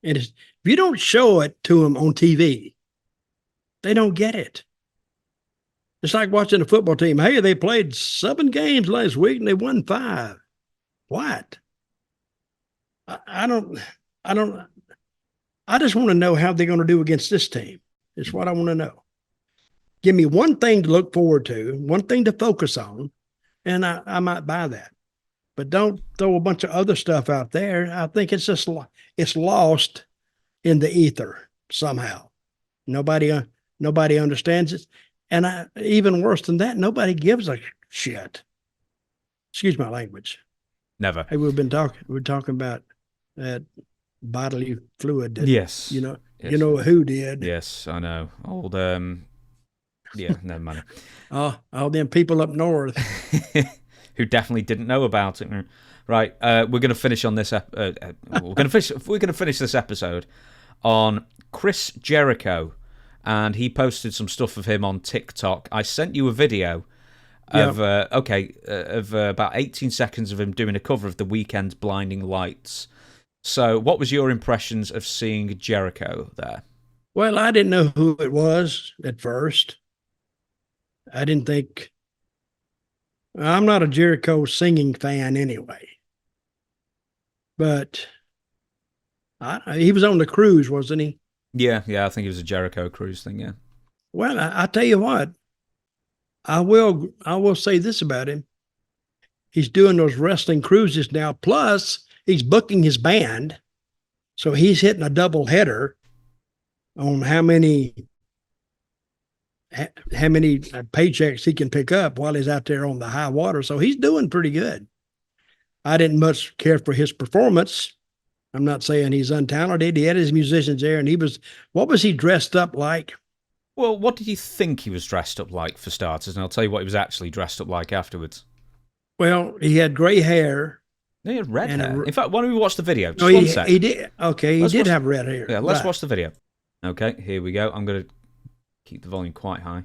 And if you don't show it to them on TV, they don't get it. It's like watching a football team. Hey, they played 7 games last week and they won 5. What? I just want to know how they're going to do against this team. It's what I want to know. Give me one thing to look forward to, one thing to focus on, and I might buy that. But don't throw a bunch of other stuff out there. I think it's just it's lost in the ether somehow. Nobody understands it. And even worse than that, nobody gives a shit. Excuse my language. Never. Hey, we're talking about that bodily fluid. Yes. You know Yes. Who did. Yes, I know. Old, yeah, never mind. All them people up north. Who definitely didn't know about it. Right, we're going to finish on this. We're going to finish this episode on Chris Jericho and he posted some stuff of him on TikTok. I sent you a video of about 18 seconds of him doing a cover of The Weeknd's Blinding Lights. So what was your impressions of seeing Jericho there? Well, I didn't know who it was at first. I didn't think. I'm not a Jericho singing fan anyway. But he was on the cruise, wasn't he? Yeah, I think it was a Jericho cruise thing, yeah. Well, I tell you what, I will say this about him. He's doing those wrestling cruises now, plus he's booking his band. So he's hitting a double header on how many paychecks he can pick up while he's out there on the high water. So he's doing pretty good. I didn't much care for his performance. I'm not saying he's untalented. He had his musicians there, and what was he dressed up like? Well, what did you think he was dressed up like, for starters? And I'll tell you what he was actually dressed up like afterwards. Well, he had gray hair. He had red hair. In fact, why don't we watch the video? Just one sec. He did. Okay, he did have red hair. Yeah, let's watch the video. Okay, here we go. I'm going to keep the volume quite high.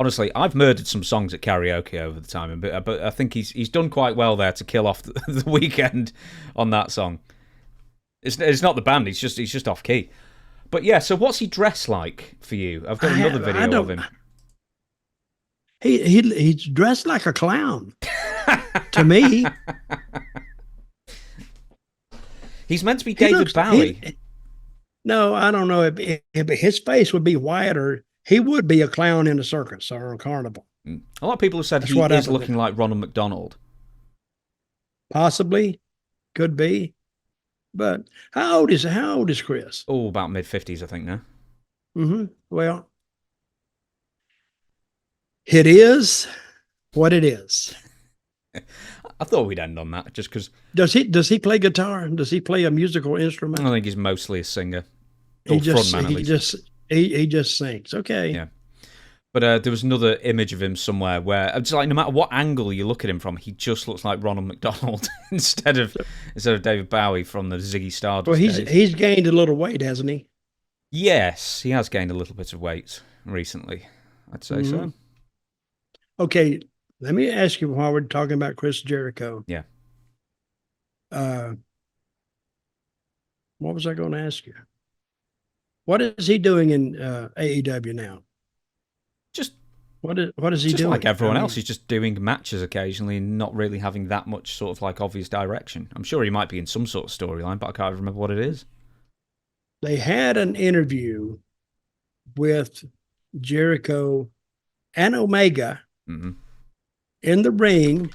Honestly, I've murdered some songs at karaoke over the time, but I think he's done quite well there to kill off the Weeknd on that song. It's not the band; he's just off key. But yeah, so what's he dressed like for you? I've got another video of him. He's dressed like a clown to me. He's meant to be David Bowie. No, I don't know if his face would be white, or he would be a clown in a circus or a carnival. A lot of people have said he is looking like Ronald McDonald. Possibly, could be. But how old is Chris? Oh, about mid-50s, I think now. Mm-hmm. Well, it is what it is. I thought we'd end on that, just because. Does he play guitar? Does he play a musical instrument? I think he's mostly a singer. He just sings. Okay. Yeah. But there was another image of him somewhere where it's like no matter what angle you look at him from, he just looks like Ronald McDonald instead of David Bowie from the Ziggy Stardust. Well, he's gained a little weight, hasn't he? Yes, he has gained a little bit of weight recently. I'd say so. Okay, let me ask you while we're talking about Chris Jericho. Yeah. What was I going to ask you? What is he doing in AEW now? Just what is he doing? Just like everyone else, he's just doing matches occasionally and not really having that much sort of like obvious direction. I'm sure he might be in some sort of storyline, but I can't remember what it is. They had an interview with Jericho and Omega in the ring,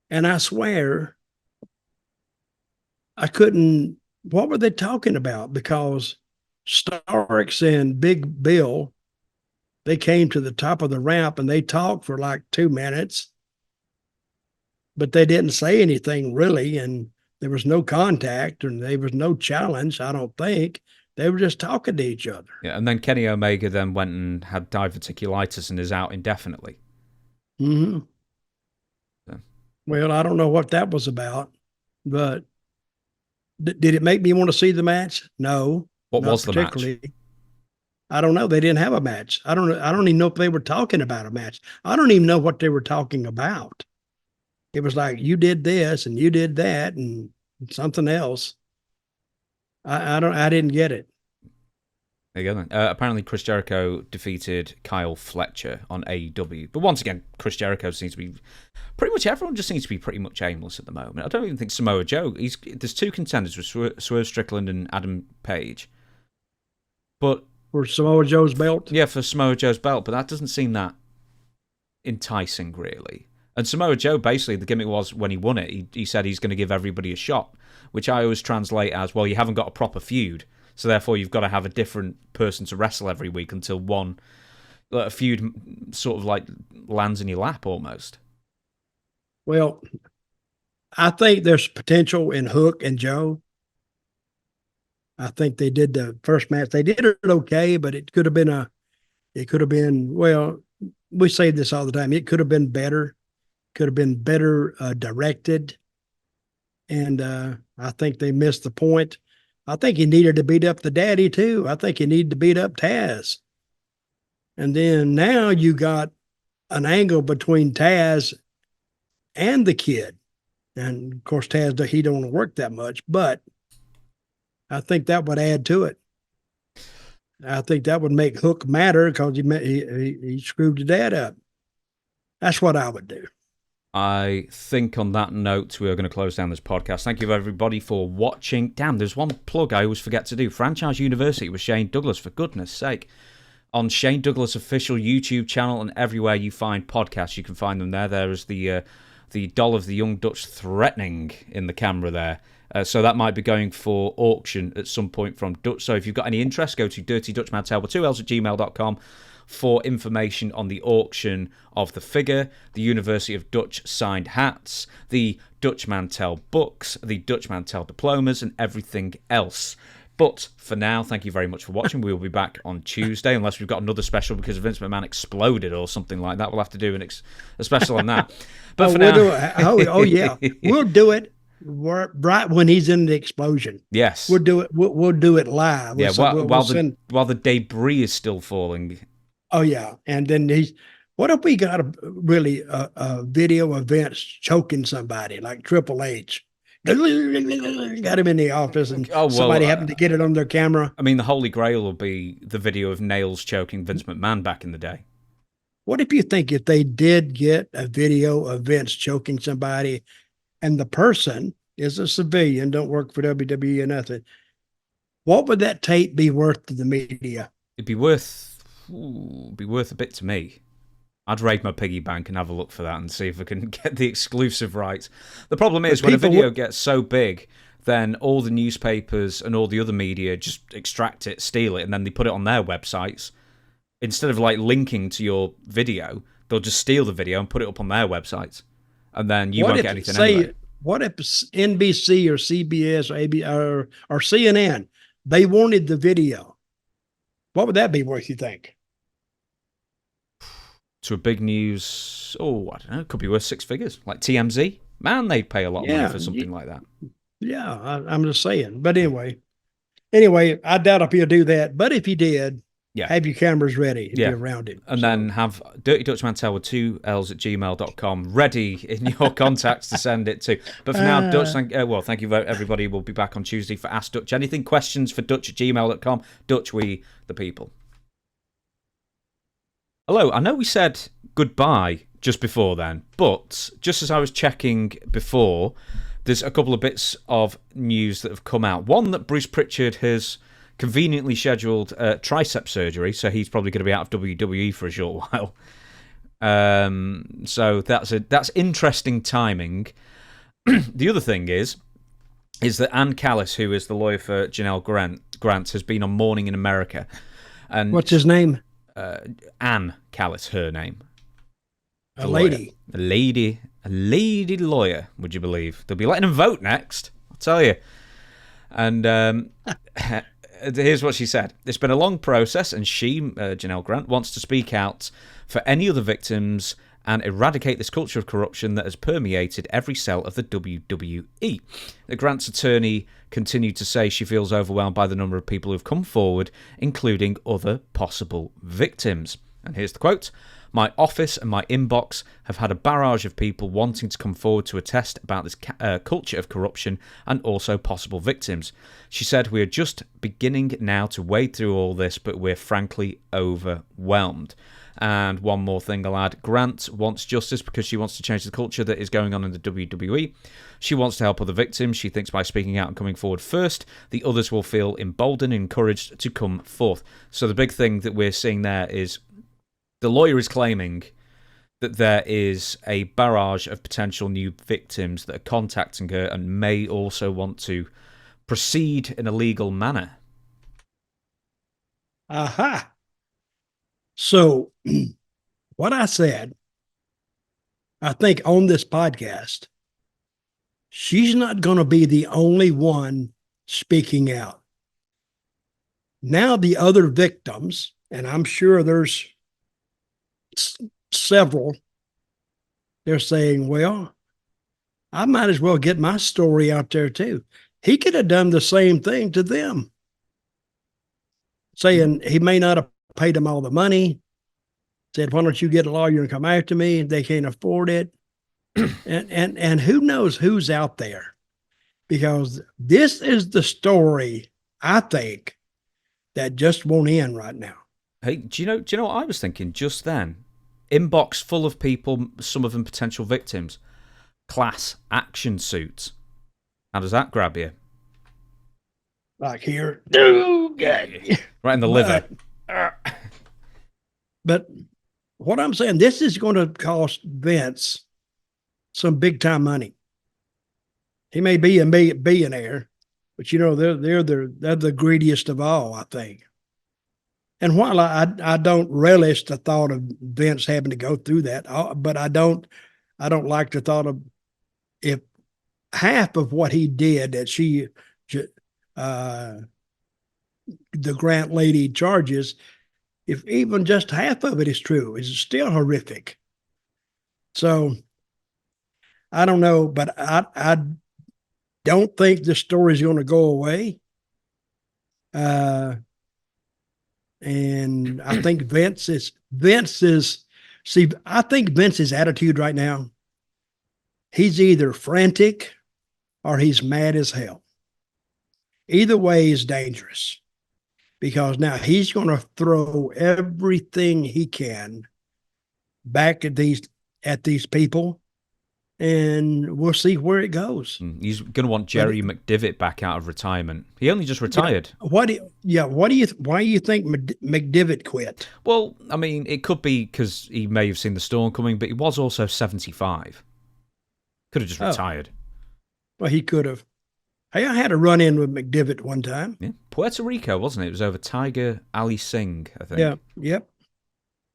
and I swear I couldn't. What were they talking about? Because Starks and Big Bill, they came to the top of the ramp and they talked for like 2 minutes, but they didn't say anything really. And there was no contact and there was no challenge, I don't think. They were just talking to each other. Yeah, and then Kenny Omega then went and had diverticulitis and is out indefinitely. Mm-hmm. So. Well, I don't know what that was about, but did it make me want to see the match? No. What was the match? I don't know. They didn't have a match. I don't even know if they were talking about a match. I don't even know what they were talking about. It was like, you did this and you did that and something else. I didn't get it. There you go then. Apparently Chris Jericho defeated Kyle Fletcher on AEW. But once again, Chris Jericho seems to be pretty much everyone just seems to be pretty much aimless at the moment. I don't even think Samoa Joe, there's 2 contenders with Swerve Strickland and Adam Page. But for Samoa Joe's belt? Yeah, for Samoa Joe's belt, but that doesn't seem that enticing, really. And Samoa Joe, basically, the gimmick was when he won it, he said he's going to give everybody a shot, which I always translate as, well, you haven't got a proper feud, so therefore you've got to have a different person to wrestle every week until a feud sort of like lands in your lap almost. Well, I think there's potential in Hook and Joe. I think they did the first match. They did it okay, but it could have been, well, we say this all the time. It could have been better, directed. And I think they missed the point. I think he needed to beat up the daddy too. I think he needed to beat up Taz. And then now you got an angle between Taz and the kid. And of course, Taz, he don't want to work that much, but I think that would add to it. I think that would make Hook matter because he screwed your dad up. That's what I would do. I think on that note, we are going to close down this podcast. Thank you, everybody, for watching. Damn, there's one plug I always forget to do. Franchise University with Shane Douglas, for goodness sake. On Shane Douglas' official YouTube channel and everywhere you find podcasts, you can find them there. There is the doll of the young Dutch threatening in the camera there. So that might be going for auction at some point from Dutch. So if you've got any interest, go to Dirty Dutch Mantell with 2 L's at gmail.com for information on the auction of the figure, the University of Dutch signed hats, the Dutch Mantell books, the Dutch Mantell diplomas, and everything else. But for now, thank you very much for watching. We will be back on Tuesday, unless we've got another special because Vince McMahon exploded or something like that. We'll have to do a special on that. But for now... yeah. We'll do it right when he's in the explosion. Yes. We'll do it. We'll do it live. Yeah, while the debris is still falling. Oh, yeah. And then what if we got a video of Vince choking somebody like Triple H? Got him in the office and somebody happened to get it on their camera. I mean, the Holy Grail will be the video of Nails choking Vince McMahon back in the day. What if you think if they did get a video of Vince choking somebody and the person is a civilian, don't work for WWE or nothing, what would that tape be worth to the media? It'd be worth a bit to me. I'd raid my piggy bank and have a look for that and see if I can get the exclusive rights. The problem is when a video gets so big, then all the newspapers and all the other media just extract it, steal it, and then they put it on their websites. Instead of like linking to your video, they'll just steal the video and put it up on their websites. And then you won't get anything anyway. What if NBC or CBS or CNN, they wanted the video? What would that be worth, you think? To a big news, I don't know, it could be worth 6 figures. Like TMZ, man, they'd pay a lot of money for something like that. Yeah, I'm just saying. But anyway, I doubt if he'll do that. But if he did, have your cameras ready if you're around him. And then have Dirty Dutch Mantell with 2 L's at gmail.com ready in your contacts to send it to. But for now, Dutch, thank you, everybody. We'll be back on Tuesday for Ask Dutch Anything. Questions for Dutch at gmail.com. Dutch, we the people. Hello, I know we said goodbye just before then, but just as I was checking before, there's a couple of bits of news that have come out. One, that Bruce Pritchard has conveniently scheduled tricep surgery, so he's probably going to be out of WWE for a short while. So that's interesting timing. The other thing is that Ann Callis, who is the lawyer for Janelle Grant, has been on Morning in America. And what's his name? Ann Callis, her name. A lady. A lady lawyer, would you believe? They'll be letting him vote next, I'll tell you. And here's what she said. It's been a long process, and she, Janelle Grant, wants to speak out for any other victims and eradicate this culture of corruption that has permeated every cell of the WWE. The Grant's attorney continued to say she feels overwhelmed by the number of people who've come forward, including other possible victims. And here's the quote. My office and my inbox have had a barrage of people wanting to come forward to attest about this culture of corruption and also possible victims. She said, we are just beginning now to wade through all this, but we're frankly overwhelmed. And one more thing I'll add, Grant wants justice because she wants to change the culture that is going on in the WWE. She wants to help other victims. She thinks by speaking out and coming forward first, the others will feel emboldened and encouraged to come forth. So the big thing that we're seeing there is the lawyer is claiming that there is a barrage of potential new victims that are contacting her and may also want to proceed in a legal manner. Aha. So what I said, I think on this podcast, she's not going to be the only one speaking out. Now the other victims, and I'm sure there's several, they're saying, well, I might as well get my story out there too. He could have done the same thing to them, saying he may not have paid them all the money, said, why don't you get a lawyer and come after me? They can't afford it. and who knows who's out there, because this is the story, I think, that just won't end right now. Hey, do you know what I was thinking just then? Inbox full of people, some of them potential victims. Class action suits. How does that grab you? Like here, right in the liver. But what I'm saying, this is going to cost Vince some big time money. He may be a billionaire, but they're the greediest of all, I think. And while I don't relish the thought of Vince having to go through that, but I don't like the thought of if half of what he did that the Grant lady charges, if even just half of it is true, it's still horrific. So I don't know, but I don't think the story is going to go away. And I think Vince's attitude right now, he's either frantic or he's mad as hell. Either way is dangerous, because now he's going to throw everything he can back at these people, and we'll see where it goes. He's going to want Jerry McDivitt back out of retirement. He only just retired. Why do you think McDivitt quit? Well, I mean, it could be because he may have seen the storm coming, but he was also 75. Could have just retired. Well, he could have. Hey, I had a run-in with McDivitt one time. Yeah. Puerto Rico, wasn't it? It was over Tiger Ali Singh, I think. Yeah, yep.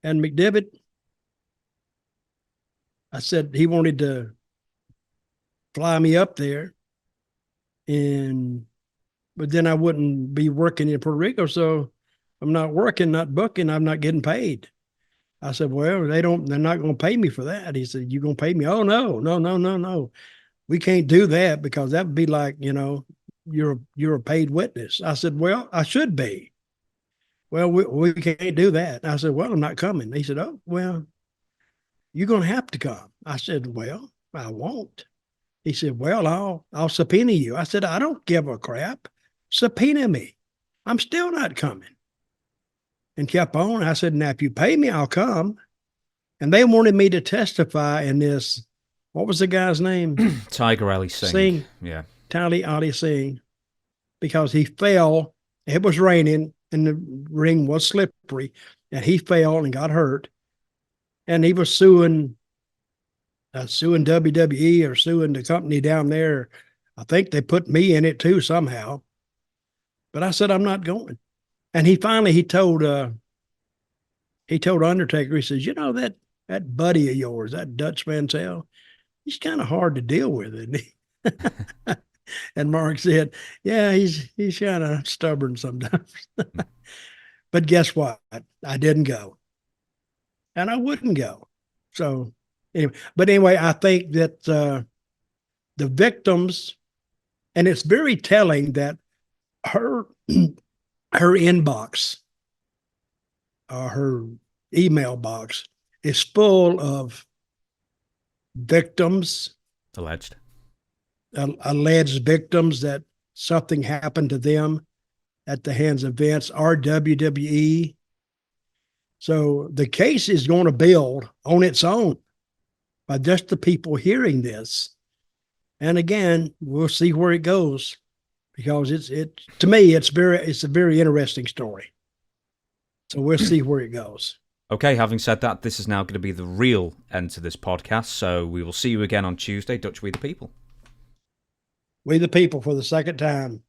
And McDivitt, I said he wanted to fly me up there, but then I wouldn't be working in Puerto Rico, so I'm not working, not booking, I'm not getting paid. I said, well, they're not going to pay me for that. He said, you going to pay me? Oh, no. We can't do that, because that would be like, you're a paid witness. I said, well, I should be. Well, we can't do that. I said, well, I'm not coming. He said, oh, well, you're going to have to come. I said, well, I won't. He said, well, I'll subpoena you. I said, I don't give a crap. Subpoena me. I'm still not coming. And kept on. I said, now, if you pay me, I'll come. And they wanted me to testify in this. What was the guy's name? Tiger Ali Singh. Yeah. Tiger Ali Singh. Because he fell. It was raining and the ring was slippery. And he fell and got hurt. And he was suing WWE or suing the company down there. I think they put me in it too somehow. But I said, I'm not going. And he told Undertaker, he says, that buddy of yours, that Dutch Mantell, he's kind of hard to deal with, isn't he? And Mark said, yeah, he's kind of stubborn sometimes. But guess what? I didn't go. And I wouldn't go. So anyway, I think that the victims, and it's very telling that her inbox, her email box, is full of victims, alleged victims that something happened to them at the hands of Vince or WWE. So the case is going to build on its own by just the people hearing this. And again, we'll see where it goes, because to me, it's a very interesting story. So we'll see where it goes. Okay, having said that, this is now going to be the real end to this podcast. So we will see you again on Tuesday. Dutch, we the people. We the people for the second time.